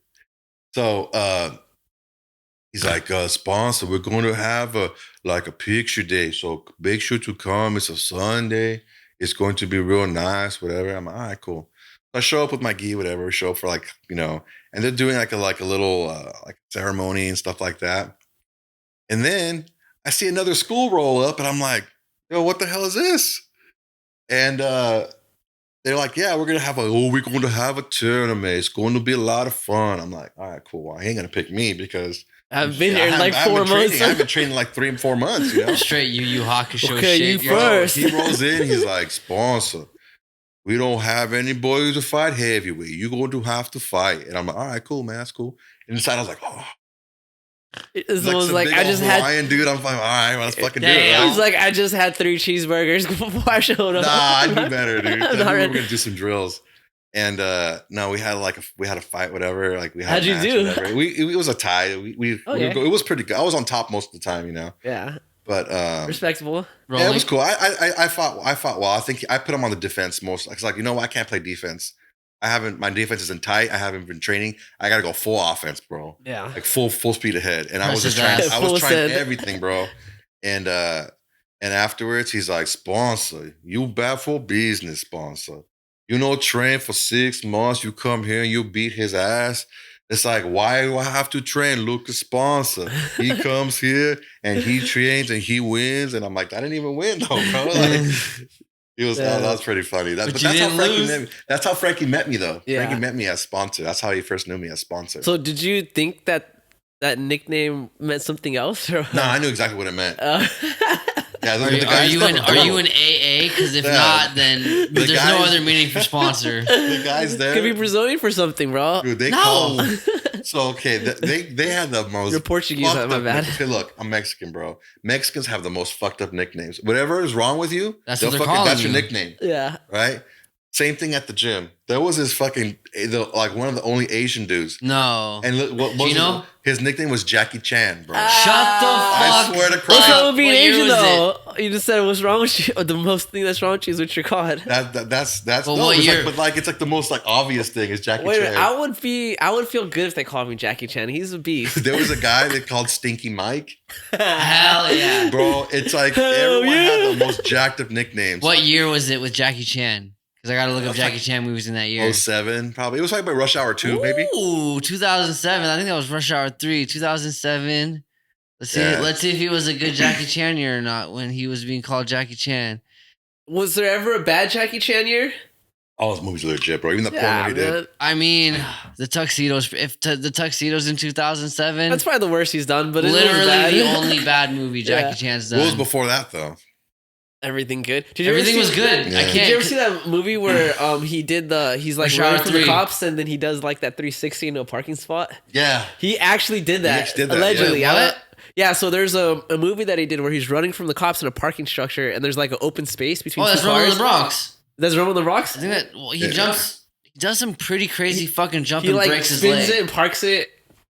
So he's like, sponsor, we're going to have a picture day. So make sure to come. It's a Sunday. It's going to be real nice, whatever. I'm like, all right, cool. So I show up with my gi, whatever. We show up for like, and they're doing like a little like ceremony and stuff like that. And then I see another school roll up, and I'm like, yo, what the hell is this? And they're like, yeah, we're going to have a tournament. It's going to be a lot of fun. I'm like, all right, cool. Well, he ain't going to pick me because I've been here in like 4 months. I've been training like 3 and 4 months, Straight Yu Hakusho Okay, shit. you first. He rolls in, he's like, sponsor, we don't have anybody to fight heavyweight. You're going to have to fight. And I'm like, all right, cool, man, that's cool. And inside I was like, oh. It's almost like I just Hawaiian had. dude. I'm like, all right, well, let's fucking do it. Damn. Right? It's like I just had 3 cheeseburgers before I showed up. Nah, I knew better, dude. I'm We not were ready. gonna do some drills, and no, we had a fight, whatever. Like we had. How'd a you match, do? Whatever. It was a tie. It was pretty good. I was on top most of the time, Yeah, But respectable. yeah, it was cool. I fought well. I think I put him on the defense most. It's like what? I can't play defense. My defense isn't tight. I haven't been training. I got to go full offense, bro. Yeah, Like full speed ahead. And I was Press just his trying, ass. I was Full trying send. everything, bro. And afterwards he's like, sponsor, you bad for business, sponsor. Train for 6 months. You come here and you beat his ass. It's like, why do I have to train? Look at sponsor. He comes here and he trains and he wins. And I'm like, I didn't even win though, bro. Like, that was pretty funny. That's how Frankie met me. That's how Frankie met me, though. Yeah. Frankie met me as sponsor. That's how he first knew me as sponsor. So did you think that nickname meant something else? Or? No, I knew exactly what it meant. Yeah, Are you in AA? Because if not, then there's no other meaning for sponsor. The guys there Could be Brazilian for something, bro. Dude, they No. call. So okay, they had the most. You're Portuguese, fucked my up bad. Okay, look, I'm Mexican, bro. Mexicans have the most fucked up nicknames. Whatever is wrong with you, That's they'll what they're fucking- calling That's your you. nickname, Yeah. right? Same thing at the gym. There was this fucking like one of the only Asian dudes, No. and look, what was Gino? his nickname was Jackie Chan, bro. Shut the I fuck. swear to What's Christ. wrong with being What year Asian was though? You just said what's wrong with you. The most thing that's wrong with you is what you're called. That's Well, no, what it's year? like, but like it's like the most like obvious thing is Jackie Wait a Chan. minute, I would feel good if they called me Jackie Chan. He's a beast. There was a guy they called Stinky Mike, Hell yeah. bro. It's like Hell everyone yeah. had the most jacked up nicknames. What year was it with Jackie Chan? Because I got to look up Jackie Chan movies in that year. 07, probably. It was like by Rush Hour 2, maybe. Ooh, 2007. I think that was Rush Hour 3. 2007. Let's see. Yeah. Let's see if he was a good Jackie Chan year or not when he was being called Jackie Chan. Was there ever a bad Jackie Chan year? All his movies are legit, bro. Even the porn Yeah, he did. man. I mean, the tuxedos. The tuxedos in 2007. That's probably the worst he's done. But it was literally bad. the only bad movie Jackie Yeah. Chan's What was done. before that, though? Everything good. Did you Everything ever was see, good. Yeah. I Did can't. Did you ever see that movie where he's like Rush running Hour from the 3. cops and then he does like that 360 into a parking spot? Yeah. He actually did that. actually did that, Allegedly. yeah. Wait, what? Yeah, so there's a movie that he did where he's running from the cops in a parking structure and there's like an open space between Oh, two that's Roman cars. in the Bronx. That's Roman the Rocks? I think that he Yeah. jumps. He does some pretty crazy fucking jump He and like breaks his spins leg. it and parks it.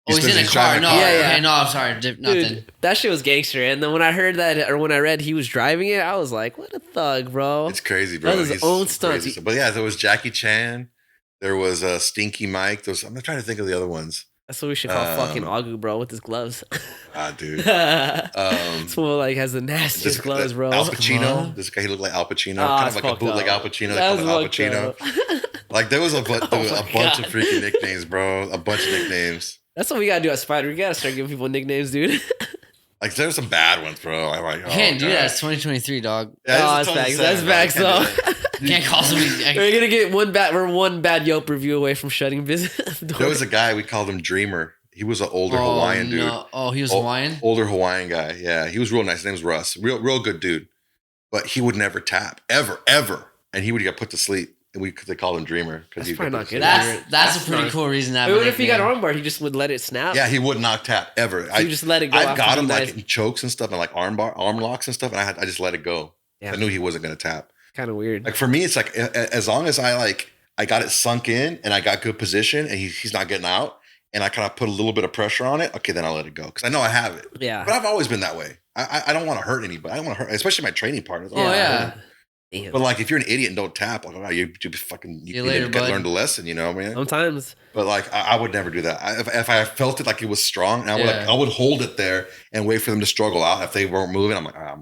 Oh, he's in a He's car. driving No, a car. Yeah. okay, no, I'm sorry. Nothing. Dude, that shit was gangster. And then when I heard that, or when I read he was driving it, I was like, what a thug, bro. It's crazy, bro. That was his own stunts. crazy. But yeah, there was Jackie Chan. There was Stinky Mike. I'm trying to think of the other ones. That's what we should call fucking Agu, bro, with his gloves. Ah, dude. This one like has the nastiest gloves, bro. Al Pacino. Huh? This guy, he looked like Al Pacino. Oh, kind it's of like a fucked bootleg up. Al Pacino. They That's call it Al fucked Pacino. up. Like there was a bunch my of God. freaking nicknames, bro. A bunch of nicknames. That's what we gotta do at Spider. We gotta start giving people nicknames, dude. Like there's some bad ones, bro. I'm like, You can't do that. It's 2023, dog. Yeah, Oh, this is that's facts. 27, That's facts, bro. I can't though. do that. You can't call somebody. We're gonna get one bad Yelp review away from shutting business. There was a guy we called him Dreamer. He was an older Hawaiian dude. Oh, he was Hawaiian? Older Hawaiian guy. Yeah, he was real nice. His name was Russ. Real good dude. But he would never tap. Ever. And he would get put to sleep. And they called him Dreamer. That's probably not good. That's a pretty cool reason to have. What if he got armbar? He just would let it snap? Yeah, he would not tap ever. So you just let it go. I got him like in chokes and stuff and like arm locks and stuff. And I just let it go. Yeah. I knew he wasn't going to tap. Kind of weird. Like for me, it's like as long as I got it sunk in and I got good position and he's not getting out and I kind of put a little bit of pressure on it, okay, then I'll let it go because I know I have it. Yeah. But I've always been that way. I don't want to hurt anybody. I don't want to hurt, especially my training partners. Oh, yeah. Damn. But like if you're an idiot and don't tap, like you learn the lesson, you know, man. Sometimes. But like I would never do that. If I felt it like it was strong, I would hold it there and wait for them to struggle out. If they weren't moving, I'm like, I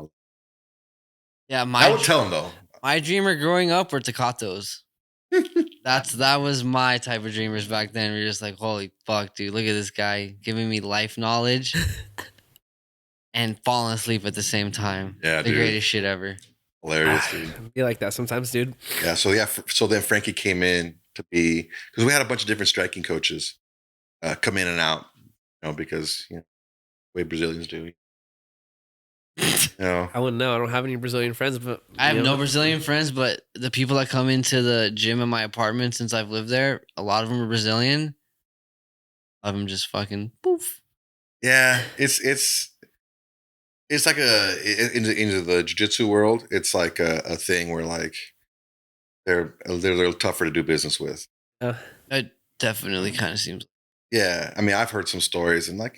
would tell them though. My dreamer growing up were Takatos. That was my type of dreamers back then. We're just like, holy fuck, dude, look at this guy giving me life knowledge and falling asleep at the same time. Yeah, the greatest shit ever. Hilarious, dude. Be like that sometimes, dude. Yeah. So then Frankie came in to be because we had a bunch of different striking coaches come in and out, because the way Brazilians do. I wouldn't know. I don't have any Brazilian friends, but I have no Brazilian friends. But the people that come into the gym in my apartment since I've lived there, a lot of them are Brazilian. A lot of them just fucking poof. Yeah, it's like into the jiu-jitsu world. It's like a thing where like they're a little tougher to do business with. It definitely kind of seems. Yeah, I mean, I've heard some stories and like,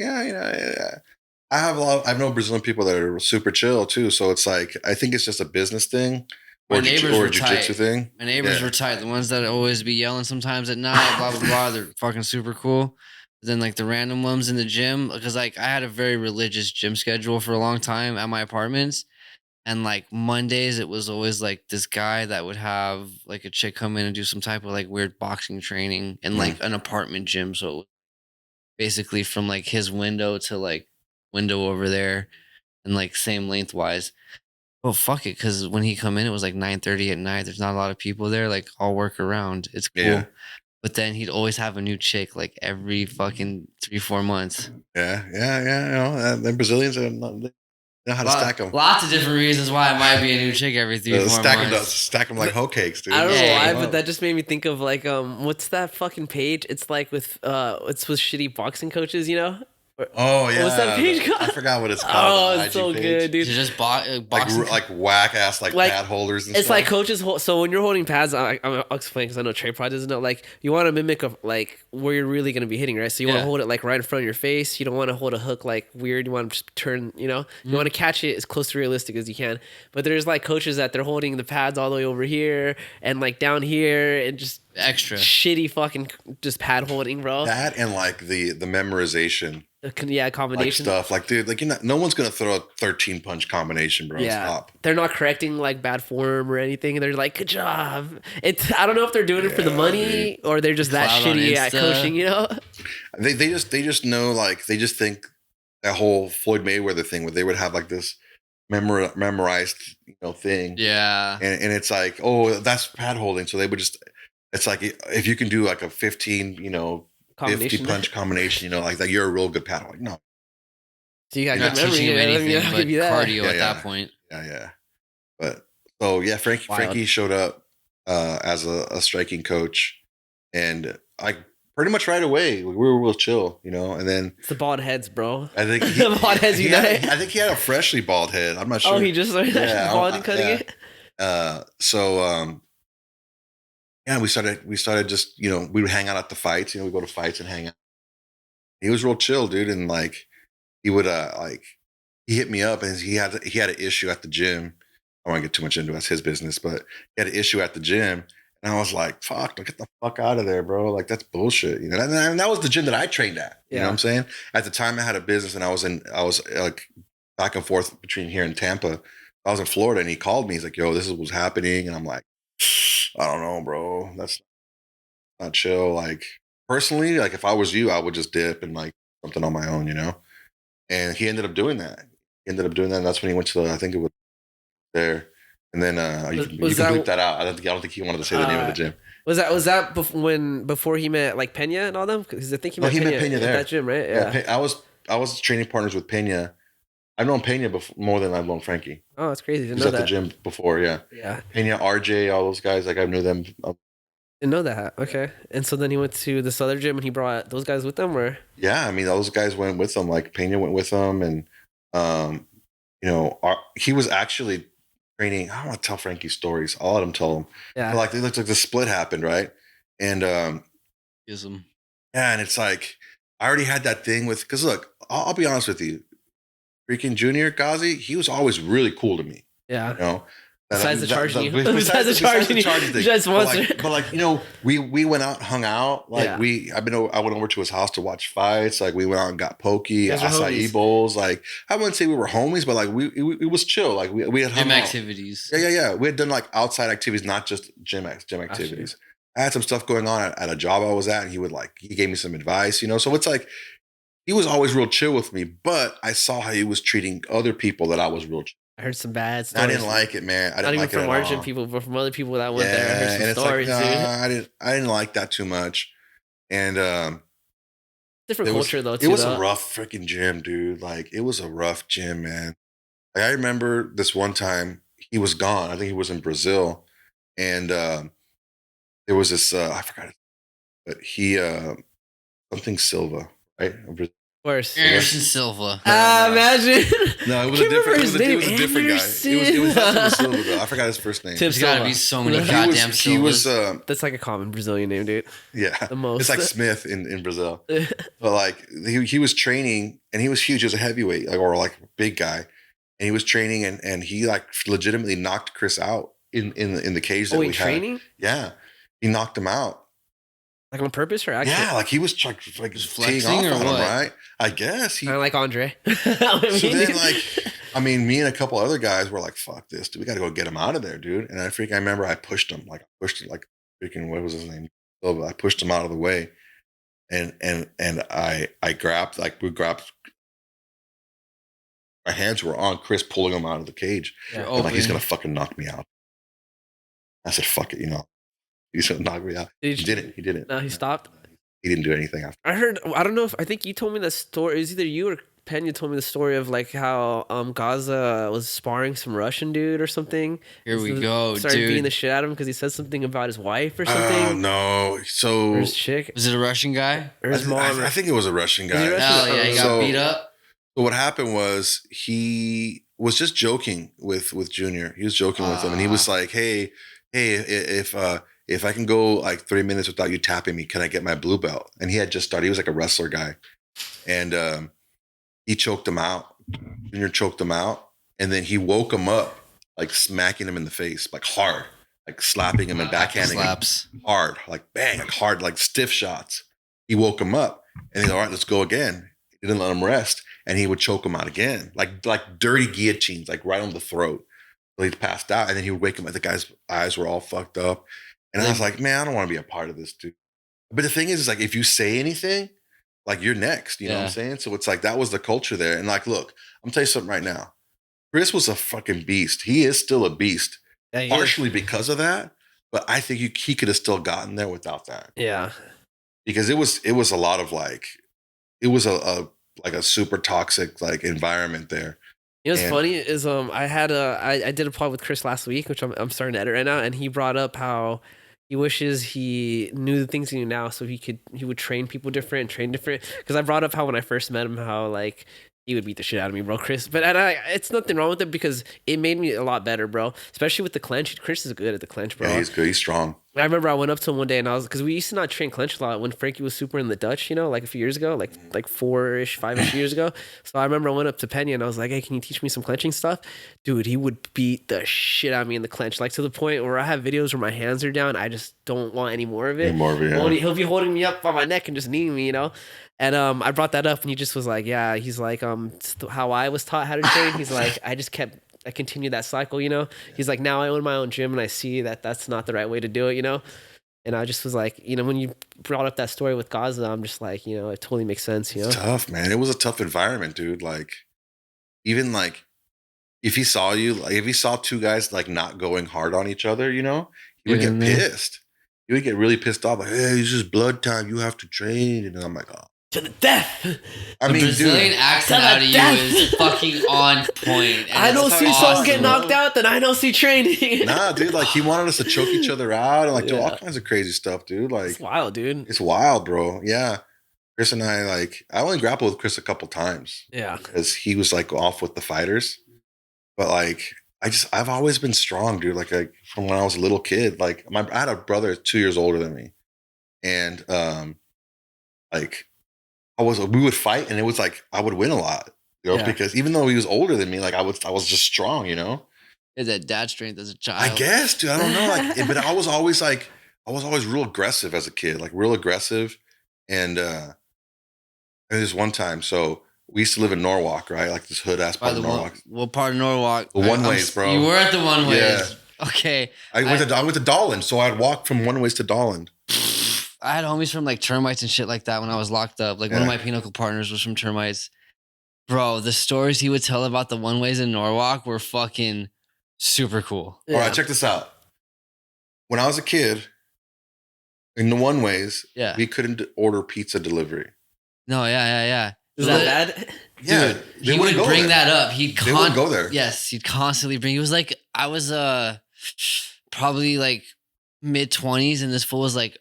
I've known Brazilian people that are super chill too. So it's like, I think it's just a business thing or a jiu-jitsu thing. My neighbors were tight. The ones that always be yelling sometimes at night, blah, blah, blah. They're fucking super cool. But then like the random ones in the gym, because like I had a very religious gym schedule for a long time at my apartments. And like Mondays, it was always like this guy that would have like a chick come in and do some type of like weird boxing training in like an apartment gym. So it was basically from like his window to like window over there and like same lengthwise. Well, fuck it, because when he come in, it was like 9:30 at night. There's not a lot of people there. Like I'll work around. It's cool. Yeah. But then he'd always have a new chick like every fucking 3-4 months. Yeah. The Brazilians are not, they know how to stack them. Lots of different reasons why it might be a new chick every 3-4 months. Stack them like hoe cakes, dude. I don't know why, but that just made me think of like what's that fucking page? It's like it's with shitty boxing coaches, Oh yeah, what's that page called? I forgot what it's called. Oh, it's so good, dude. It's just boxing, like whack ass like pad holders. And it's stuff. like coaches. So when you're holding pads, I'll explain because I know Trey probably doesn't know. Like you want to mimic like where you're really gonna be hitting, right? So you want to hold it like right in front of your face. You don't want to hold a hook like weird. You want to just turn. You want to catch it as close to realistic as you can. But there's like coaches that they're holding the pads all the way over here and like down here and just extra shitty fucking just pad holding, bro. That and like the memorization. Combination stuff like, dude, like no one's gonna throw a 13 punch combination, bro. Yeah, stop. They're not correcting like bad form or anything. They're like, good job. I don't know if they're doing it for the money or they're just that shitty at coaching. They just know, like they just think that whole Floyd Mayweather thing where they would have like this memorized thing. Yeah, and it's like, oh, that's pad holding. So they would just, it's like if you can do like a 15 50 punch combination, like that, you're a real good paddler. No. So you got good memory. Teaching him anything but cardio at that point. Yeah. But so yeah, Frankie showed up as a striking coach, and I pretty much right away we were real chill, and then it's the bald heads, bro. I think the bald heads unite. I think he had a freshly bald head. I'm not sure. Oh, he just started bald and cutting it. Yeah, we started just, we would hang out at the fights, we go to fights and hang out. He was real chill, dude. And like, he would, he hit me up and he had an issue at the gym. I don't want to get too much into it. That's his business, but he had an issue at the gym. And I was like, fuck, get the fuck out of there, bro. Like, that's bullshit. And that was the gym that I trained at. You know what I'm saying? At the time I had a business and I was like back and forth between here and Tampa. I was in Florida and he called me. He's like, yo, this is what's happening. And I'm like, I don't know, bro. That's not chill. Like personally, like if I was you, I would just dip and like something on my own, And he ended up doing that. And that's when he went to I think it was there. And then you can bleep that out. I don't think he wanted to say the name of the gym. Was that before he met like Pena and all them? Because I think he met Pena met Pena at there. that gym, right? Yeah. I was training partners with Pena. I've known Pena before, more than I've known Frankie. Oh, that's crazy. He was at the gym before, yeah. Yeah. Pena, RJ, all those guys, like I knew them. Didn't know that. Okay. And so then he went to this other gym and he brought those guys with him, or? Yeah, I mean, those guys went with them. Like Pena went with them, and he was actually training. I don't want to tell Frankie stories. I'll let him tell them. Yeah. But like it looks like the split happened, right? And Ism. yeah, and it's like I already had that thing with because look, I'll be honest with you, freaking Junior Ghazi, he was always really cool to me. Yeah. You know. Besides the charging you. Besides the charging thing. Just but like, we went out, hung out. Like I went over to his house to watch fights. Like we went out and got pokey, acai bowls. Like I wouldn't say we were homies, but like it was chill. Like we had gym activities. Yeah. We had done like outside activities, not just gym activities. I had some stuff going on at a job I was at, and he gave me some advice, So it's like he was always real chill with me, but I saw how he was treating other people that I was real chill. I heard some bad stories. I didn't like it, man. I didn't Not like even it from at Argent all. people, but from other people that went there. I heard some stories, dude. I didn't like that too much. And different culture though. It was a rough freaking gym, dude. Like it was a rough gym, man. Like I remember this one time he was gone. I think he was in Brazil, and there was this I forgot it, but he something Silva, right? Of course. Anderson Silva. Imagine. No, it was a different. It was a different guy. It was not Silva though. I forgot his first name. There's got to be so many goddamn Silvas. He was. That's like a common Brazilian name, dude. Yeah, the most. It's like Smith in Brazil. But like he was training, and he was huge. He was a heavyweight, or like a big guy, and he was training, and he like legitimately knocked Chris out in the cage that we had. Training? Yeah, he knocked him out. Like on purpose or accident? Yeah, like he was like flexing or what? Him, right? I guess I like Andre. So then, me and a couple other guys were like, "Fuck this, dude. We got to go get him out of there, dude." And I remember I pushed him, what was his name? I pushed him out of the way, and I grabbed, my hands were on Chris, pulling him out of the cage. Yeah. And he's gonna fucking knock me out. I said, "Fuck it," He's gonna knock me out. He didn't. No, he stopped. He didn't do anything after. I don't know I think you told me the story. It was either you or Pena told me the story of like how Gaza was sparring some Russian dude or something. Here we go, started dude. beating the shit out of him because he said something about his wife or something. Oh no! So or his chick. Was it a Russian guy? Or his mom? I think it was a Russian guy. Oh yeah, he got beat up. So what happened was he was just joking with Junior. He was joking with him, and he was like, "Hey, if I can go like 3 minutes without you tapping me, can I get my blue belt?" And he had just started. He was like a wrestler guy. And he choked him out. Junior choked him out. And then he woke him up, like smacking him in the face, like hard, like slapping him and backhanding him hard, like bang, like hard, like stiff shots. He woke him up and he's all right, let's go again. He didn't let him rest. And he would choke him out again, like dirty guillotines, like right on the throat. So he passed out. And then he would wake him up. The guy's eyes were all fucked up. And I was like, man, I don't want to be a part of this, dude. But the thing is like, if you say anything, like you're next, you know what I'm saying? So it's like, that was the culture there. And like, look, I'm telling you something right now. Chris was a fucking beast. He is still a beast, partially because of that. But I think he could have still gotten there without that. Yeah. Because it was a lot of like, it was a super toxic like environment there. You know what's funny is I did a pod with Chris last week, which I'm starting to edit right now, and he brought up how he wishes he knew the things he knew now, so he would train people different and train different. Because I brought up how when I first met him, how like he would beat the shit out of me, bro, Chris. But it's nothing wrong with it because it made me a lot better, bro. Especially with the clench. Chris is good at the clench, bro. Yeah, he's good. He's strong. I remember I went up to him one day and because we used to not train clench a lot when Frankie was super in the Dutch, like a few years ago, like 4-ish, 5-ish years ago. So I remember I went up to Pena and I was like, hey, can you teach me some clenching stuff? Dude, he would beat the shit out of me in the clench, like to the point where I have videos where my hands are down. I just don't want any more of it. He'll be holding me up on my neck and just kneeing me, And I brought that up and he just was like, yeah, he's like, how I was taught how to train. He's like, I continued that cycle, He's like, now I own my own gym and I see that that's not the right way to do it, And I just was like, when you brought up that story with Gaza, I'm just like, it totally makes sense, It's tough, man. It was a tough environment, dude. Like, even like, if he saw two guys like not going hard on each other, he would get pissed. he would get really pissed off, like, hey, it's just blood time. You have to train. And I'm like, oh. To the death. I the mean, Brazilian dude, accent To the out of you death. is fucking on point. I don't see someone get knocked out. out, then I don't see training. nah, dude, like he wanted us to choke each other out and like do all Yeah. kinds of crazy stuff, dude. Like It's wild, dude. it's wild, bro. Yeah. Chris and I only grappled with Chris a couple times Yeah. because he was like off with the fighters. But like I've always been strong, dude. Like from when I was a little kid. Like I had a brother 2 years older than me. And like we would fight and it was like I would win a lot. You know, Yeah. because even though he was older than me, like I was just strong, you know? Is that dad strength as a child? I guess, dude. I don't know. Like, but I was always real aggressive as a kid, like real aggressive. And there's one time, so we used to live in Norwalk, right? Like this hood ass By part the of Norwalk. what part of Norwalk? The one ways, bro. You were at the one ways. Yeah. Okay. I went to Dolland, so I'd walk from one ways to Dolland. I had homies from like termites and shit like that when I was locked up. Like one of my pinochle partners was from termites. Bro, the stories he would tell about the one ways in Norwalk were fucking super cool. All right, check this out. When I was a kid, in the one ways, Yeah. we couldn't order pizza delivery. No, yeah. Is that bad? Yeah, Dude, they he would wouldn't go bring there. that up. They wouldn't go there. Yes, he'd constantly bring. He was like, I was probably like mid 20s, and this fool was like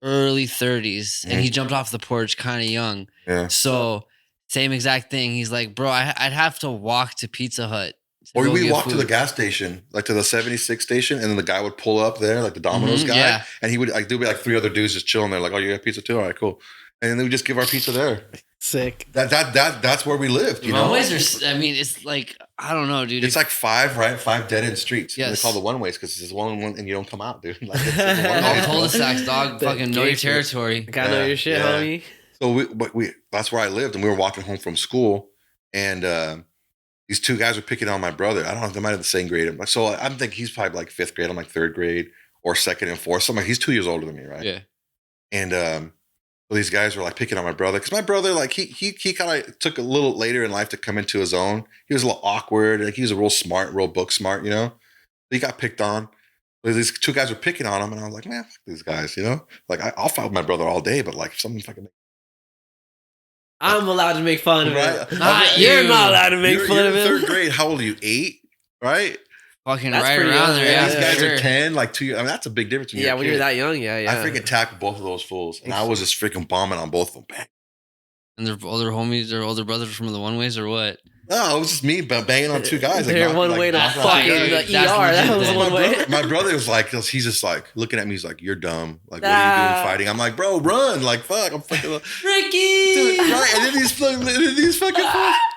early 30s, and he jumped off the porch kind of young. Yeah. So same exact thing. He's like, bro, I'd have to walk to Pizza Hut. Or go we'd get walk to the food. gas station, like to the 76 station, and then the guy would pull up there, like the Domino's guy, yeah. and he would like there'd be like three other dudes just chilling there, like, oh, you got pizza too? All right, cool. And then they would just give our pizza there. Sick. That's where we lived, you know. One ways are. I mean, it's like I don't know, dude. It's like five dead end streets. Yes. They call the one ways because it's one and you don't come out, dude. Like, it's all one-way. cul-de-sacs, dog. The Fucking know your gangster. territory. Gotta know your shit, Yeah. homie. So we that's where I lived, and we were walking home from school, and these two guys were picking on my brother. I don't know if they might have the same grade. So I'm thinking he's probably like fifth grade. I'm like third grade or second and fourth. So I'm like, he's 2 years older than me, right? Yeah. And so these guys were like picking on my brother because my brother, like he kind of took a little later in life to come into his own. He was a little awkward. Like he was a real smart, real book smart, you know. He got picked on. But these two guys were picking on him, and I was like, man, fuck these guys, you know. Like I'll fight with my brother all day, but like if something fucking I'm allowed to make fun of Right. it. Not You're you. not allowed to make fun you're of in it. third grade. How old are you? 8, right? Fucking That's right pretty around young, there. yeah. Yeah, These for guys sure. are 10, like 2 years. I mean, that's a big difference. Yeah, when you're that young, yeah. I freaking tackled both of those fools, and I was just freaking bombing on both of them. Bang. And their older homies or older brothers from the one ways or what? No, it was just me banging on two guys. They're one way to knocking fucking out two the guys. ER. That's That legit was then. one way. My brother was like, he's just like looking at me. He's like, "You're dumb. Like, what are you doing fighting?" I'm like, "Bro, run! Like, fuck, I'm fucking Ricky! dude, right." And then these fucking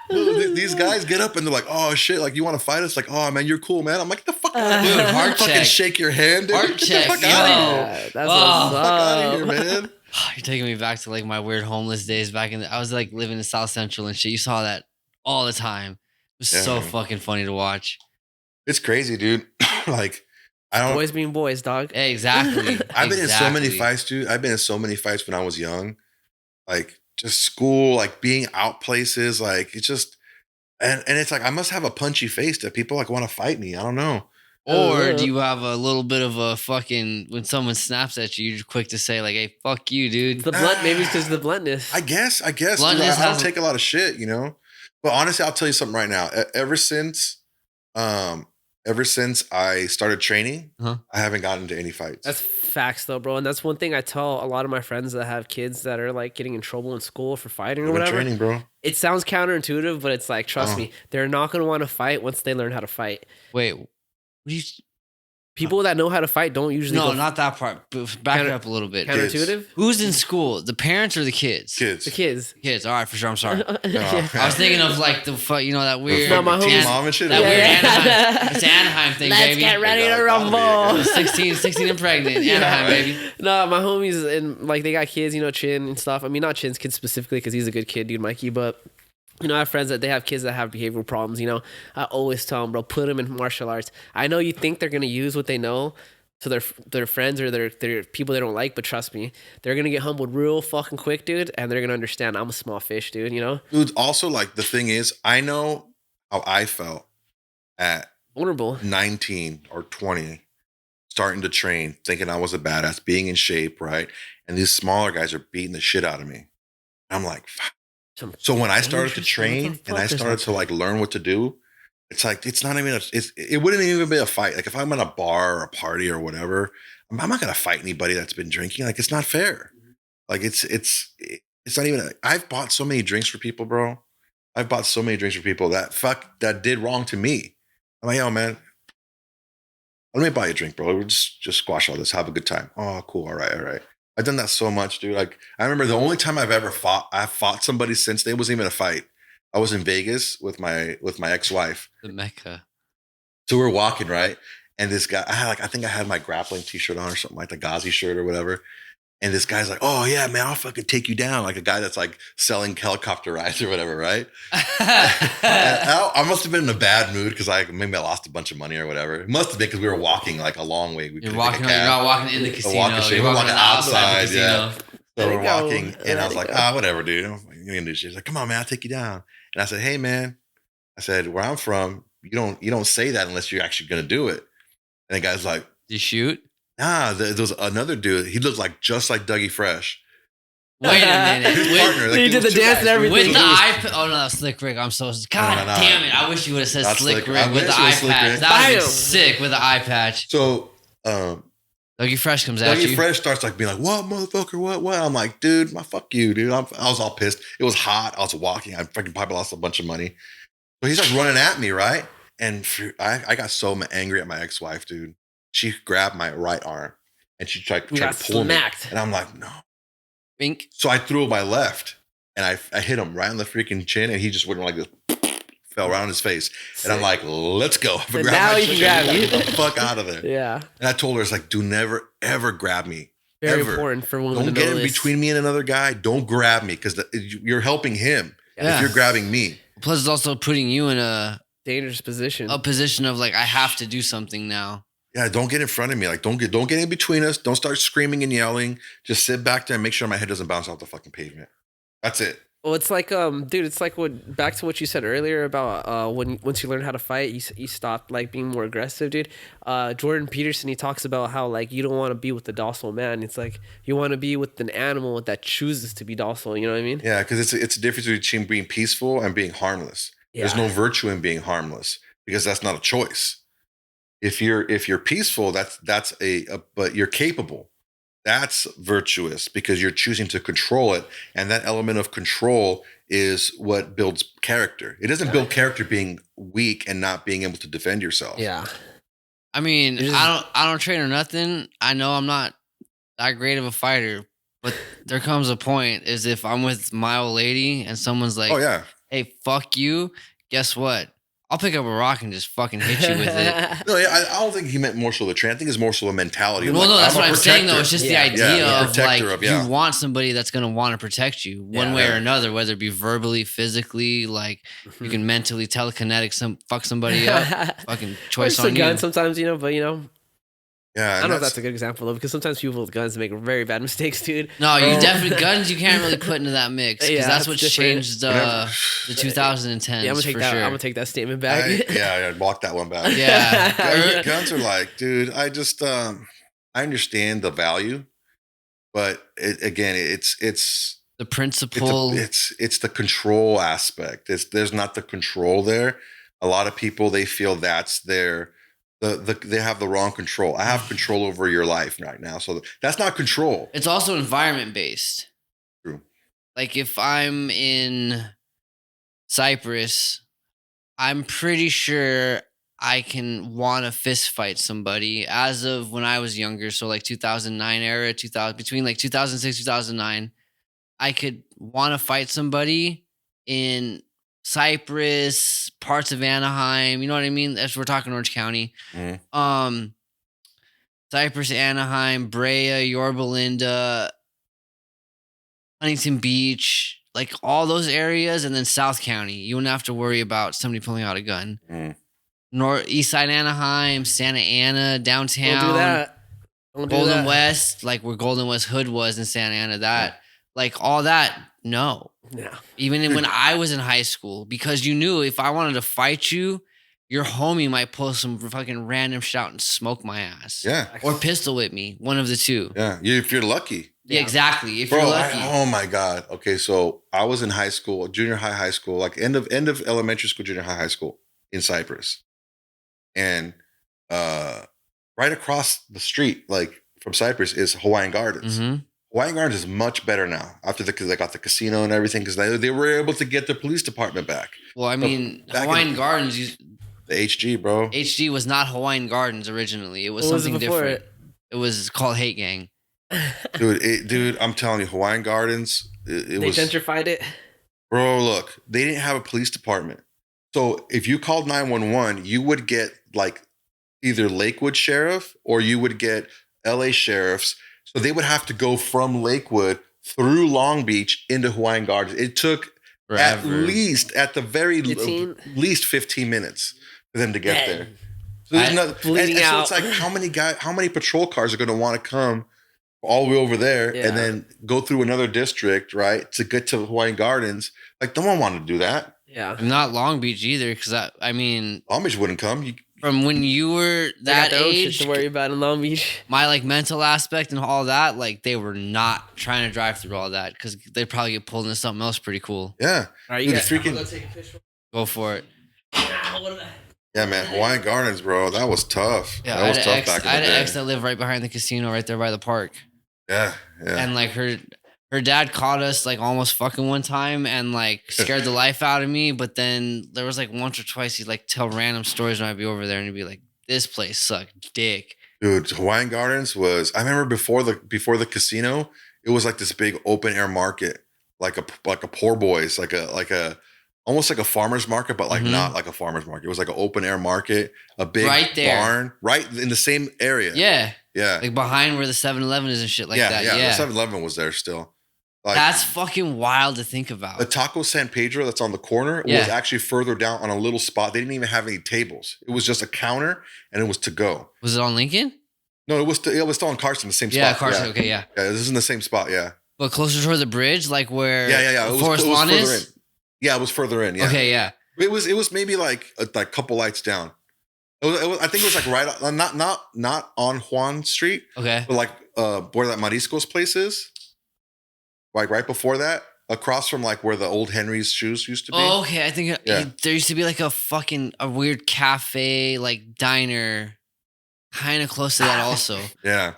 fools, these guys get up and they're like, "Oh shit! Like, you want to fight us?" Like, "Oh man, you're cool, man." I'm like, "The fuck out of Dude, here!" heart Fucking check. shake your hand, dude. Heart Get the check, fuck yo. out of here. Yeah, that's Oh, what's Fuck out up. of here, man. You're taking me back to like my weird homeless days back in the, I was like living in South Central and shit. You saw that all the time. It was Yeah, so man. fucking funny to watch. It's crazy, dude. Like, I don't. Boys being boys, dog. Exactly. I've been in so many Exactly. fights, dude. I've been in so many fights when I was young, like just school, like being out places, like it's just, and it's like I must have a punchy face that people like want to fight me. I don't know. Or do you have a little bit of a fucking, when someone snaps at you, you're quick to say like, hey, fuck you, dude. The blunt, maybe it's because of the bluntness. I guess. You know, Bluntness I don't has- take a lot of shit, you know. But honestly, I'll tell you something right now. Ever since I started training, Uh-huh. I haven't gotten into any fights. That's facts, though, bro. And that's one thing I tell a lot of my friends that have kids that are like getting in trouble in school for fighting or I've been whatever. training, bro. It sounds counterintuitive, but it's like, trust me, they're not going to want to fight once they learn how to fight. Wait, what do you, People that know how to fight don't usually no, go not that part. But back it Counter- up a little bit. counterintuitive. Who's in school? The parents or the kids? Kids. The kids. Kids. All right, for sure. I'm sorry. Yeah. I was thinking of like the you know, that weird, No, my Teen homies- mom and shit. that Yeah. weird Anaheim. It's an Anaheim thing, Let's baby. get ready to Gotta rumble. be, 16 and pregnant. Yeah. Anaheim, baby. No, my homies and like they got kids, you know, Chin and stuff. I mean, not Chin's kids specifically because he's a good kid, dude, Mikey. But you know, I have friends that they have kids that have behavioral problems. You know, I always tell them, bro, put them in martial arts. I know you think they're gonna use what they know to their friends or their people they don't like, but trust me, they're gonna get humbled real fucking quick, dude, and they're gonna understand I'm a small fish, dude. You know, Dude, also, like, the thing is, I know how I felt at vulnerable. 19 or 20. starting to train, thinking I was a badass, being in shape, right? And these smaller guys are beating the shit out of me. I'm like, fuck. So when I started to train and I started to like learn what to do, it's like it's not even it wouldn't even be a fight. Like if I'm at a bar or a party or whatever, I'm not gonna fight anybody that's been drinking. Like it's not fair. Like it's not even. I've bought so many drinks for people, bro. I've bought so many drinks for people that did wrong to me. I'm like, yo, man, let me buy you a drink, bro. We'll just squash all this. Have a good time. Oh, cool. All right, all right. I've done that so much, dude. Like I remember the only time I've fought somebody since it wasn't even a fight. I was in Vegas with my ex-wife. The Mecca. So we're walking, right? And this guy, I think I had my grappling t-shirt on or something like the Ghazi shirt or whatever. And this guy's like, oh yeah, man, I'll fucking take you down. Like a guy that's like selling helicopter rides or whatever, right? I must have been in a bad mood because maybe I lost a bunch of money or whatever. It must have been because we were walking like a long way. You're not walking in the casino. We're walking outside, yeah. So we're go. walking and I was like, whatever, dude. You're gonna do shit. He's like, come on, man, I'll take you down. And I said, hey man, I said, where I'm from, you don't say that unless you're actually gonna do it. And the guy's like, you shoot? Nah, there was another dude. He looked like just like Dougie Fresh. Wait a minute. His partner, like, he did the dance and everything. With the iPad. Oh no, Slick Rick. I'm so God damn it. I wish you would have said Slick Rick with the eye patch. That would be sick with the eye patch. So Dougie Fresh comes at you. Dougie Fresh starts like being like, what, motherfucker, what? I'm like, dude, fuck you, dude. I was all pissed. It was hot. I was walking. I fucking probably lost a bunch of money. So he's like running at me, right? And I got so angry at my ex-wife, dude. She grabbed my right arm and she tried to pull me. And I'm like, no. Bink. So I threw my left and I hit him right on the freaking chin and he just went like this, fell around his face. And I'm like, let's go. Now you can grab me. Get the fuck out of there. Yeah. And I told her, it's like, do never, ever grab me. Very ever. important for women Don't to know get in this. between me and another guy. Don't grab me because you're helping him if you're grabbing me. Plus, it's also putting you in a dangerous position. A position of like, I have to do something now. Yeah, don't get in front of me. Like, don't get in between us. Don't start screaming and yelling. Just sit back there and make sure my head doesn't bounce off the fucking pavement. That's it. Well, it's like, dude, it's like back to what you said earlier about once you learn how to fight, you stop like being more aggressive, dude. Jordan Peterson, he talks about how like you don't want to be with the docile man. It's like you want to be with an animal that chooses to be docile. You know what I mean? Yeah, because it's a difference between being peaceful and being harmless. Yeah. There's no virtue in being harmless because that's not a choice. If you're peaceful, but you're capable. That's virtuous because you're choosing to control it. And that element of control is what builds character. It doesn't build character being weak and not being able to defend yourself. Yeah. I mean, I don't train or nothing. I know I'm not that great of a fighter, but there comes a point is if I'm with my old lady and someone's like, oh yeah, hey, fuck you. Guess what? I'll pick up a rock and just fucking hit you with it. No, I don't think he meant more so the trend. I think it's more so a mentality. Well, no, that's what I'm saying, though. It's just the idea of like you want somebody that's going to want to protect you one way or another, whether it be verbally, physically, like you can mentally, telekinetic, fuck somebody up. Fucking choice on you. Gun sometimes, but yeah, I don't know if that's a good example though, because sometimes people with guns make very bad mistakes, dude. No, you definitely guns you can't really put into that mix because that's what changed the 2010s. Yeah, I'm gonna take that statement back. I block that one back. Yeah, guns are like, dude. I just I understand the value, but it's the principle. It's the control aspect. There's not the control there. A lot of people they feel that's their. They have the wrong control. I have control over your life right now. So that's not control. It's also environment based. True. Like if I'm in Cyprus, I'm pretty sure I can want to fist fight somebody as of when I was younger. So like 2009 era, between like 2006, 2009, I could want to fight somebody in Cyprus, parts of Anaheim, you know what I mean? As we're talking Orange County. Mm-hmm. Cyprus, Anaheim, Brea, Yorba Linda, Huntington Beach, like all those areas, and then South County. You wouldn't have to worry about somebody pulling out a gun. Mm. East Side Anaheim, Santa Ana, downtown. Don't do that. Golden West, like where Golden West Hood was in Santa Ana, like all that, no. Yeah. Even when I was in high school, because you knew if I wanted to fight you, your homie might pull some fucking random shout and smoke my ass. Yeah. Or pistol whip me. One of the two. Yeah. If you're lucky. Yeah, exactly. If Bro, you're lucky. oh my God. Okay, so I was in high school, junior high school, like end of elementary school, junior high school in Cyprus. And right across the street, like from Cyprus, is Hawaiian Gardens. Mm-hmm. Hawaiian Gardens is much better now after because they got the casino and everything because they were able to get their police department back. Well, I mean, Hawaiian Gardens, the HG, bro. HG was not Hawaiian Gardens originally. It was What something was it before different. It was called Hate Gang. Dude, I'm telling you, Hawaiian Gardens, They was gentrified it. bro. Look, they didn't have a police department, so if you called 911, you would get like either Lakewood Sheriff or you would get LA Sheriffs. So they would have to go from Lakewood through Long Beach into Hawaiian Gardens. It took at the very 15? least 15 minutes for them to get there. So bleeding out. So it's like how many patrol cars are going to want to come all the way over there and then go through another district, right, to get to Hawaiian Gardens? Like, no one wanted to do that. Yeah. Not Long Beach either, because I mean, Long Beach wouldn't come. from when you were that age, to worry about in Long Beach. my like mental aspect and all that, like they were not trying to drive through all that because they'd probably get pulled into something else pretty cool. Yeah. All right, Dude, you freaking. go take a picture. Go for it. Yeah, man. Hawaiian Gardens, bro. That was tough. Yeah, that was tough I back in the had an day. ex that lived right behind the casino, right there by the park. Yeah. And like her dad caught us like almost fucking one time and like scared the life out of me. But then there was like once or twice he'd like tell random stories when I'd be over there and he'd be like, "This place sucked dick." Dude, Hawaiian Gardens was. I remember before the casino, it was like this big open air market, like a poor boys, like a almost like a farmer's market, but like not like a farmer's market. It was like an open air market, a big barn, right in the same area. Yeah. Yeah. Like behind where the 7-Eleven is and shit like that. Yeah. The 7-Eleven was there still. Like, that's fucking wild to think about. The Taco San Pedro that's on the corner was actually further down on a little spot. They didn't even have any tables. It was just a counter and it was to go. Was it on Lincoln? No, it was still on Carson, the same spot. Yeah, Carson. Okay, yeah. Yeah, this is in the same spot. Yeah. But closer toward the bridge, like where It Forest was Lawn further is? in. Yeah, it was further in. Yeah. Okay, yeah. It was maybe like a couple lights down. It was, I think it was like right not on Juan Street. Okay. But like where that Marisco's place is. Like right before that, across from like where the old Henry's shoes used to be. Oh, okay. I think there used to be like a weird cafe, like diner, kind of close to that also. Yeah.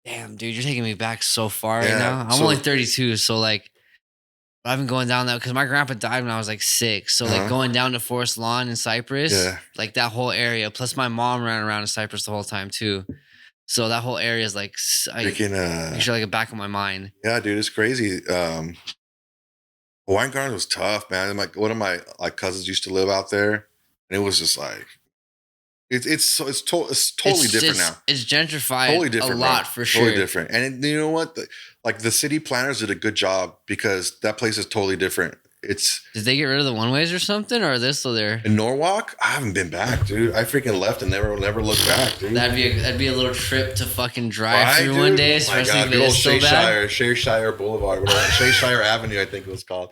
Damn, dude, you're taking me back so far right Yeah, now. I'm so- only 32, so like I've been going down that because my grandpa died when I was like 6. So like going down to Forest Lawn in Cyprus, like that whole area. Plus my mom ran around in Cyprus the whole time too. So that whole area is like picture like a back of my mind. Yeah, dude, it's crazy. Hawaiian Gardens was tough, man. Like one of my like cousins used to live out there, and it was just like it's totally different now. It's gentrified Totally different, a lot bro. for sure. Totally different. And you know what? Like the city planners did a good job because that place is totally different. Did they get rid of the one ways or something, or are they still there? In Norwalk, I haven't been back, dude. I freaking left and never looked back, dude. That'd be a little trip to fucking drive through one day, especially if it is so bad. Shire Boulevard, Shire Avenue, I think it was called.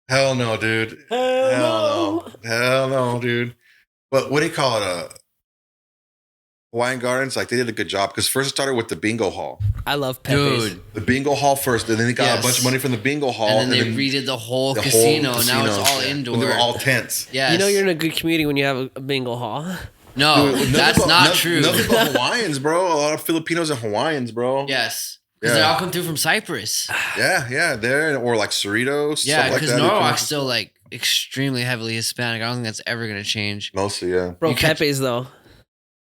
Hell no, dude. Hell no, dude. But what do you call it? Hawaiian Gardens, like they did a good job because first it started with the bingo hall. I love Pepe's. Dude. The bingo hall first, and then they got a bunch of money from the bingo hall. And then they redid the whole casino. Now it's all indoor. When they were all tents. Yes. You know you're in a good community when you have a bingo hall. No, that's not true. Nothing but Hawaiians, bro. A lot of Filipinos and Hawaiians, bro. Yes. Because they all come through from Cyprus. Yeah, there. Or like Cerritos. Yeah, because Norwalk's still like extremely heavily Hispanic. I don't think that's ever going to change. Mostly, yeah. Bro, Pepe's though.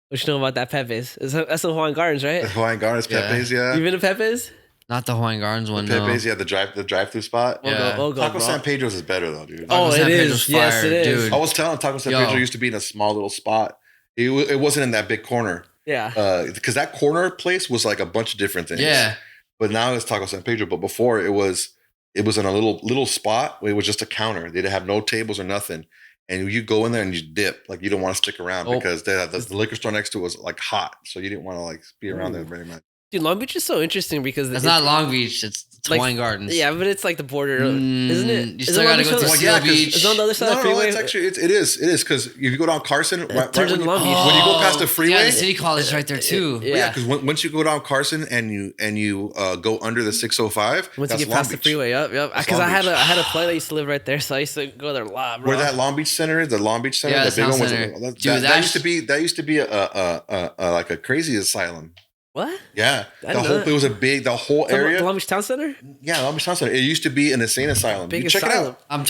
What you know about that Pepe's? That's the Hawaiian Gardens, right? The Hawaiian Gardens, Pepe's, yeah. You been to Pepe's? Not the Hawaiian Gardens one, Pepe's, the drive-through spot. Yeah. We'll go, Taco bro. San Pedro's is better though, dude. Oh, Taco San it Pedro's is. Yes, it is. dude. I was telling Taco San Pedro used to be in a small little spot. It wasn't in that big corner. Yeah. Because that corner place was like a bunch of different things. Yeah. But now it's Taco San Pedro. But before it was in a little spot where it was just a counter. They didn't have no tables or nothing. And you go in there and you dip. Like you don't want to stick around because the liquor store next to it was like hot. So you didn't want to like be around there very much. Dude, Long Beach is so interesting because It's not Long Beach. It's Twine Gardens. Yeah, but it's like the border, isn't it? You still gotta go to Seal Beach. It's on the other side of the freeway. It's actually it is because if you go down Carson, right when you go past the freeway, yeah, the city college is right there too. Yeah, because once you go down Carson and you go under the 605, once that's you get Long past Beach. the freeway, yep. Because I had a play that used to live right there, so I used to go there a lot, bro. Where that Long Beach Center is, the Long Beach Center, Yeah, the big one was center. Dude, that used to be a like a crazy asylum. What? Yeah, it was the whole area. The Long Beach Town Center? Yeah, Long Beach Town Center. It used to be an insane asylum. Big Check asylum. it out. I'm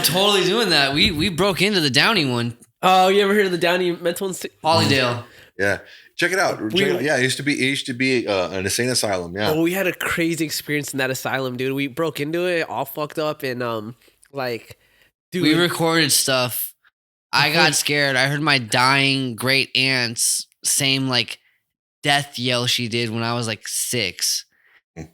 totally doing that. We broke into the Downey one. Oh, you ever heard of the Downey mental institution? Hollydale. Yeah, check it out. Yeah, it used to be an insane asylum. Yeah. Oh, we had a crazy experience in that asylum, dude. We broke into it, all fucked up, and dude, we recorded stuff. I got scared. I heard my dying great aunt's same death yell she did when I was 6.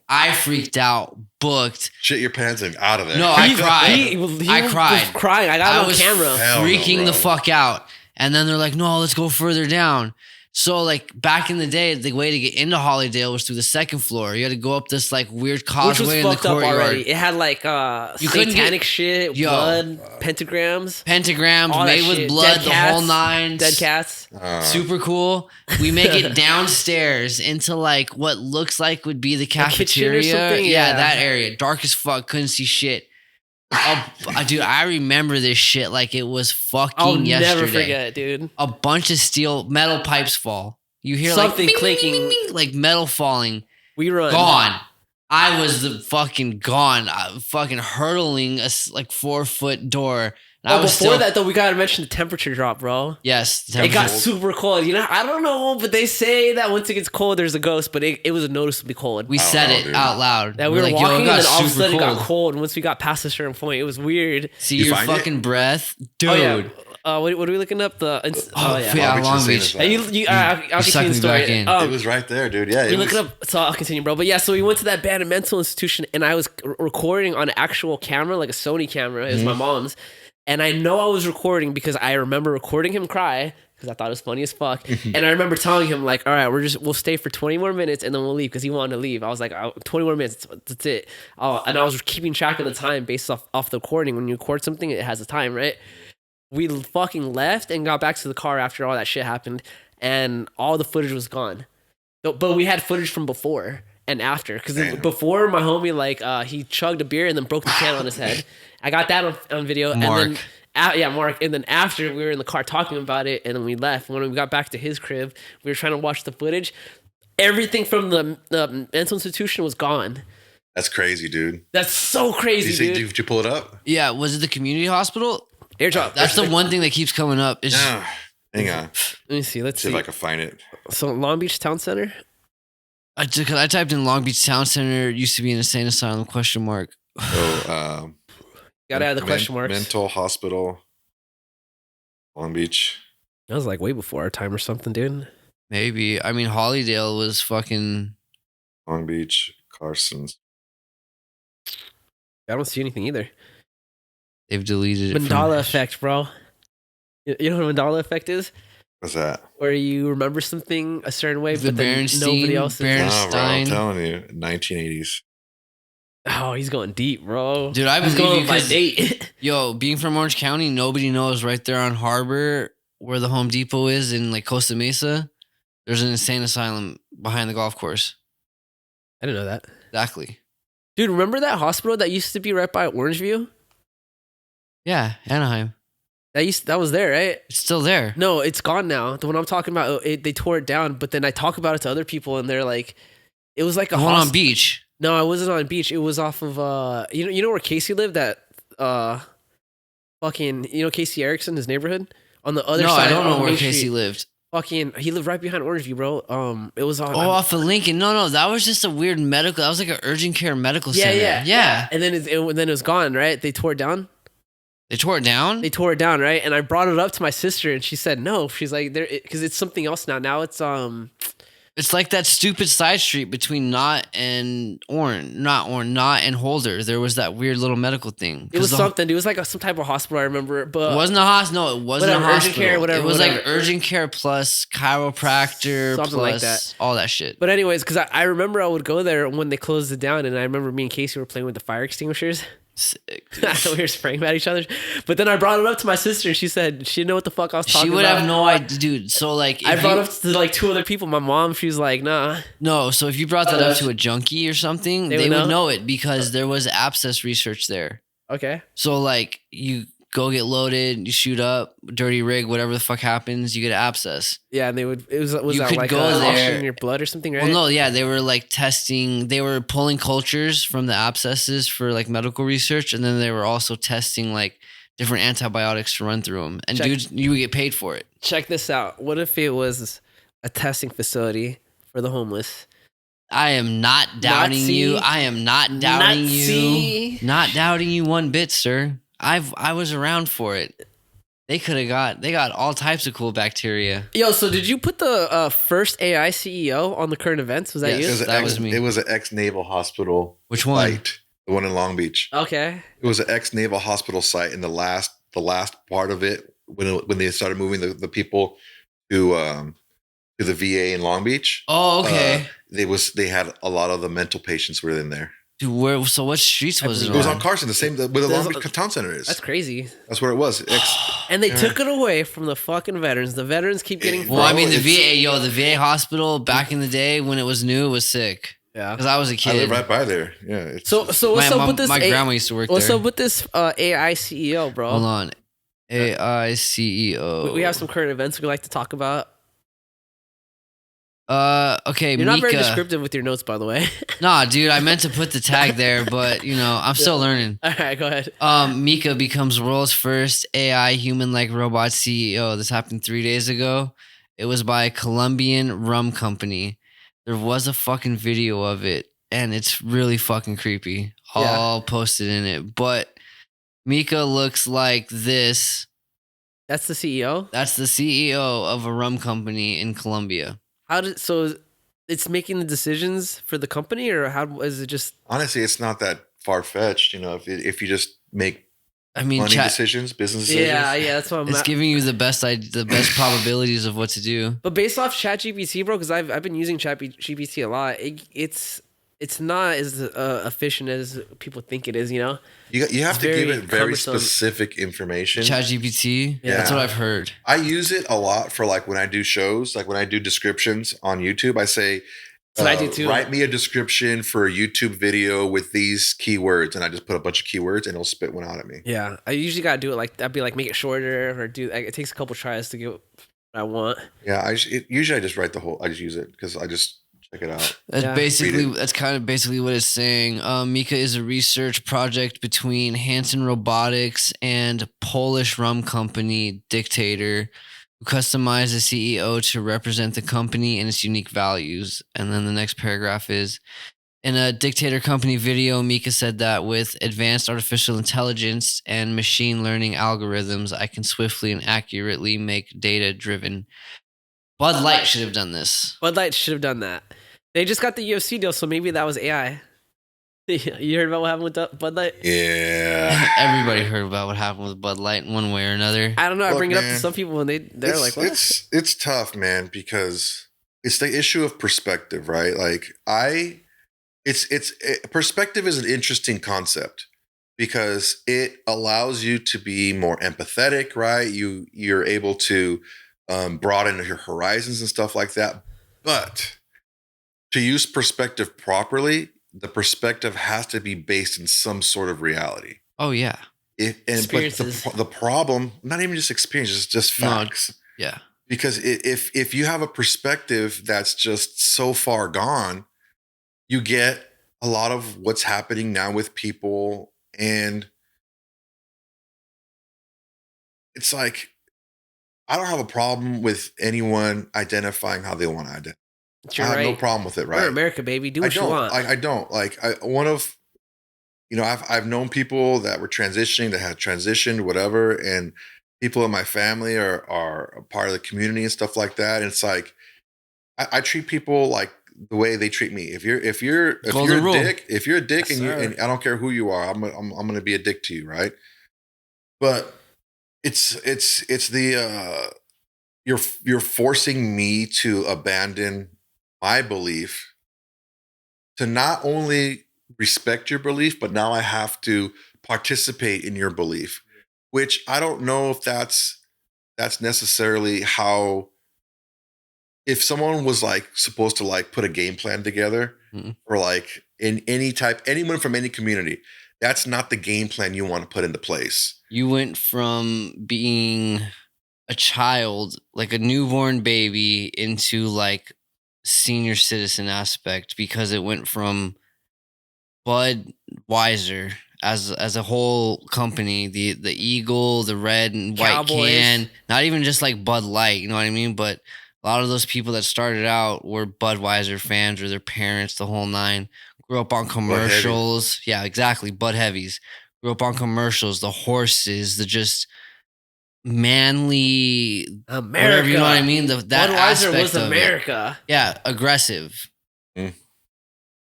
I freaked out, booked. Shit your pants and out of there. No, I cried. I cried. Crying. I got it on camera. Freaking the fuck out. And then they're like, no, let's go further down. So back in the day, the way to get into Hollydale was through the second floor. You had to go up this weird causeway in the courtyard. Up already. It had satanic shit, blood, pentagrams made with blood, the whole nine. Dead cats. Super cool. We make it downstairs into what looks like would be the cafeteria. Yeah, that area. Dark as fuck. Couldn't see shit. Dude, I remember this shit like it was fucking yesterday. I'll never forget, dude. A bunch of metal pipes fall. You hear something bing, clinking, bing, bing, like metal falling. We run. Gone. I was fucking gone. Fucking hurtling a 4-foot door. Before that though, we gotta mention the temperature drop, bro. Yes, it got super cold. I don't know, but they say that once it gets cold, there's a ghost. But it was noticeably cold. We said it out loud. That we were walking, and then all of a sudden it got cold. And once we got past a certain point, it was weird. See your fucking breath, dude. Oh, yeah. What are we looking up? Long Beach. I'll continue the story. It was right there, dude. Yeah, we look it up. So I'll continue, bro. But yeah, so we went to that abandoned mental institution, and I was recording on an actual camera, like a Sony camera. It was my mom's. And I know I was recording because I remember recording him cry because I thought it was funny as fuck. And I remember telling him all right, we'll stay for 20 more minutes and then we'll leave because he wanted to leave. I was like, 20 more minutes, that's it. And I was keeping track of the time based off the recording. When you record something, it has a time, right? We fucking left and got back to the car after all that shit happened, and all the footage was gone. But we had footage from before and after, because before my homie he chugged a beer and then broke the can on his head. I got that on video. Mark. And then Mark. And then after, we were in the car talking about it, and then we left. When we got back to his crib, we were trying to watch the footage. Everything from the mental institution was gone. That's crazy, dude. That's so crazy, dude. Did you pull it up? Yeah, was it the community hospital? Airdrop. That's the one thing that keeps coming up. Hang on. Let me see. Let's see if I can find it. So Long Beach Town Center. I typed in Long Beach Town Center. Used to be an insane asylum ? Oh, gotta add the question marks. Mental hospital, Long Beach. That was way before our time or something, dude. Maybe. I mean, Hollydale was fucking Long Beach, Carson's. I don't see anything either. They've deleted it. Mandela effect, bro. You know what Mandela effect is? What's that? Where you remember something a certain way, but then Bernstein, nobody else is. Bro, I'm telling you, 1980s. Oh, he's going deep, bro. Dude, I was going by date. Yo, being from Orange County, nobody knows right there on Harbor where the Home Depot is in Costa Mesa. There's an insane asylum behind the golf course. I didn't know that. Exactly. Dude, remember that hospital that used to be right by Orangeview? Yeah, Anaheim. That was there, right? It's still there. No, it's gone now. The one I'm talking about, they tore it down. But then I talk about it to other people, and they're like, it was like a one on Beach. No, I wasn't on Beach. It was off of you know where Casey lived? That fucking Casey Erickson, his neighborhood on the other side. No, I don't know where Main Casey Street. lived. Fucking, he lived right behind Orangeview, bro. It was on. Off of Lincoln. No, that was just a weird medical. That was like an urgent care medical center. Yeah. And then it was gone, right? They tore it down. They tore it down? They tore it down, right? And I brought it up to my sister, and she said no. She's like, because it's something else now. Now it's It's like that stupid side street between Knott and Knott and Holder. There was that weird little medical thing. It was something. It was like some type of hospital. I remember, but it wasn't a hospital. No, it wasn't a hospital. Urgent care, whatever. It was whatever. like urgent care plus chiropractor, something plus like that. All that shit. But anyways, because I remember I would go there when they closed it down, and I remember me and Casey were playing with the fire extinguishers. Sick. We were spraying at each other. But then I brought it up to my sister, and she said she didn't know what the fuck I was talking about. She would have no idea, dude. So like, I brought up to like 2 other people. My mom, she was like, nah. No, so if you brought that up to a junkie or something, they would know it because there was abscess research there. Okay. So like, you go get loaded, you shoot up, dirty rig, whatever the fuck happens, you get an abscess. Yeah, and they would. Was you that could like go there in your blood or something, right? Well, no, yeah, they were like testing. They were pulling cultures from the abscesses for like medical research, and then they were also testing like different antibiotics to run through them. And dude, you would get paid for it. Check this out. What if it was a testing facility for the homeless? I am not doubting you. I am not doubting you. Not doubting you one bit, sir. I was around for it. They got all types of cool bacteria. Yo, so did you put the first AI CEO on the current events? Was that you? That was me. It was an ex-naval hospital. Which one? Site, the one in Long Beach. Okay. It was an ex-naval hospital site, and the last part of it when they started moving the people to the VA in Long Beach. Oh, okay. They had a lot of the mental patients were in there. Dude, where? So what streets was it on? It was on Carson, the same where the Long Beach Town Center is. That's crazy. That's where it was. And they took it away from the fucking veterans. The veterans keep getting. Well, I mean, the VA hospital back in the day when it was new was sick. Yeah, because I was a kid. I live right by there. Yeah. So what's up with this? My grandma used to work there. What's up with this AI CEO, bro? Hold on, AI CEO. We have some current events we'd like to talk about. Okay, You're not very descriptive with your notes, by the way. Nah, dude, I meant to put the tag there, but I'm still learning. All right, go ahead. Mika becomes world's first AI human-like robot CEO. This happened 3 days ago. It was by a Colombian rum company. There was a fucking video of it, and it's really fucking creepy. I'll post it in it. But Mika looks like this. That's the CEO? That's the CEO of a rum company in Colombia. So it's making the decisions for the company, or how is it just? Honestly, it's not that far fetched. If you just make money decisions, business decisions. Yeah, that's what it's giving you the best probabilities of what to do. But based off ChatGPT, bro, because I've been using ChatGPT a lot. It's not as efficient as people think it is. You have to give it very specific information. ChatGPT, that's what I've heard. I use it a lot for like when I do shows, like when I do descriptions on YouTube. I say, I do too. Write me a description for a YouTube video with these keywords, and I just put a bunch of keywords, and it'll spit one out at me. Yeah, I usually gotta do it like I'd be like make it shorter or it takes a couple tries to get what I want. Yeah, usually I just write I just use it because I just. Check it out. That's kind of basically what it's saying. Mika is a research project between Hanson Robotics and Polish rum company Dictator, who customized the CEO to represent the company and its unique values. And then the next paragraph is, in a Dictator company video, Mika said that with advanced artificial intelligence and machine learning algorithms, I can swiftly and accurately make data-driven. Bud Light should have done this. Bud Light should have done that. They just got the UFC deal, so maybe that was AI. You heard about what happened with Bud Light? Yeah. Everybody heard about what happened with Bud Light in one way or another. I don't know. I bring it up to some people, and they're like, "What?" It's tough, man, because it's the issue of perspective, right? Like perspective is an interesting concept because it allows you to be more empathetic, right? You're able to broaden your horizons and stuff like that, but to use perspective properly, the perspective has to be based in some sort of reality. Oh yeah. But the problem, not even just experience, it's just facts. No, yeah. Because if you have a perspective that's just so far gone, you get a lot of what's happening now with people, and it's like I don't have a problem with anyone identifying how they want to identify. I have no problem with it, right? We're America, baby. Do what you want. I don't. I've known people that were transitioning, that had transitioned, whatever, and people in my family are a part of the community and stuff like that. And it's like, I treat people like the way they treat me. If you're a dick Yes, and I don't care who you are, I'm going to be a dick to you, right? But it's the you're forcing me to abandon my belief, to not only respect your belief, but now I have to participate in your belief, which I don't know if that's necessarily how. If someone was like supposed to like put a game plan together, or like in anyone from any community, that's not the game plan you want to put into place. You went from being a child, like a newborn baby, into like senior citizen aspect, because it went from Budweiser as a whole company, the Eagle, the red and white Cowboys. can, not even just like Bud Light, you know what I mean? But a lot of those people that started out were Budweiser fans, or their parents, the whole nine. Grew up on commercials. Yeah, exactly. Bud Heavies. Grew up on commercials, the horses, the just manly America. whatever, you know what I mean? That Budweiser aspect was of America. it. Yeah, aggressive.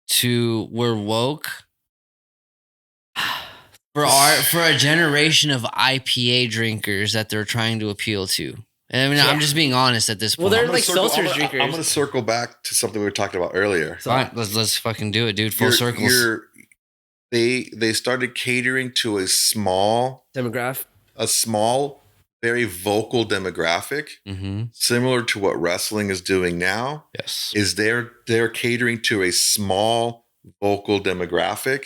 To we're woke. For a generation of IPA drinkers that they're trying to appeal to. And I mean, I'm just being honest at this point. Well, they're like seltzer drinkers. I'm going to circle back to something we were talking about earlier. Fine, let's fucking do it, dude. Full circles. They started catering to a small, very vocal demographic, similar to what wrestling is doing now. Yes, is they're catering to a small vocal demographic.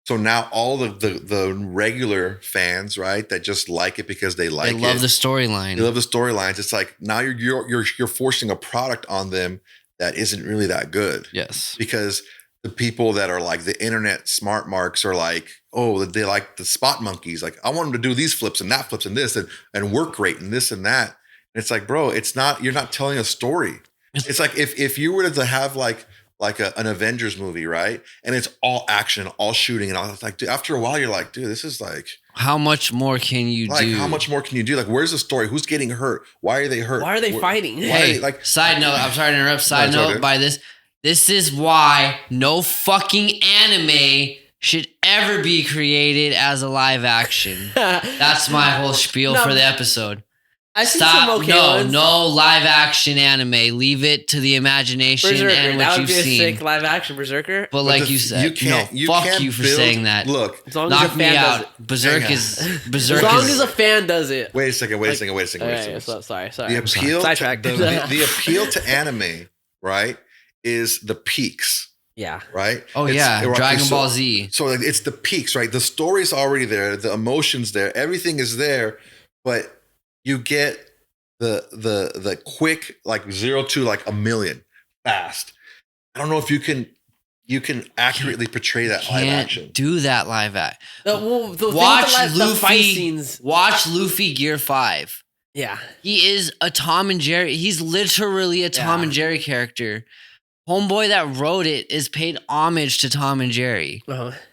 So now all the regular fans, right, that just like it because they love the storyline. They love the storylines. It's like now you're forcing a product on them that isn't really that good. Yes, because the people that are like the internet smart marks are like, oh, they like the spot monkeys. Like, I want them to do these flips and that flips and this and work great and this and that. And it's like, bro, you're not telling a story. It's like if you were to have like an Avengers movie, right? And it's all action, all shooting, and all. Like, dude, after a while, you're like, dude, this is like, how much more can you do? How much more can you do? Like, where's the story? Who's getting hurt? Why are they hurt? Why are they fighting? Side note, I'm sorry to interrupt. Side note, by this. This is why no fucking anime should ever be created as a live action. That's my whole spiel for the episode. I see some okay ones. No live action anime. Leave it to the imagination Berserker. and what you've seen. That would be a sick live action Berserker. But like you said, fuck you for saying that. Look, as long as a fan does it. Berserk is as long as a fan does it. Wait a second. Sorry. The appeal, the appeal to anime, right, is the peaks. Yeah. Right? Oh, Dragon Ball Z. So like, it's the peaks, right? The story's already there. The emotion's there. Everything is there. But you get the quick, like 0 to like a million fast. I don't know if you can accurately portray that live action. Do that live act. Watch the fight scenes. Watch Luffy Gear 5. Yeah. He is a Tom and Jerry. He's literally a Tom and Jerry character. Homeboy that wrote it is paid homage to Tom and Jerry,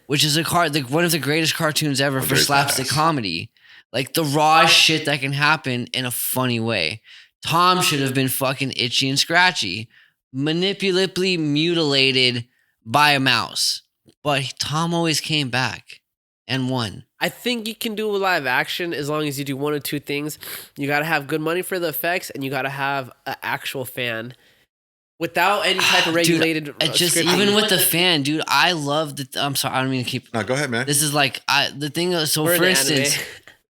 which is one of the greatest cartoons ever for slapstick comedy. Like the raw shit that can happen in a funny way. Tom should have been fucking itchy and scratchy, manipulatively mutilated by a mouse. But Tom always came back and won. I think you can do a live action as long as you do one or two things. You got to have good money for the effects, and you got to have an actual fan. Without any type of regulated even with the fan, dude, I love the I'm sorry, I don't mean to keep. No, go ahead, man. This is like the thing. So for instance,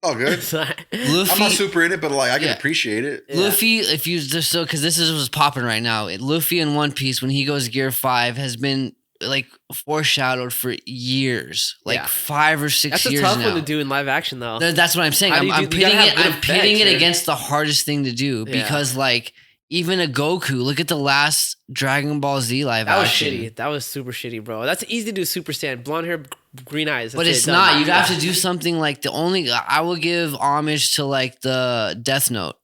oh, good. Luffy, I'm not super in it, but like I can appreciate it. Luffy, if you just because this is what's popping right now. Luffy in One Piece when he goes Gear 5 has been like foreshadowed for years, like 5 or 6 years now. That's a tough one to do in live action, though. That's what I'm saying. I'm pitting it against the hardest thing to do because like. Even a Goku, look at the last Dragon Ball Z live action. That was shitty. That was super shitty, bro. That's easy to do Super Saiyan. Blonde hair, green eyes. But it's not. You'd have to do something like I will give homage to like the Death Note.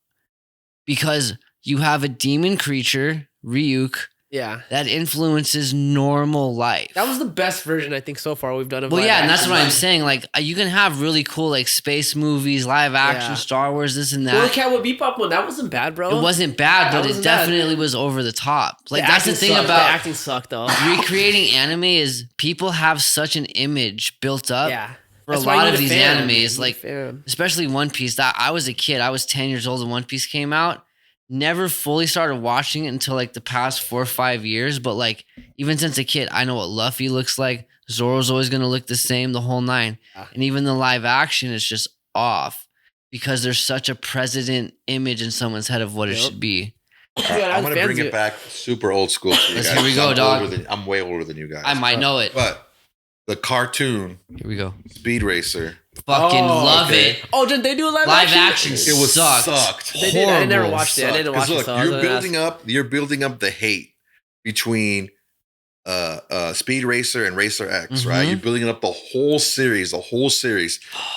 Because you have a demon creature, Ryuk, Yeah. that influences normal life. That was the best version I think so far we've done of Well, live yeah, and that's action. what I'm saying. Like, you can have really cool like space movies, live action, Yeah. Star Wars, this and that. Well, the Cowboy Bebop one, that wasn't bad, bro. It wasn't bad, That but it wasn't bad. definitely was over the top. Like, The that's the acting thing sucked. about the acting sucked though. recreating anime is people have such an image built up Yeah. for That's a why you lot need of a these fan. You need animes. a Like, fan. especially One Piece. That I was a kid. I was 10 years old when One Piece came out. Never fully started watching it until like the past 4 or 5 years. But like, even since a kid, I know what Luffy looks like. Zoro's always going to look the same, the whole nine. Yeah. And even the live action is just off because there's such a present image in someone's head of what it Yep. should be. Yeah, I'm gonna fans bring do it back super old school to you Let's- guys. here we go, I'm dog. I'm way older than you guys. I might know it. But the cartoon Here we go. Speed Racer, Fucking Oh, love okay. it. Oh, did they do a live Live action? action it was sucked. They did. I never Horrible. watched it. I didn't watch it. Look, So I was gonna ask. you're building up the hate between Speed Racer and Racer X, right? Mhm. You're building up the whole series, and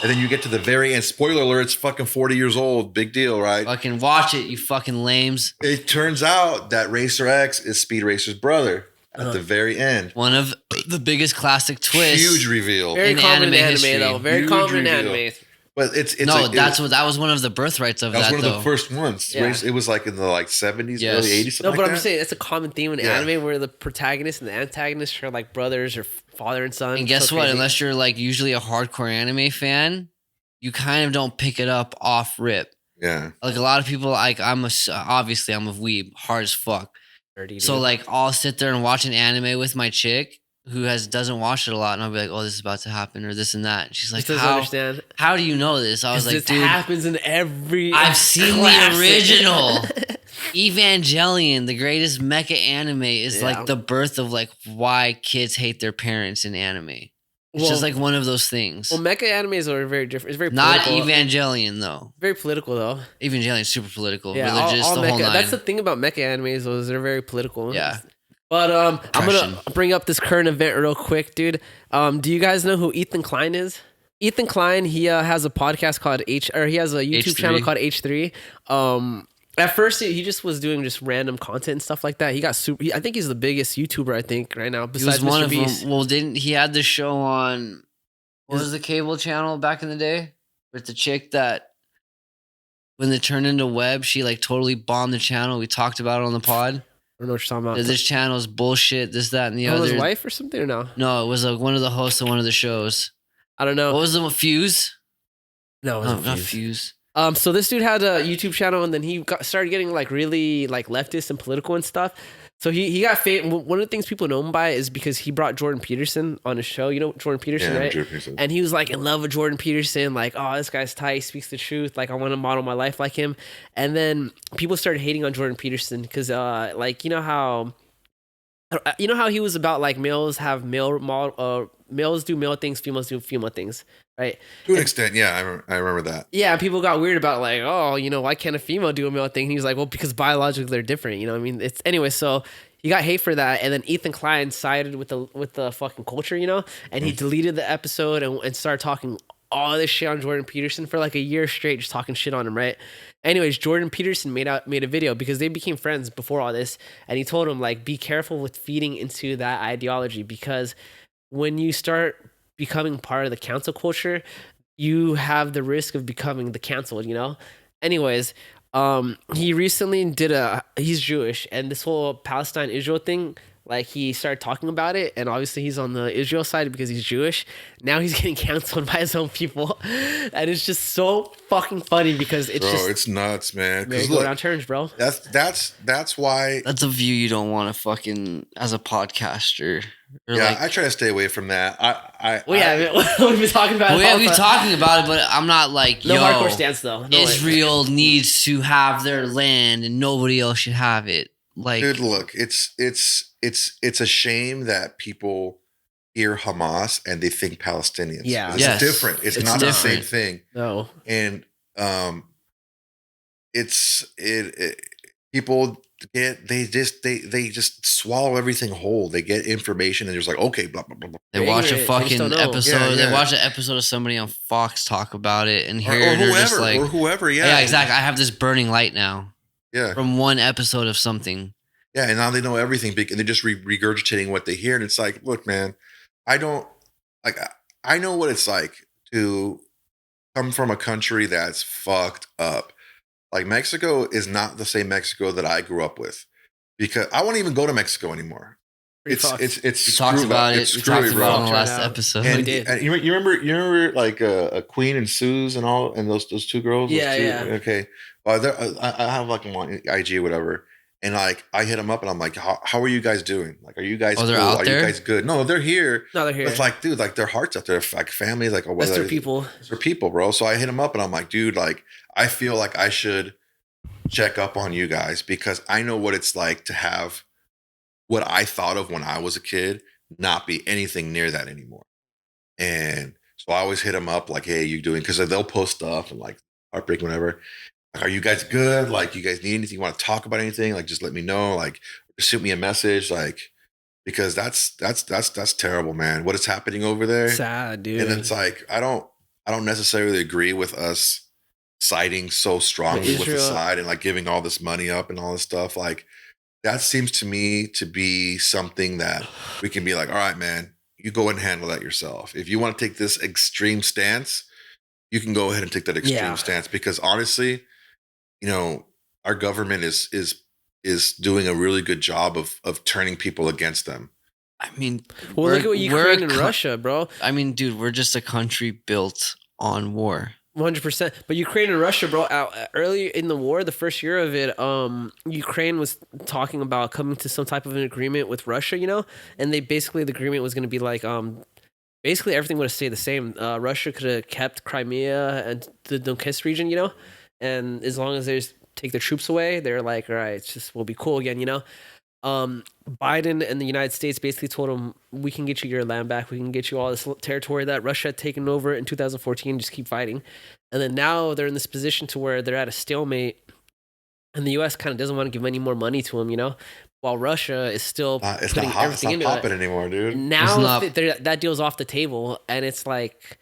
then you get to the very end. Spoiler alert: it's fucking 40 years old. Big deal, right? Fucking watch it, you fucking lames. It turns out that Racer X is Speed Racer's brother at the very end. One of the biggest classic twists. Huge reveal. Very in common in anime anime history. though. Very Huge common in reveal. anime. But it's No, like, that was one of the birthrights of that was that one though. of the first ones. Yeah. It was like in the 70s, Yes. early 80s. No, Something but like I'm that. saying it's a common theme in Yeah. anime where the protagonist and the antagonist are like brothers or father and son. And guess So what? crazy. Unless you're like usually a hardcore anime fan, you kind of don't pick it up off rip. Yeah. Like a lot of people, like obviously I'm a weeb, hard as fuck. Nerdy, So dude. like I'll sit there and watch an anime with my chick who doesn't watch it a lot, and I'll be like, "Oh, this is about to happen," or this and that. And she's like, just doesn't "How? understand. How do you know this?" I was like, this "Dude, happens in every. I've seen classic. the original." Evangelion, the greatest mecha anime, is Yeah. like the birth of like why kids hate their parents in anime. It's Well- just like one of those things. Well, mecha animes are very different. It's very Not political. Evangelion though. Very political though. Evangelion's super political, Yeah, religious, all the whole mecha. nine. That's the thing about mecha animes though, is they're very political. Yeah. But I'm Depression. gonna bring up this current event real quick, dude. Do you guys know who Ethan Klein is? Ethan Klein, he has a podcast called he has a YouTube H3. channel called H3. At first he just was doing just random content and stuff like that. He got I think he's the biggest YouTuber I think right now He besides was one Mr. of Beast. them. Well, didn't he had the show on? What was the cable channel back in the day with the chick that when they turned into web, she like totally bombed the channel. We talked about it on the pod. I don't know what you're talking about. This channel is bullshit. This, that, and the Oh, other. his wife or something or no? No, it was one of the hosts of one of the shows. I don't know. What was the Fuse? No, it No, wasn't not Fuse. Fuse. So this dude had a YouTube channel, and then he started getting like really like leftist and political and stuff. So he got one of the things people know him by is because he brought Jordan Peterson on his show. You know Jordan Peterson, right? Drew Pearson. And he was like in love with Jordan Peterson, like, oh, this guy's tight, he speaks the truth. Like, I want to model my life like him. And then people started hating on Jordan Peterson because, like, you know how he was about like males do male things, females do female things, right? To an extent, yeah, I remember that. Yeah, people got weird about like, oh, why can't a female do a male thing? And he was like, well, because biologically they're different. You know what I mean? It's anyway. So he got hate for that, and then Ethan Klein sided with the fucking culture, and he deleted the episode and started talking all this shit on Jordan Peterson for like a year straight, just talking shit on him, right? Anyways, Jordan Peterson made a video because they became friends before all this, and he told him like, be careful with feeding into that ideology because when you start becoming part of the cancel culture, you have the risk of becoming the canceled, Anyways, he recently he's Jewish, and this whole Palestine-Israel thing, like he started talking about it, and obviously he's on the Israel side because he's Jewish. Now he's getting canceled by his own people, and it's just so fucking funny because It's nuts, man. merry Because go look, down turns, bro. that's why. That's a view you don't want to fucking as a podcaster. Or Yeah, like, I try to stay away from that. We've been talking about it. yeah, all the we're time. talking about it, but I'm not like, No yo, hardcore stance though. No way. Israel needs to have their land and nobody else should have it. Like, Dude, look, it's a shame that people hear Hamas and they think Palestinians. Yeah. it's Yes. different. It's It's not different. the same thing. No. And people they just swallow everything whole. They get information and they're just like, okay, blah blah blah. blah. they watch They a just fucking don't know. episode. Yeah, They yeah. watch an episode of somebody on Fox talk about it, and here Or they're just like, whoever, yeah. yeah, exactly. I have this burning light now Yeah. from one episode of something. Yeah, and now they know everything, and they're just regurgitating what they hear, and it's like, look, man, I don't like. I know what it's like to come from a country that's fucked up. Like Mexico is not the same Mexico that I grew up with, because I won't even go to Mexico anymore. It's We talked screwed about up. it. It's We talked screwy, about it bro. on the last Right now. episode. We And, did. and you remember like a Queen and Suze and all, and those two girls. Yeah, those two, yeah. Okay, I have like them on IG or whatever, and like I hit them up and I'm like, how are you guys doing? Like, are you guys Oh, they're cool? out Are there? you guys good? No, they're here. No, they're here. It's like, dude, like their hearts out there, like family, like oh, That's their people. They're people, bro. So I hit them up and I'm like, dude, like I feel like I should check up on you guys because I know what it's like to have what I thought of when I was a kid not be anything near that anymore. And so I always hit them up like, hey, you doing? Because they'll post stuff and like heartbreak, whatever. Like, are you guys good? Like, you guys need anything? You want to talk about anything? Like, just let me know. Like, shoot me a message. Like, because that's terrible, man. What is happening over there? Sad, dude. And it's like I don't necessarily agree with us siding so strongly with the side and like giving all this money up and all this stuff. Like, that seems to me to be something that we can be like, all right, man, you go and handle that yourself. If you want to take this extreme stance, you can go ahead and take that extreme stance because honestly, you know, our government is doing a really good job of turning people against them. I mean, well, look at what Ukraine and Russia, bro. I mean, dude, we're just a country built on war. 100%. But Ukraine and Russia, bro, early in the war, the first year of it, Ukraine was talking about coming to some type of an agreement with Russia, you know? And the agreement was going to be like, basically everything would have stayed the same. Russia could have kept Crimea and the Donetsk region, you know? And as long as they take their troops away, they're like, all right, we'll be cool again, you know? Biden and the United States basically told him, we can get you your land back. We can get you all this territory that Russia had taken over in 2014. Just keep fighting. And then now they're in this position to where they're at a stalemate and the U.S. kind of doesn't want to give any more money to them, you know, while Russia is still putting everything into it. It's not popping anymore, dude. Now that deal's off the table and it's like,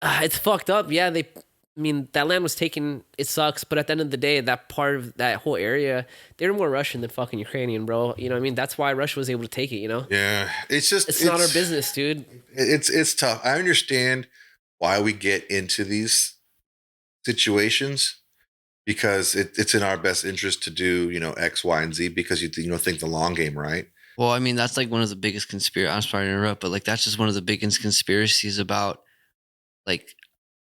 it's fucked up. Yeah, that land was taken. It sucks, but at the end of the day, that part of that whole area, they're more Russian than fucking Ukrainian, bro. You know what I mean? That's why Russia was able to take it, you know? Yeah. It's not our business, dude. It's tough. I understand why we get into these situations because it's in our best interest to do, you know, X, Y, and Z because you think the long game, right? Well, I mean, that's like one of the biggest conspiracies. I'm sorry to interrupt, but like that's just one of the biggest conspiracies about like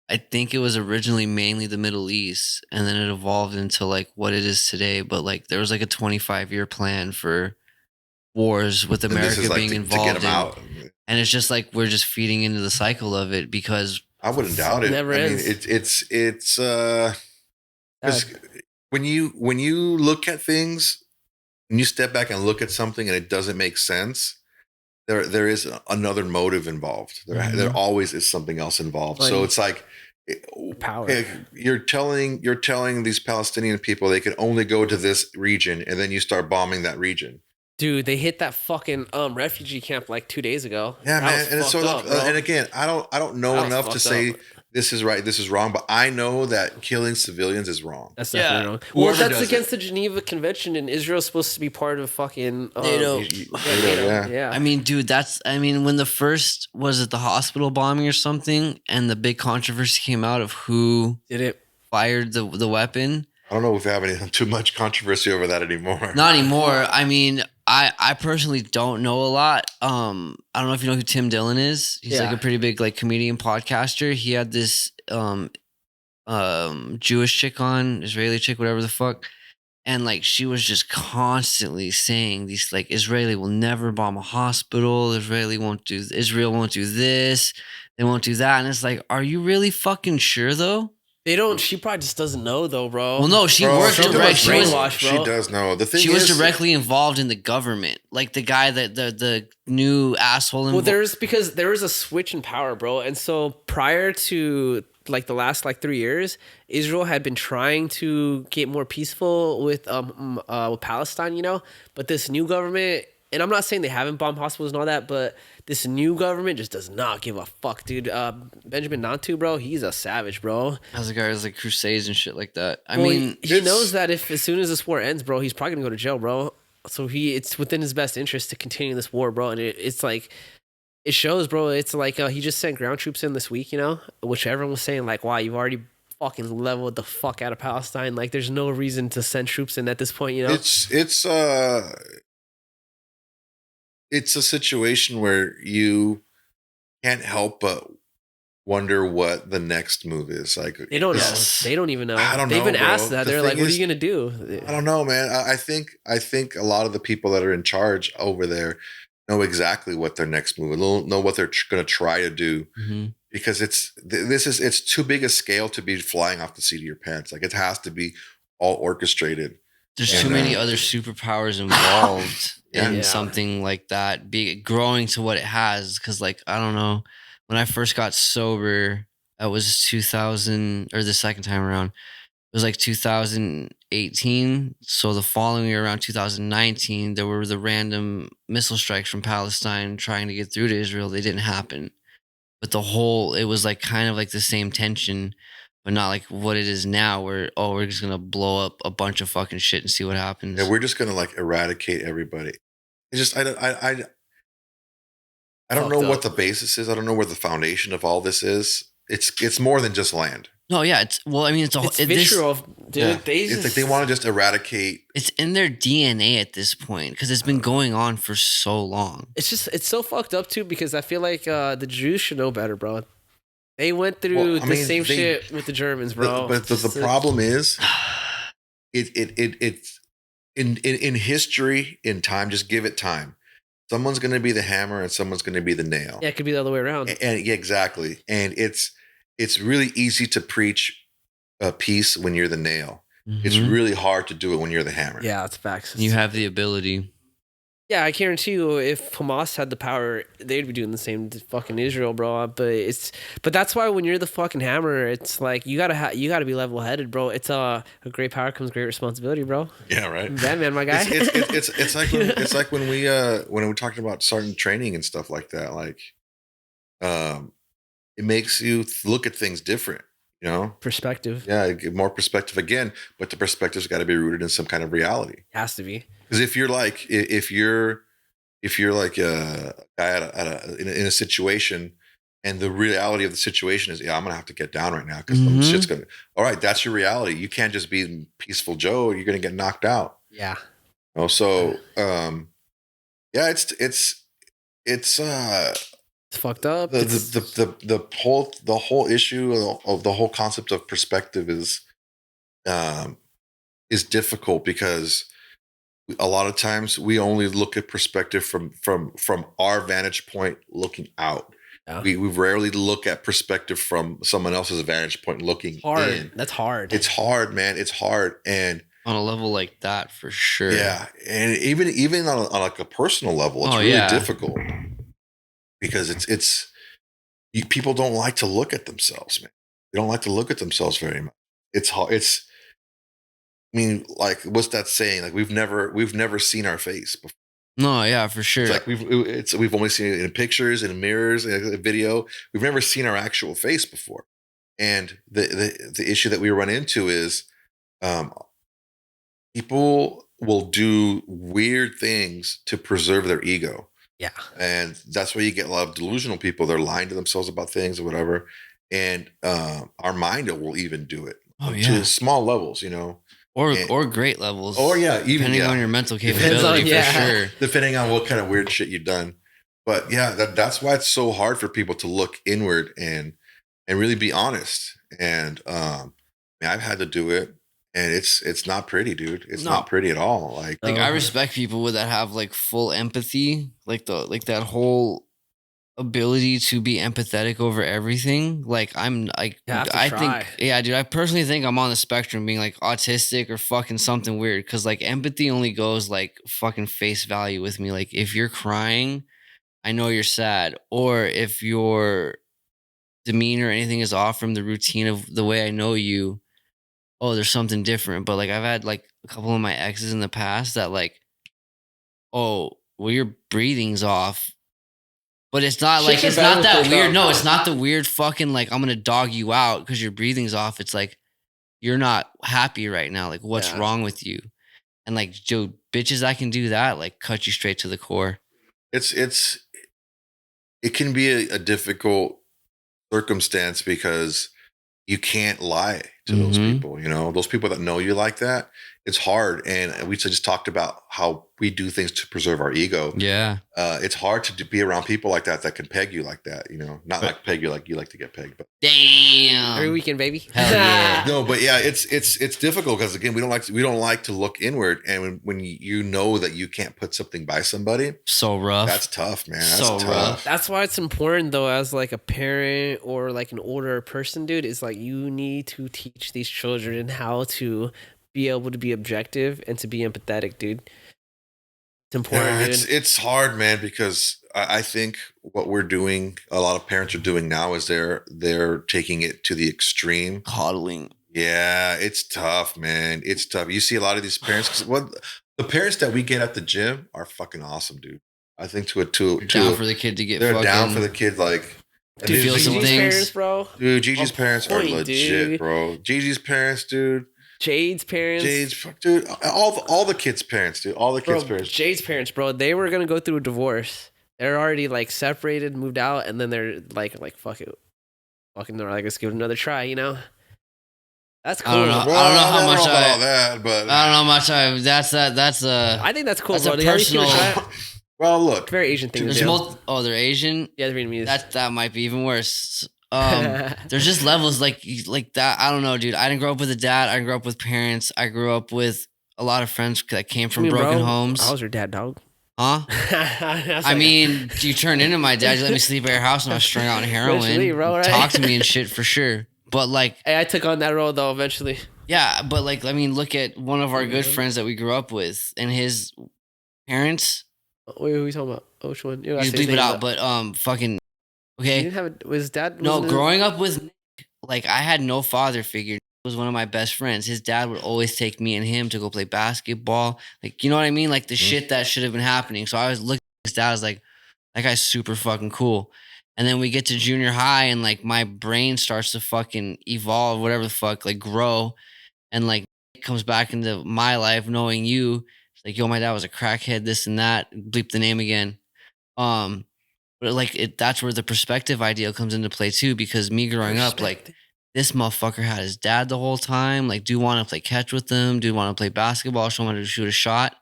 I think it was originally mainly the Middle East and then it evolved into like what it is today. But like there was like a 25-year plan for wars with America being involved to get them out. And it's just like we're just feeding into the cycle of it because I wouldn't doubt it. Never I mean, is. it's when you look at things and you step back and look at something and it doesn't make sense, there is another motive involved. There always is something else involved. So it's like power. You're telling these Palestinian people they can only go to this region, and then you start bombing that region. Dude, they hit that fucking refugee camp like 2 days ago. Yeah, man. And it's so up, and again, I don't know enough to say this is right, this is wrong, but I know that killing civilians is wrong. That's definitely wrong. Well, that's against the Geneva Convention, and Israel's supposed to be part of fucking NATO. Yeah. I mean, dude, when the first was it the hospital bombing or something, and the big controversy came out of who did it fired the weapon. I don't know if we have too much controversy over that anymore. Not anymore. I mean, I personally don't know a lot. I don't know if you know who Tim Dillon is. He's like a pretty big like comedian podcaster. He had this Jewish chick on, Israeli chick, whatever the fuck. And like she was just constantly saying these like Israeli will never bomb a hospital. Israel won't do this. They won't do that. And it's like, are you really fucking sure though? They don't. She probably just doesn't know, though, bro. Well, no, she worked direct. She does know. The thing she was directly involved in the government, like the guy that the new asshole. Well, there was a switch in power, bro. And so prior to like the last like 3 years, Israel had been trying to get more peaceful with Palestine, you know. But this new government, and I'm not saying they haven't bombed hospitals and all that, but this new government just does not give a fuck, dude. Benjamin Nantu, bro, he's a savage, bro. As a guy who's like crusades and shit like that. I mean, mean, he knows that as soon as this war ends, bro, he's probably gonna go to jail, bro. So it's within his best interest to continue this war, bro. And it's like it shows, bro. It's like he just sent ground troops in this week, which everyone was saying like, wow, you've already fucking leveled the fuck out of Palestine. Like, there's no reason to send troops in at this point, It's a situation where you can't help but wonder what the next move is. Like, they don't know. They don't even know. I don't They've know, been bro. asked that. The They're like, thing what are is, you gonna do? I don't know, man. I think a lot of the people that are in charge over there know exactly what their next move. They'll know what they're going to try to do, because it's too big a scale to be flying off the seat of your pants. Like, it has to be all orchestrated. There's too many other superpowers involved in something like that, growing to what it has. Because, like, I don't know, when I first got sober, that was 2000, or the second time around, it was like 2018. So the following year, around 2019, there were the random missile strikes from Palestine trying to get through to Israel. They didn't happen. But it was like kind of like the same tension, but not like what it is now, where, we're just going to blow up a bunch of fucking shit and see what happens. Yeah, we're just going to like eradicate everybody. It's just, I don't know what the basis is. I don't know where the foundation of all this is. It's more than just land. No, yeah, it's visceral, dude. Yeah. It's like they want to just eradicate. It's in their DNA at this point, because it's been going on for so long. It's so fucked up too, because I feel like the Jews should know better, bro. They went through the same shit with the Germans, bro. But the problem is, it's in history, in time. Just give it time. Someone's going to be the hammer and someone's going to be the nail. Yeah, it could be the other way around. And yeah, exactly. And it's really easy to preach peace when you're the nail. It's really hard to do it when you're the hammer. Yeah, it's facts. You have the ability. Yeah, I guarantee you, if Hamas had the power, they'd be doing the same to fucking Israel, bro. But that's why when you're the fucking hammer, it's like you gotta be level headed, bro. It's a great power comes great responsibility, bro. Yeah, right. Batman, my guy. It's like when we talked about sergeant training and stuff like that. Like, it makes you look at things different. Perspective. Yeah, get more perspective again, but the perspective's got to be rooted in some kind of reality. Has to be. Because if you're like a guy in a situation, and the reality of the situation is, I'm gonna have to get down right now because shit's gonna. All right, that's your reality. You can't just be peaceful Joe. You're gonna get knocked out. Yeah. So yeah, it's fucked up. The whole issue of the whole concept of perspective is difficult, because a lot of times we only look at perspective from our vantage point looking out. Yeah. We rarely look at perspective from someone else's vantage point looking in. That's hard. It's hard, man. It's hard. And on a level like that, for sure. Yeah. And even on like a personal level, it's really difficult, because people don't like to look at themselves, man. They don't like to look at themselves very much. It's hard. I mean, like, what's that saying? Like, we've never seen our face before. No, yeah, for sure. It's like we've only seen it in pictures and in mirrors and a video. We've never seen our actual face before. And the issue that we run into is, people will do weird things to preserve their ego. Yeah. And that's why you get a lot of delusional people. They're lying to themselves about things or whatever. And our mind will even do it to small levels, Or great levels. Or depending on your mental capability, for sure. Depending on what kind of weird shit you've done. But yeah, that's why it's so hard for people to look inward and really be honest. And I've had to do it, and it's not pretty, dude. It's not pretty at all. Like I respect people that have like full empathy, like that whole ability to be empathetic over everything. Like, I think, yeah, dude, I personally think I'm on the spectrum, being like autistic or fucking something weird, because like empathy only goes like fucking face value with me. Like, if you're crying, I know you're sad, or if your demeanor or anything is off from the routine of the way I know you, there's something different. But like, I've had like a couple of my exes in the past that like, your breathing's off. But it's not like, it's not that weird. No, it's not the weird fucking like, I'm going to dog you out because your breathing's off. It's like, you're not happy right now. Like, what's wrong with you? And like, Joe, bitches, I can do that. Like, cut you straight to the core. It can be a difficult circumstance because you can't lie to those people. You know, those people that know you like that. It's hard, and we just talked about how we do things to preserve our ego. Yeah. It's hard to be around people like that can peg you like that. You know, not like peg you like you like to get pegged, but damn, every weekend, baby. Hell yeah. No, but yeah, it's difficult because again, we don't like to look inward, and when you know that you can't put something by somebody, so rough. That's tough, man. That's so tough. rough. That's why it's important though, as like a parent or like an older person, dude. Is like you need to teach these children how to be able to be objective and to be empathetic, dude. It's important. Yeah, dude. it's hard, man, because I think what we're doing, a lot of parents are doing now, is they're taking it to the extreme. Coddling. Yeah, it's tough, man. It's tough. You see a lot of these parents. 'Cause the parents that we get at the gym are fucking awesome, dude. I think For the kid to get. They're fucking, down for the kid, like. Dude, feel some Gigi's things. parents, bro. Dude, Gigi's parents are point, legit, dude. bro. Gigi's parents, dude. Jade's parents. Dude. All the kids' parents, dude. All the kids' Bro, parents. Jade's parents, bro. They were gonna go through a divorce. They're already like separated, moved out, and then they're like fuck it, fucking. They're like, let's give it another try. You know. That's cool. I don't know. Well, I don't know how much about all that, but I don't know how much I. That's a. I think that's cool, That's bro. a They at least give it a personal- try. well, look. Very Asian thing to There's do. they're Asian. Yeah, they're Vietnamese. That might be even worse. There's just levels like that. I don't know, dude. I didn't grow up with a dad. I didn't grow up with parents. I grew up with a lot of friends that came from broken homes. I was your dad, dog. Huh? I I mean, you turned into my dad. You let me sleep at your house when I was strung out on heroin. Eventually, bro, right? Talk to me and shit for sure. But like, hey, I took on that role though. Eventually, yeah. But like, I mean, look at one of our good friends that we grew up with and his parents. wait, who are you talking about? Oh, which one? You You bleep it out, but fucking He okay. didn't have a, was his dad? No, wasn't it? growing up with Nick, like I had no father figure. Nick was one of my best friends. His dad would always take me and him to go play basketball. Like, you know what I mean? Like the shit that should have been happening. So I was looking at his dad, I was like, that guy's super fucking cool. And then we get to junior high and like my brain starts to fucking evolve, whatever the fuck, like grow. And like it comes back into my life knowing you. It's like, yo, my dad was a crackhead, this and that. Bleep the name again. But like that's where the perspective ideal comes into play too, because me growing up, like this motherfucker had his dad the whole time. Like, do you want to play catch with him? Do you want to play basketball? Show him how to shoot a shot.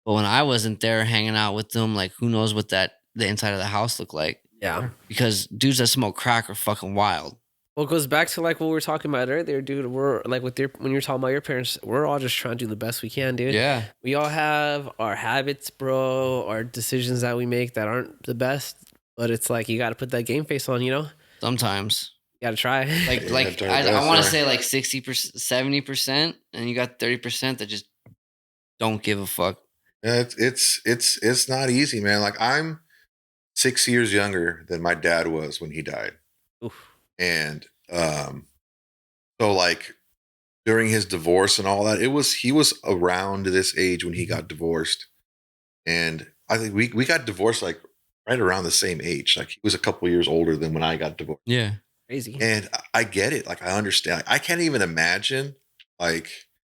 But when I wasn't there hanging out with them, like who knows what the inside of the house looked like? Yeah. Because dudes that smoke crack are fucking wild. Well, it goes back to like what we were talking about earlier, dude. We're like when you're talking about your parents, we're all just trying to do the best we can, dude. Yeah. We all have our habits, bro, our decisions that we make that aren't the best, but it's like you got to put that game face on, you know? Sometimes. You got to try. I want to say like 60%, 70%, and you got 30% that just don't give a fuck. Yeah, it's not easy, man. Like I'm 6 years younger than my dad was when he died. Oof. And so like during his divorce and all that, he was around this age when he got divorced. And I think we got divorced like right around the same age. Like he was a couple years older than when I got divorced. Yeah. Crazy. And I get it. Like I understand. I can't even imagine like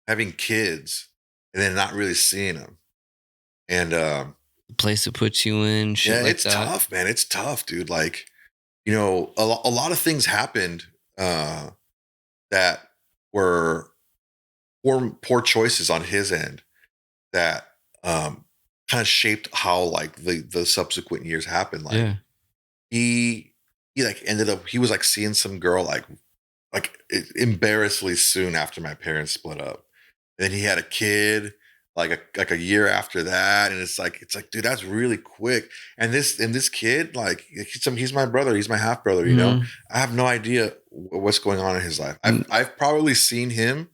having kids and then not really seeing them. And The place to put you in, shit yeah, like it's that. tough, man. It's tough, dude. Like, you know, a lot of things happened that were poor choices on his end that kind of shaped how like the subsequent years happened. Like Yeah. he like ended up he was like seeing some girl like embarrassingly soon after my parents split up. And then he had a kid like a year after that, and it's like dude, that's really quick. And this kid, like he's my brother, he's my half brother, you know. I have no idea what's going on in his life. I've probably seen him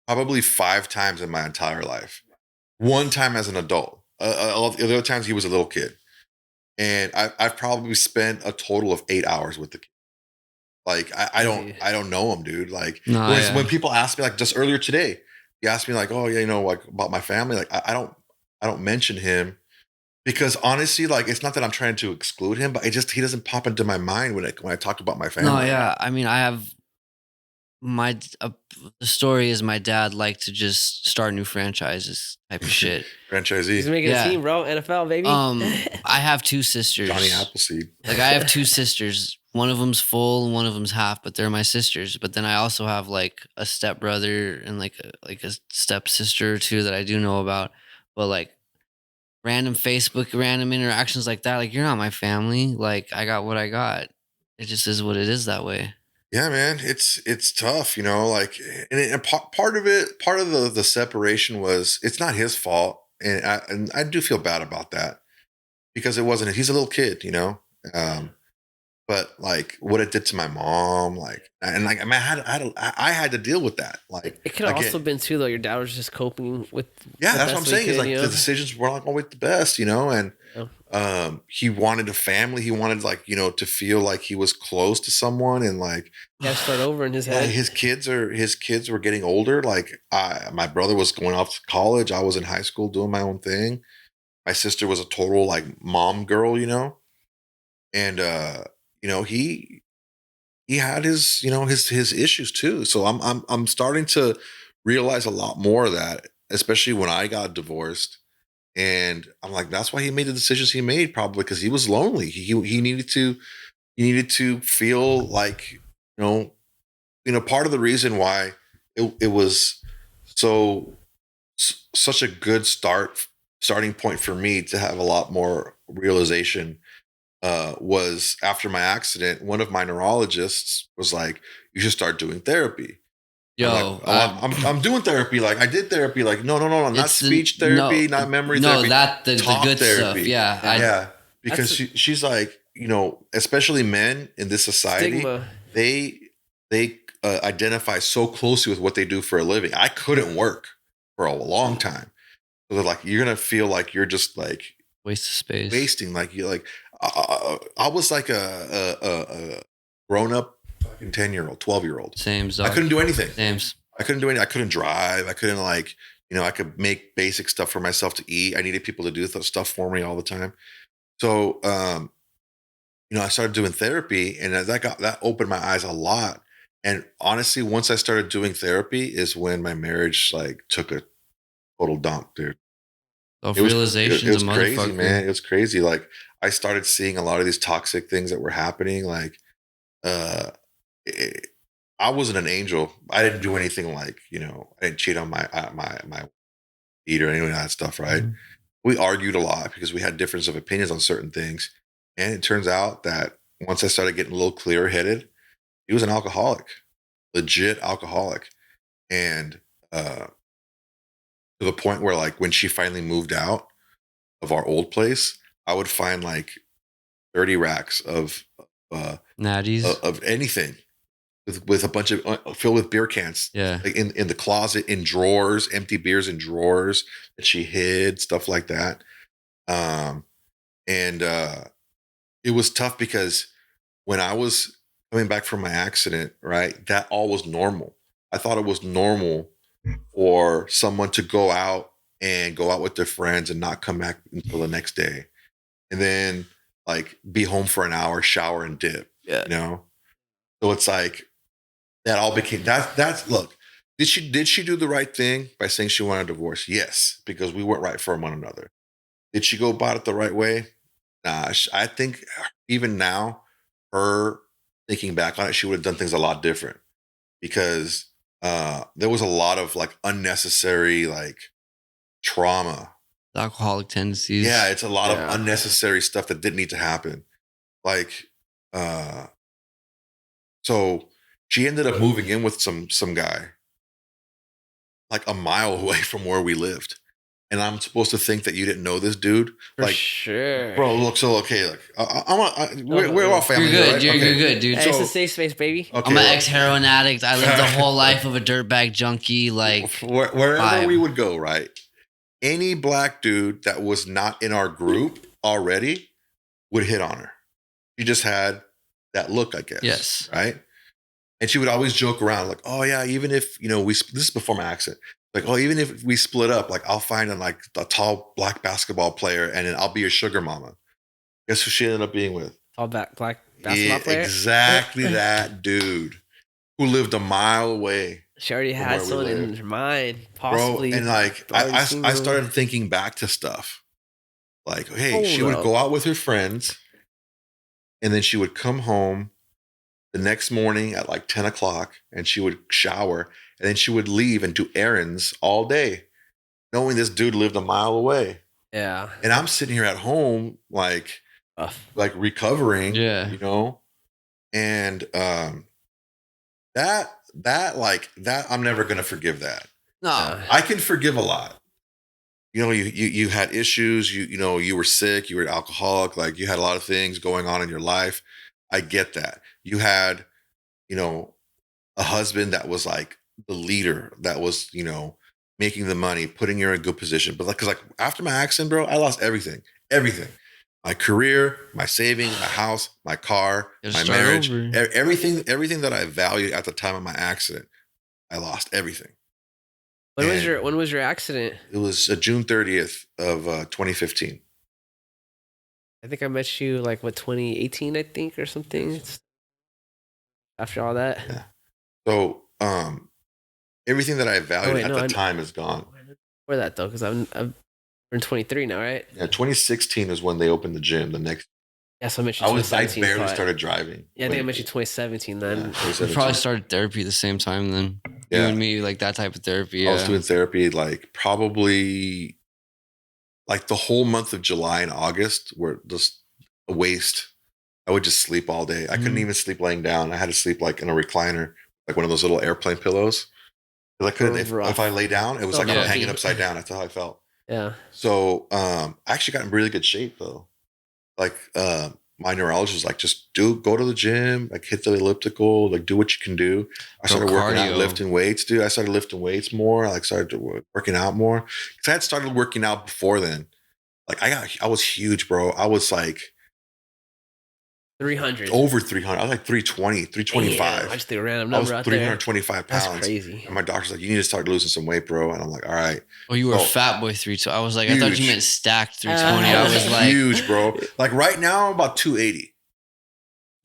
probably 5 times in my entire life. One time as an adult, the other times he was a little kid, and I've probably spent a total of 8 hours with the kid. Like I don't know him, dude. Like when people ask me, like just earlier today, he asked me like, oh yeah, you know, like about my family. Like I don't mention him because honestly, like it's not that I'm trying to exclude him, but he doesn't pop into my mind when I talk about my family. No, yeah. I mean, I have The story is my dad liked to just start new franchises type of shit. He's Franchisee. making Yeah. a team, bro. NFL, baby. I have two sisters. Johnny Appleseed. Like I have two sisters. One of them's full and one of them's half, but they're my sisters. But then I also have like a stepbrother and like a stepsister or two that I do know about. But like random Facebook, random interactions like that, like you're not my family. Like I got what I got. It just is what it is that way. Yeah, man, it's tough, you know. Like, and part of it, part of the separation was it's not his fault, and I do feel bad about that because it wasn't. He's a little kid, you know. But like what it did to my mom, like, and like I mean, I had to deal with that. Like, it could have also been too, though. Your dad was just coping with. yeah, the that's what I'm best saying. he Is could, like you the know? decisions were not always the best, you know, and he wanted a family. He wanted like, you know, to feel like he was close to someone, and like You got to start over in his yeah, head. his kids were getting older. Like my brother was going off to college. I was in high school doing my own thing. My sister was a total like mom girl, you know, and you know he had his, you know, his issues too. So I'm starting to realize a lot more of that, especially when I got divorced. And I'm like, that's why he made the decisions he made, probably because he was lonely. He needed to feel like, part of the reason why it was such a good starting point for me to have a lot more realization was after my accident. One of my neurologists was like, "You should start doing therapy." Yo, I'm doing therapy. Like I did therapy. Like no, not it's speech therapy, not memory therapy. No, that the talk good therapy. stuff. Yeah, Yeah, because she's like, especially men in this society, Stigma. they identify so closely with what they do for a living. I couldn't work for a long time. So they're like, you're gonna feel like you're just like waste of space, wasting. Like you like, I was like a grown up fucking 10-year-old, 12-year-old. Same. I couldn't do anything. Same. I couldn't do anything. I couldn't drive. I couldn't like, I could make basic stuff for myself to eat. I needed people to do stuff for me all the time. So, I started doing therapy, and that opened my eyes a lot. And honestly, once I started doing therapy is when my marriage like took a total dump, dude. Self-realization. It was crazy, man. It was crazy. Like I started seeing a lot of these toxic things that were happening. Like, I wasn't an angel. I didn't do anything like, I didn't cheat on my eat or any of that stuff, right? Mm-hmm. We argued a lot because we had difference of opinions on certain things. And it turns out that once I started getting a little clearer headed, he was an alcoholic, legit alcoholic. And to the point where like when she finally moved out of our old place, I would find like 30 racks of natties of anything with a bunch of filled with beer cans. Yeah. Like in the closet, in drawers, empty beers in drawers that she hid, stuff like that. And it was tough because when I was coming back from my accident, right, that all was normal. I thought it was normal for someone to go out with their friends and not come back until the next day. And then like be home for an hour, shower and dip. Yeah. So it's like that all became that's look, did she do the right thing by saying she wanted a divorce? Yes, because we weren't right for one another. Did she go about it the right way? Nah, I think even now, her thinking back on it, she would have done things a lot different because there was a lot of like unnecessary like trauma, alcoholic tendencies. Yeah, it's a lot of unnecessary stuff that didn't need to happen. Like, so she ended up moving in with some guy like a mile away from where we lived. And I'm supposed to think that you didn't know this dude? For like, sure. Bro, look, so okay, like we're all family. You're good, right? you're good, dude. Hey, it's a safe space, baby. Okay, I'm an ex-heroin addict. I lived the whole life of a dirtbag junkie. Like wherever we would go, right? Any black dude that was not in our group already would hit on her. She just had that look, I guess. Yes. Right? And she would always joke around like, oh yeah, even if, this is before my accident. Like, oh, even if we split up, like I'll find a tall black basketball player and then I'll be your sugar mama. Guess who she ended up being with? Tall black basketball player? Exactly that dude. who lived a mile away. She already from had where we someone in lived. her mind, Bro, possibly. and like already I seen I them. started thinking back to stuff. Like, hey, she Hold would up. go out with her friends, and then she would come home the next morning at like 10 o'clock, and she would shower, and then she would leave and do errands all day, knowing this dude lived a mile away. Yeah. And I'm sitting here at home, like recovering, Yeah. you know, and that I'm never gonna forgive that. No. I can forgive a lot. You know, you had issues. You know, you were sick. You were an alcoholic. Like you had a lot of things going on in your life. I get that. You had, you know, a husband that was like the leader, that was, you know, making the money, putting you in a good position. But like, cause like after my accident, bro, I lost everything. My career, my savings, my house, my car, my marriage, everything that I valued at the time of my accident, I lost everything. When was your accident? It was June 30th of 2015. I think I met you like 2018, I think, or something. After all that. Yeah. So everything that I valued at the I'm time is gone. For that though, because I'm 23 now, right? Yeah, 2016 is when they opened the gym. The next, Yeah, so I met you. I barely started driving. Yeah, I think I met you 2017 then. Yeah, We probably started therapy at the same time then. Yeah. You and me, like that type of therapy. I was doing therapy like probably like the whole month of July and August were just a waste. I would just sleep all day. I couldn't even sleep laying down. I had to sleep like in a recliner, like one of those little airplane pillows. Because I couldn't, if I lay down, it was like I'm hanging upside down. That's how I felt. Yeah. So I actually got in really good shape though. Like my neurologist was like, just go to the gym, like hit the elliptical, like do what you can do. I started working out, lifting weights, dude. I started lifting weights more. I like started working out more because I had started working out before then. Like I was huge, bro. I was like 300. Over 300. I was like 320, 325. Damn, I just threw a random number out there. 325 pounds. That's crazy. And my doctor's like, you need to start losing some weight, bro. And I'm like, all right. Oh, you were a fat boy 320. I was like, huge. I thought you meant stacked 320. I was like, huge, bro. Like right now, I'm about 280.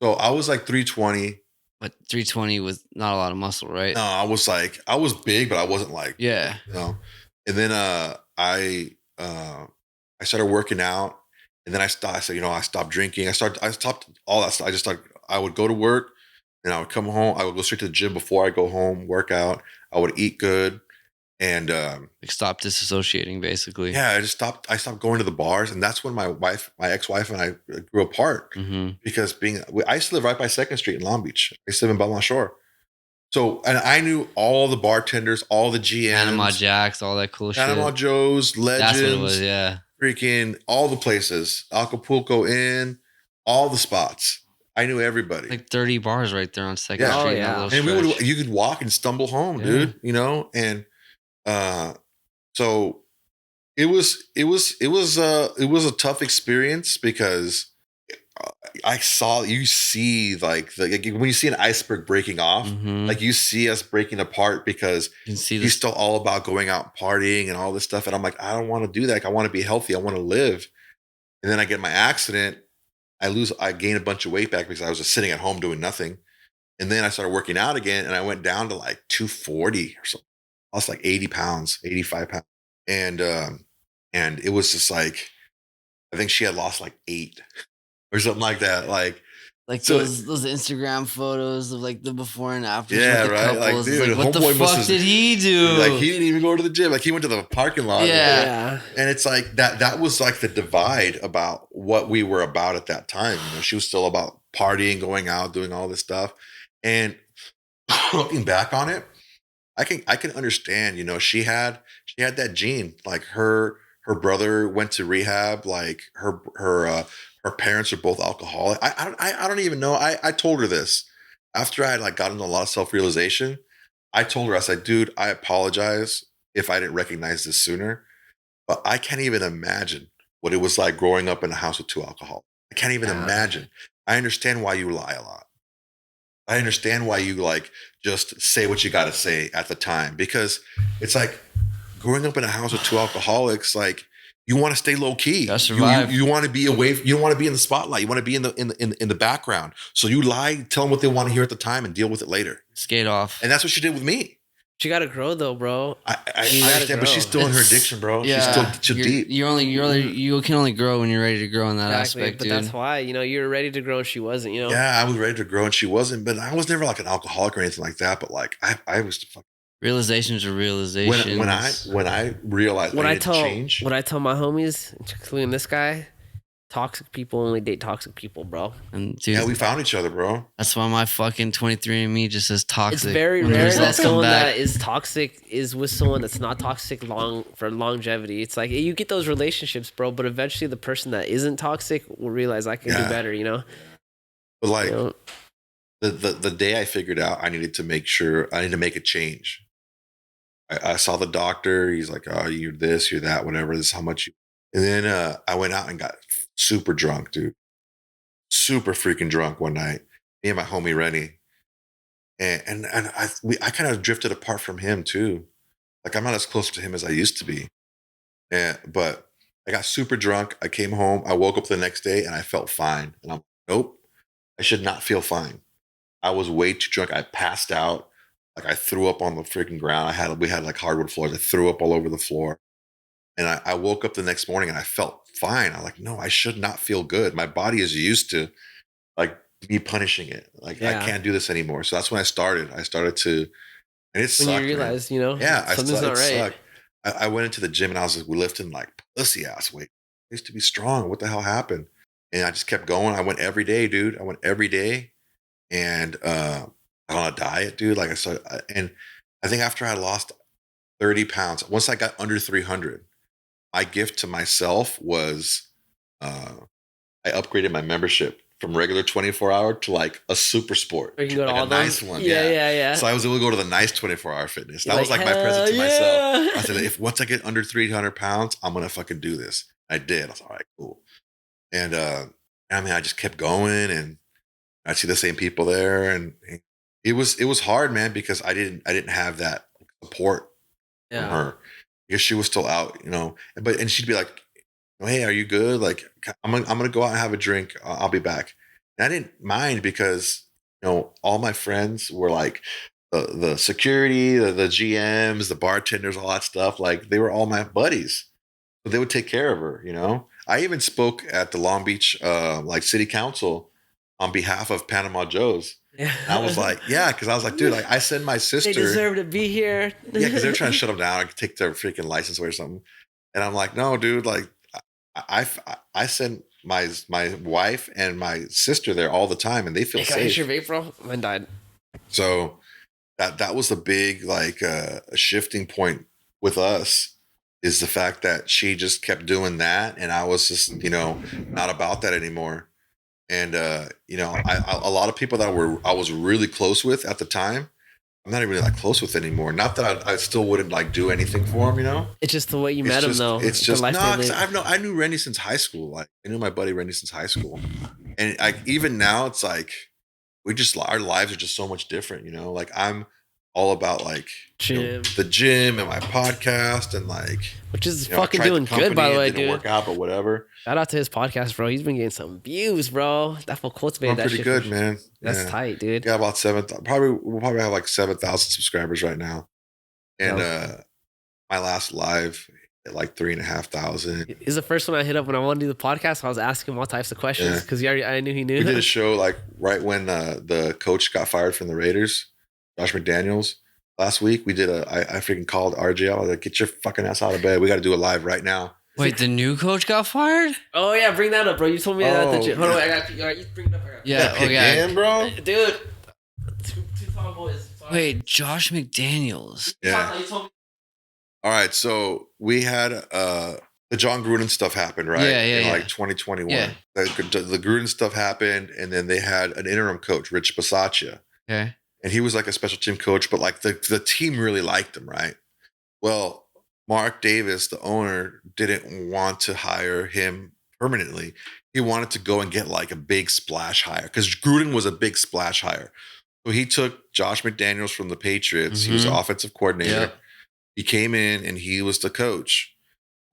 So I was like 320. But 320 with not a lot of muscle, right? No, I was big, but I wasn't like, yeah. You know. And then I started working out. And then I stopped. I stopped drinking. I stopped all that stuff. I would go to work, and I would come home. I would go straight to the gym before I go home, work out. I would eat good, and stop disassociating. Basically, yeah. I stopped going to the bars, and that's when my ex-wife, and I grew apart because I used to live right by 2nd Street in Long Beach. I used to live in Belmont Shore. So, and I knew all the bartenders, all the GMs, Panama Jacks, all that cool shit. Panama Joe's, Legends. That's what it was. Yeah. Freaking all the places, Acapulco Inn, all the spots. I knew everybody. Like 30 bars right there on 2nd Street. Oh, yeah. And you could walk and stumble home, dude. You know, and so it was a tough experience because you see like when you see an iceberg breaking off, like you see us breaking apart because he's still all about going out partying and all this stuff. And I'm like, I don't want to do that. Like, I want to be healthy. I want to live. And then I get my accident. I gain a bunch of weight back because I was just sitting at home doing nothing. And then I started working out again and I went down to like 240 or something. I was like 80 pounds, 85 pounds. And it was just like, I think she had lost like 8 or something like that. Like those Instagram photos of like the before and after. Yeah, right. Like, dude, like, what the fuck did he do? Like, he didn't even go to the gym. Like, he went to the parking lot. Yeah. And it's like that was like the divide about what we were about at that time. You know, she was still about partying, going out, doing all this stuff. And looking back on it, I can understand, you know, she had that gene. Like her brother went to rehab. Like her parents are both alcoholic. I don't even know. I told her this after I had like gotten a lot of self-realization. I told her, I said, dude, I apologize if I didn't recognize this sooner, but I can't even imagine what it was like growing up in a house with 2 alcoholics. I can't even imagine. I understand why you lie a lot. I understand why you like just say what you got to say at the time, because it's like growing up in a house with 2 alcoholics, like you want to stay low key. Gotta survive. You want to be away. You don't want to be in the spotlight. You want to be in the background. So you lie, tell them what they want to hear at the time, and deal with it later. Skate off. And that's what she did with me. She got to grow though, bro. I understand, but she's still in her addiction, bro. Yeah, she's still deep. You can only grow when you're ready to grow in that aspect, but dude. that's why, you know, you were ready to grow and she wasn't, you know? Yeah, I was ready to grow and she wasn't, but I was never like an alcoholic or anything like that. But like I was the fuck. Realizations are realizations. When I realized I needed to change. What I tell my homies, including this guy, toxic people only date toxic people, bro. And dude, yeah, we found each other, bro. That's why my fucking 23andMe just says toxic. It's very rare that someone that is toxic is with someone that's not toxic for longevity. It's like you get those relationships, bro, but eventually the person that isn't toxic will realize I can do better, you know? But like the day I figured out I needed to make a change. I saw the doctor. He's like, oh, you're this, you're that, whatever. This is how much you. And then I went out and got super drunk, dude. Super freaking drunk one night. Me and my homie Rennie. And I kind of drifted apart from him too. Like I'm not as close to him as I used to be. But I got super drunk. I came home. I woke up the next day and I felt fine. And I'm nope, I should not feel fine. I was way too drunk. I passed out. Like I threw up on the freaking ground. We had like hardwood floors. I threw up all over the floor. And I woke up the next morning and I felt fine. I'm like, no, I should not feel good. My body is used to like me punishing it. Like I can't do this anymore. So that's when I started. I started to, and it sucked. When you realized, you know, something's not right. I went into the gym and I was like, lifting like pussy ass weight. I used to be strong. What the hell happened? And I just kept going. I went every day, dude. I went every day. And on a diet, dude. Like I started, and I think after I lost 30 pounds, once I got under 300, my gift to myself was I upgraded my membership from regular 24-hour to like a super sport, like a nice one. Yeah. So I was able to go to the nice 24-hour fitness. That was like my present to myself. I said, if once I get under 300 pounds, I'm gonna fucking do this. I did. I was all right, cool. And I mean, I just kept going, and I'd see the same people there, and it was hard, man, because I didn't have that support from her. Because she was still out, you know, and she'd be like, hey, are you good? Like, I'm gonna go out and have a drink. I'll be back. And I didn't mind because, you know, all my friends were like the security, the GMs, the bartenders, all that stuff. Like they were all my buddies. So they would take care of her, you know. I even spoke at the Long Beach like city council on behalf of Panama Joe's. Yeah. And I was like, because I was like, dude, like I send my sister. They deserve to be here. Because they're trying to shut them down and take their freaking license away or something. And I'm like, no, dude, like I send my wife and my sister there all the time, and they feel safe. Can I hit your vape, bro? Mine died. So that was a big like a shifting point with us, is the fact that she just kept doing that, and I was just, you know, not about that anymore. And you know, a lot of people that I was really close with at the time, I'm not even really that close with anymore. Not that I still wouldn't like do anything for them, you know. It's just the way you met him, though. It's just I knew Rennie since high school. Like I knew my buddy Rennie since high school, and even now it's like our lives are just so much different, you know. Like I'm all about like the gym and my podcast and like, which is fucking doing good, by the way, dude. Work out, but whatever. Shout out to his podcast, bro. He's been getting some views, bro. That fool cultivated that pretty shit. Pretty good, man. That's tight, dude. Yeah, about we'll probably have like 7,000 subscribers right now, and my last live at like 3,500. He's the first one I hit up when I wanted to do the podcast. I was asking him all types of questions because I knew he knew. We did a show like right when the coach got fired from the Raiders, Josh McDaniels. Last week we did I freaking called RJ. I was like, get your fucking ass out of bed. We got to do a live right now. Wait, the new coach got fired? Oh yeah, bring that up, bro. You told me that at the gym. Hold on, I got you. All right, you bring it up. Yeah, bro. Dude, two tall boys. Sorry. Wait, Josh McDaniels. Yeah. All right, so we had the John Gruden stuff happened, right? In like 2021. Yeah. The Gruden stuff happened, and then they had an interim coach, Rich Bisaccia. Okay. And he was like a special team coach, but like the team really liked him, right? Well, Mark Davis, the owner, didn't want to hire him permanently. He wanted to go and get like a big splash hire because Gruden was a big splash hire. So he took Josh McDaniels from the Patriots. Mm-hmm. He was the offensive coordinator. Yep. He came in and he was the coach.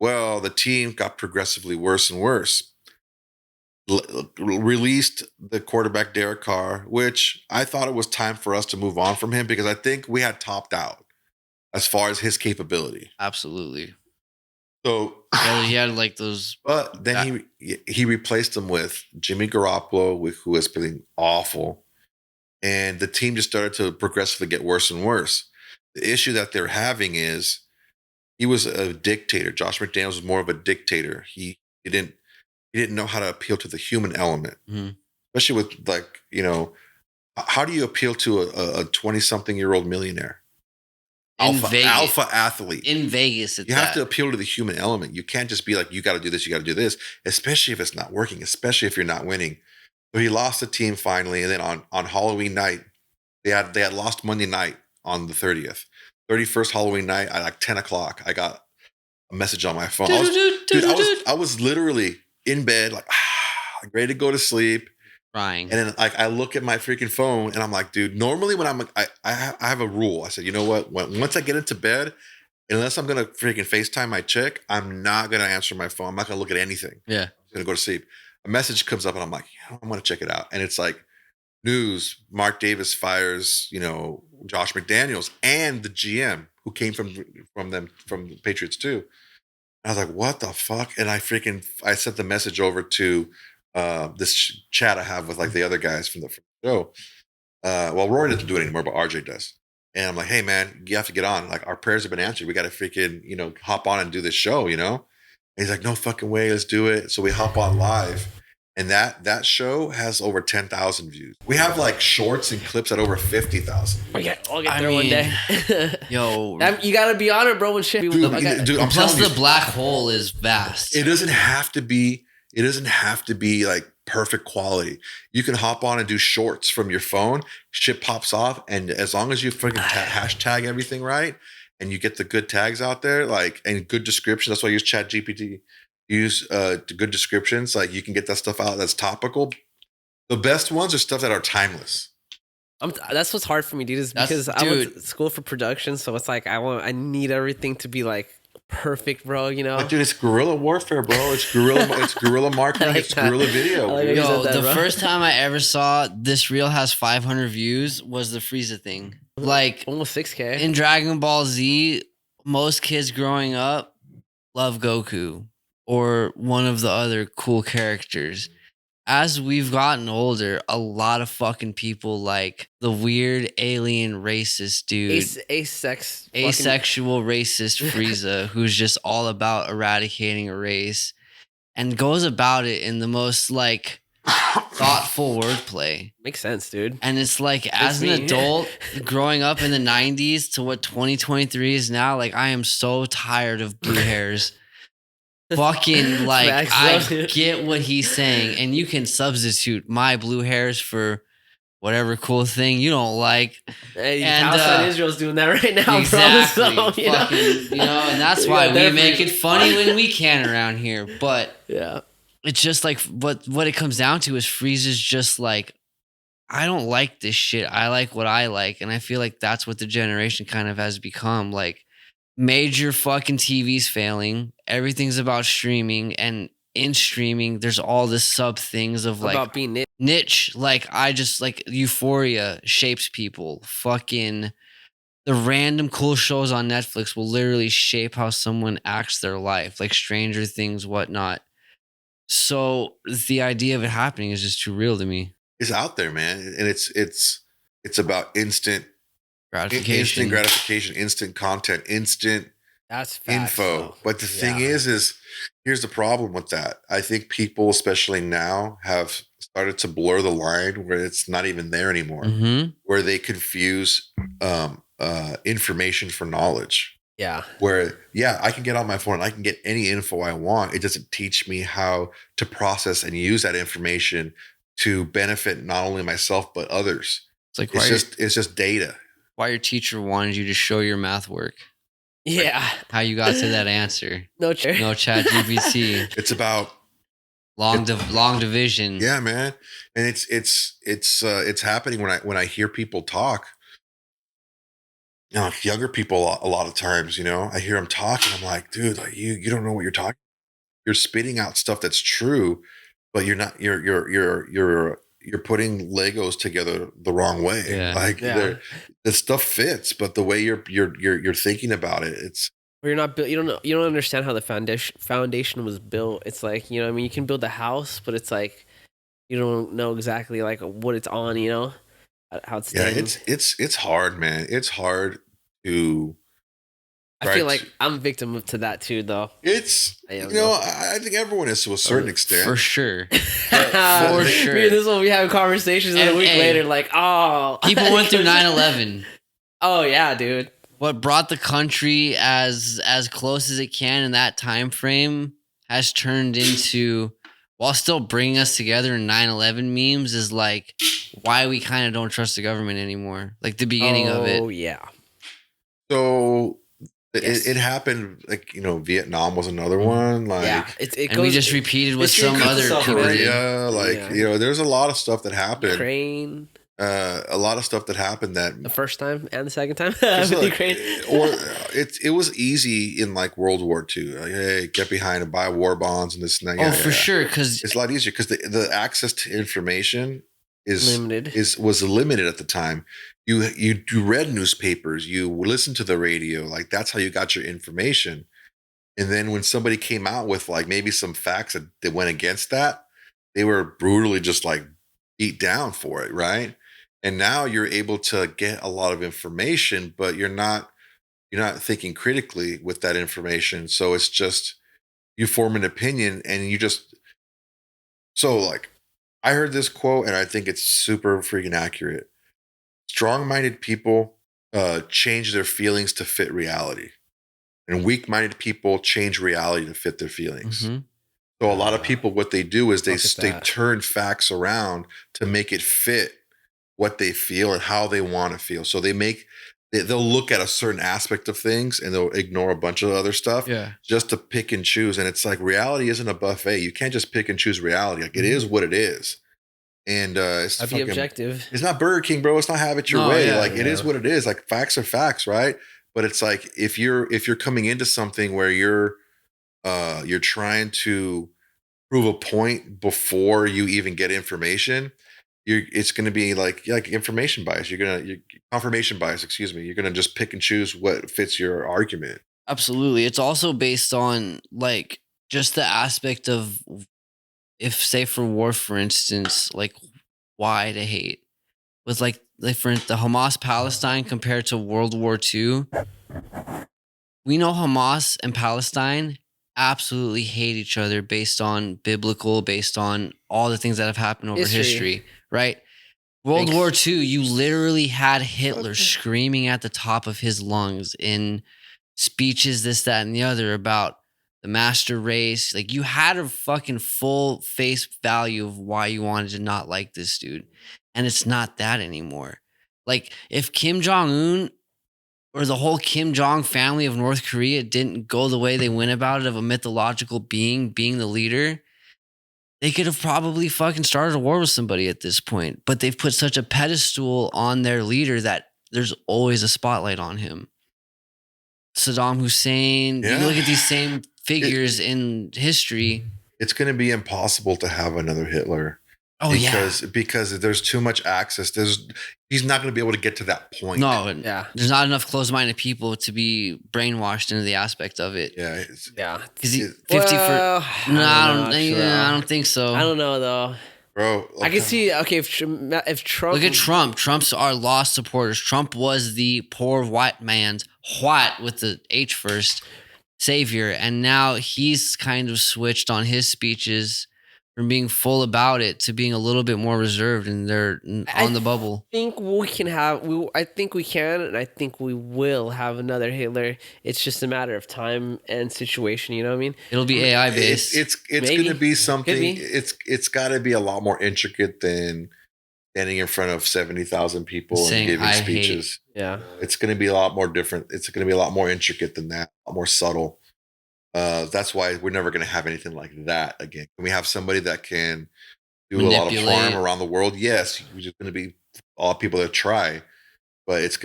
Well, the team got progressively worse and worse. Released the quarterback Derek Carr, which I thought it was time for us to move on from him because I think we had topped out as far as his capability. Absolutely. So yeah, he had like those. But then he replaced him with Jimmy Garoppolo, who has been awful, and the team just started to progressively get worse and worse. The issue that they're having is he was a dictator. Josh McDaniels was more of a dictator. He didn't know how to appeal to the human element, especially with how do you appeal to a 20-something-year-old millionaire? Alpha athlete in Vegas. You have to appeal to the human element. You can't just be like, you got to do this, you got to do this, especially if it's not working, especially if you're not winning. So he lost the team finally, and then on Halloween night, they had lost Monday night on the 30th. 31st Halloween night at like 10 o'clock, I got a message on my phone. I was literally in bed, like ready to go to sleep. Crying. And then like I look at my freaking phone and I'm like, dude, normally when I have a rule. I said, you know what? Once I get into bed, unless I'm gonna freaking FaceTime my chick, I'm not gonna answer my phone. I'm not gonna look at anything. Yeah. I'm gonna go to sleep. A message comes up and I'm like, yeah, I'm gonna check it out. And it's like news, Mark Davis fires, Josh McDaniels and the GM who came from the Patriots too. And I was like, what the fuck? And I sent the message over to this chat I have with like the other guys from the show. Well, Rory doesn't do it anymore, but RJ does. And I'm like, hey man, you have to get on. Like our prayers have been answered. We got to freaking, hop on and do this show, And he's like, no fucking way, let's do it. So we hop on live. And that show has over 10,000 views. We have like shorts and clips at over 50,000. I'll get there one day. Yo, you gotta be on it, bro. When shit. Dude, I'm plus telling the black hole is vast. It doesn't have to be like perfect quality. You can hop on and do shorts from your phone. Shit pops off, and as long as you freaking hashtag everything right, and you get the good tags out there, like and good description. That's why I use Chat GPT. Use good descriptions. Like you can get that stuff out that's topical. The best ones are stuff that are timeless. That's what's hard for me, dude. Is because I went to school for production, so it's like I need everything to be like perfect, bro. But dude, it's guerrilla warfare, bro. It's guerrilla marketing. Like it's guerrilla video. The first time I ever saw this reel has 500 views was the Frieza thing. Like almost 6K in Dragon Ball Z. Most kids growing up love Goku or one of the other cool characters. As we've gotten older, a lot of fucking people like the weird alien racist dude. Asexual racist Frieza who's just all about eradicating a race and goes about it in the most like thoughtful wordplay. Makes sense, dude. And it's like as an adult growing up in the 90s to what 2023 is now, like I am so tired of blue hairs. Fucking like I get what he's saying, and you can substitute my blue hairs for whatever cool thing you don't like. Hey, Palestine Israel's doing that right now, exactly. Bro. So, and that's why we make it funny when we can around here. But yeah, it's just like what it comes down to is Frieza's just like, I don't like this shit. I like what I like, and I feel like that's what the generation kind of has become. Like major fucking TV's failing. Everything's about streaming, and in streaming, there's all this sub things of like about being niche. Like I just like Euphoria shapes people. Fucking the random cool shows on Netflix will literally shape how someone acts their life, like Stranger Things, whatnot. So the idea of it happening is just too real to me. It's out there, man, and it's about instant gratification, instant content, instant that's info. Though. But the thing is here's the problem with that. I think people, especially now, have started to blur the line where it's not even there anymore, where they confuse information for knowledge. Yeah. Where, I can get on my phone and I can get any info I want. It doesn't teach me how to process and use that information to benefit not only myself, but others. It's like, it's just data. Why your teacher wanted you to show your math work. Yeah. Like how you got to that answer. No Chat GPT. It's about long division. Yeah, man. And it's happening when I hear people talk. like younger people a lot of times, I hear them talking. I'm like, dude, like you don't know what you're talking. You're spitting out stuff that's true, but you're not. You're putting Legos together the wrong way. Yeah. Like the stuff fits, but the way you're thinking about it, it's Or you're not built. You don't understand how the foundation was built. It's like, I mean, you can build a house, but it's like you don't know exactly like what it's on. How it's standing. it's hard, man. It's hard to. I feel like I'm a victim to that too, though. It's I think everyone is to a certain extent, for sure. For sure. Me and this one, we have conversations and a week later, like, oh, people went through 9/11. Oh yeah, dude. What brought the country as close as it can in that time frame has turned into, while still bringing us together in 9/11 memes, is like why we kind of don't trust the government anymore. Like the beginning of it. Oh yeah. So it happened, like, Vietnam was another one. Like, yeah, and we just repeated with some other Korea. Like, there's a lot of stuff that happened. Ukraine. A lot of stuff that happened that the first time and the second time with Ukraine. Or it was easy in like World War II. Like, hey, get behind and buy war bonds and this and that. For sure, because it's a lot easier because the access to information was limited at the time. You read newspapers, you listened to the radio, like that's how you got your information. And then when somebody came out with like maybe some facts that went against that, they were brutally just like beat down for it, right? And now you're able to get a lot of information, but you're not thinking critically with that information. So it's just you form an opinion and so like I heard this quote and I think it's super freaking accurate. Strong-minded people change their feelings to fit reality, and weak-minded people change reality to fit their feelings. Mm-hmm. So a lot of people, what they do is they turn facts around to make it fit what they feel and how they want to feel. So they'll look at a certain aspect of things and they'll ignore a bunch of other stuff just to pick and choose. And it's like reality isn't a buffet. You can't just pick and choose reality. Like it is what it is. And it's be objective. It's not Burger King, bro. It's not have it your way. It is what it is. Like facts are facts, right? But it's like if you're coming into something where you're trying to prove a point before you even get information, it's going to be like information bias. Confirmation bias. Excuse me. You're going to just pick and choose what fits your argument. Absolutely. It's also based on like just the aspect of, if say for war, for instance, like why to hate with like for the Hamas Palestine compared to World War II. We know Hamas and Palestine absolutely hate each other based on based on all the things that have happened over history, right? World War II, you literally had Hitler screaming at the top of his lungs in speeches, this, that, and the other about the master race. Like you had a fucking full face value of why you wanted to not like this dude. And it's not that anymore. Like if Kim Jong-un or the whole Kim Jong family of North Korea didn't go the way they went about it, of a mythological being the leader, they could have probably fucking started a war with somebody at this point. But they've put such a pedestal on their leader that there's always a spotlight on him. Saddam Hussein, you look at these same figures in history. It's going to be impossible to have another Hitler. Because there's too much access. He's not going to be able to get to that point. No, there's not enough closed-minded people to be brainwashed into the aspect of it. Because 50 I don't think so. I don't know though, bro. I can see. Okay, if Trump, look at Trump. Trump's our lost supporters. Trump was the poor white man's with the H first savior, and now he's kind of switched on his speeches from being full about it to being a little bit more reserved, and they're on the bubble. I think we can, and I think we will have another Hitler. It's just a matter of time and situation. You know what I mean? It'll be AI based. It's going to be something. It's got to be a lot more intricate than standing in front of 70,000 people and giving speeches. It's going to be a lot more different. It's going to be a lot more intricate than that. A lot more subtle. That's why we're never going to have anything like that again. Can we have somebody that can do a lot of harm around the world? Yes, we're just going to be all people that try. but it's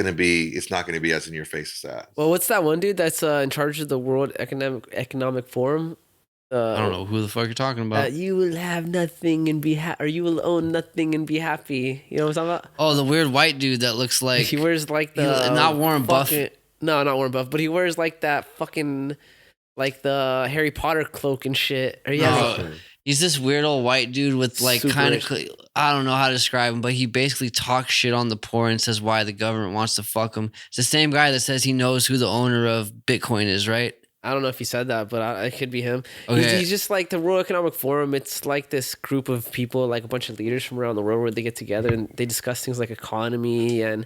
not gonna be as in your face as that. Well, what's that one dude that's in charge of the World Economic Forum? I don't know who the fuck you're talking about. You will have nothing and be happy, or you will own nothing and be happy. You know what I'm talking about? Oh, the weird white dude that looks like He wears like not Warren Buffett. No, not Warren Buffett, but he wears like that fucking like the Harry Potter cloak and shit. Or he's this weird old white dude with like kind of, I don't know how to describe him, but he basically talks shit on the poor and says why the government wants to fuck him. It's the same guy that says he knows who the owner of Bitcoin is, right? I don't know if he said that, but it could be him. Okay. He's just like the World Economic Forum. It's like this group of people, like a bunch of leaders from around the world where they get together and they discuss things like economy and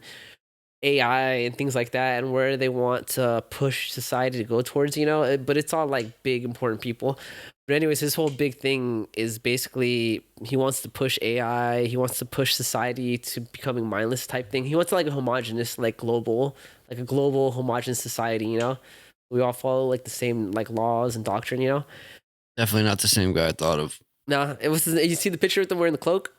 AI and things like that and where they want to push society to go towards, but it's all like big, important people. But anyways, his whole big thing is basically he wants to push AI. He wants to push society to becoming mindless type thing. He wants like a homogenous, like a global homogenous society, We all follow like the same like laws and doctrine, Definitely not the same guy I thought of. No, it was. You see the picture of them wearing the cloak?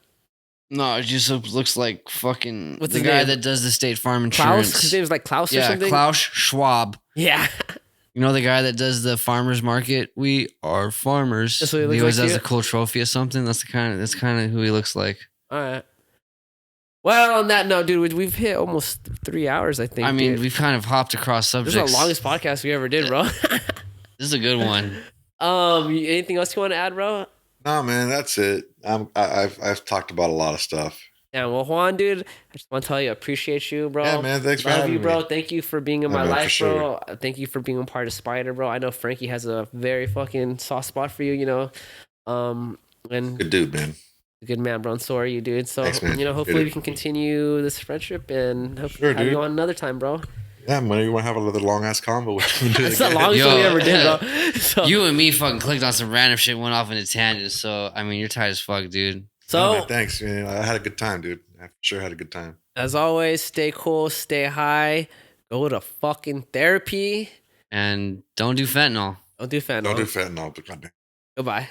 No, it just looks like fucking the guy that does the State Farm insurance. Klaus? His name's like Klaus or something? Yeah, Klaus Schwab. Yeah. You know the guy that does the farmers market? We are farmers. That's what he He always like has a cool trophy or something. That's kind of who he looks like. All right. Well, on that note, dude, we've hit almost 3 hours, I think. I mean, we've kind of hopped across subjects. This is the longest podcast we ever did, bro. This is a good one. Anything else you want to add, bro? No, man, that's it. I've talked about a lot of stuff. Yeah, well, Juan, dude, I just want to tell you, I appreciate you, bro. Yeah, man, thanks for having you, bro. me. Thank you for being in my life, bro. Thank you for being a part of Spider, bro. I know Frankie has a very fucking soft spot for you, and good dude, man. Good man, bro. And so are you, dude. So, thanks, man. Hopefully we can continue this friendship and hopefully have you on another time, bro. Yeah, man, you want to have another long ass combo? It's the longest one we ever did, bro. So, you and me fucking clicked on some random shit, went off into tangents. So, I mean, you're tight as fuck, dude. So, man, thanks, man. I had a good time, dude. I sure had a good time. As always, stay cool, stay high, go to fucking therapy. And don't do fentanyl. Don't do fentanyl. Don't do fentanyl. Goodbye.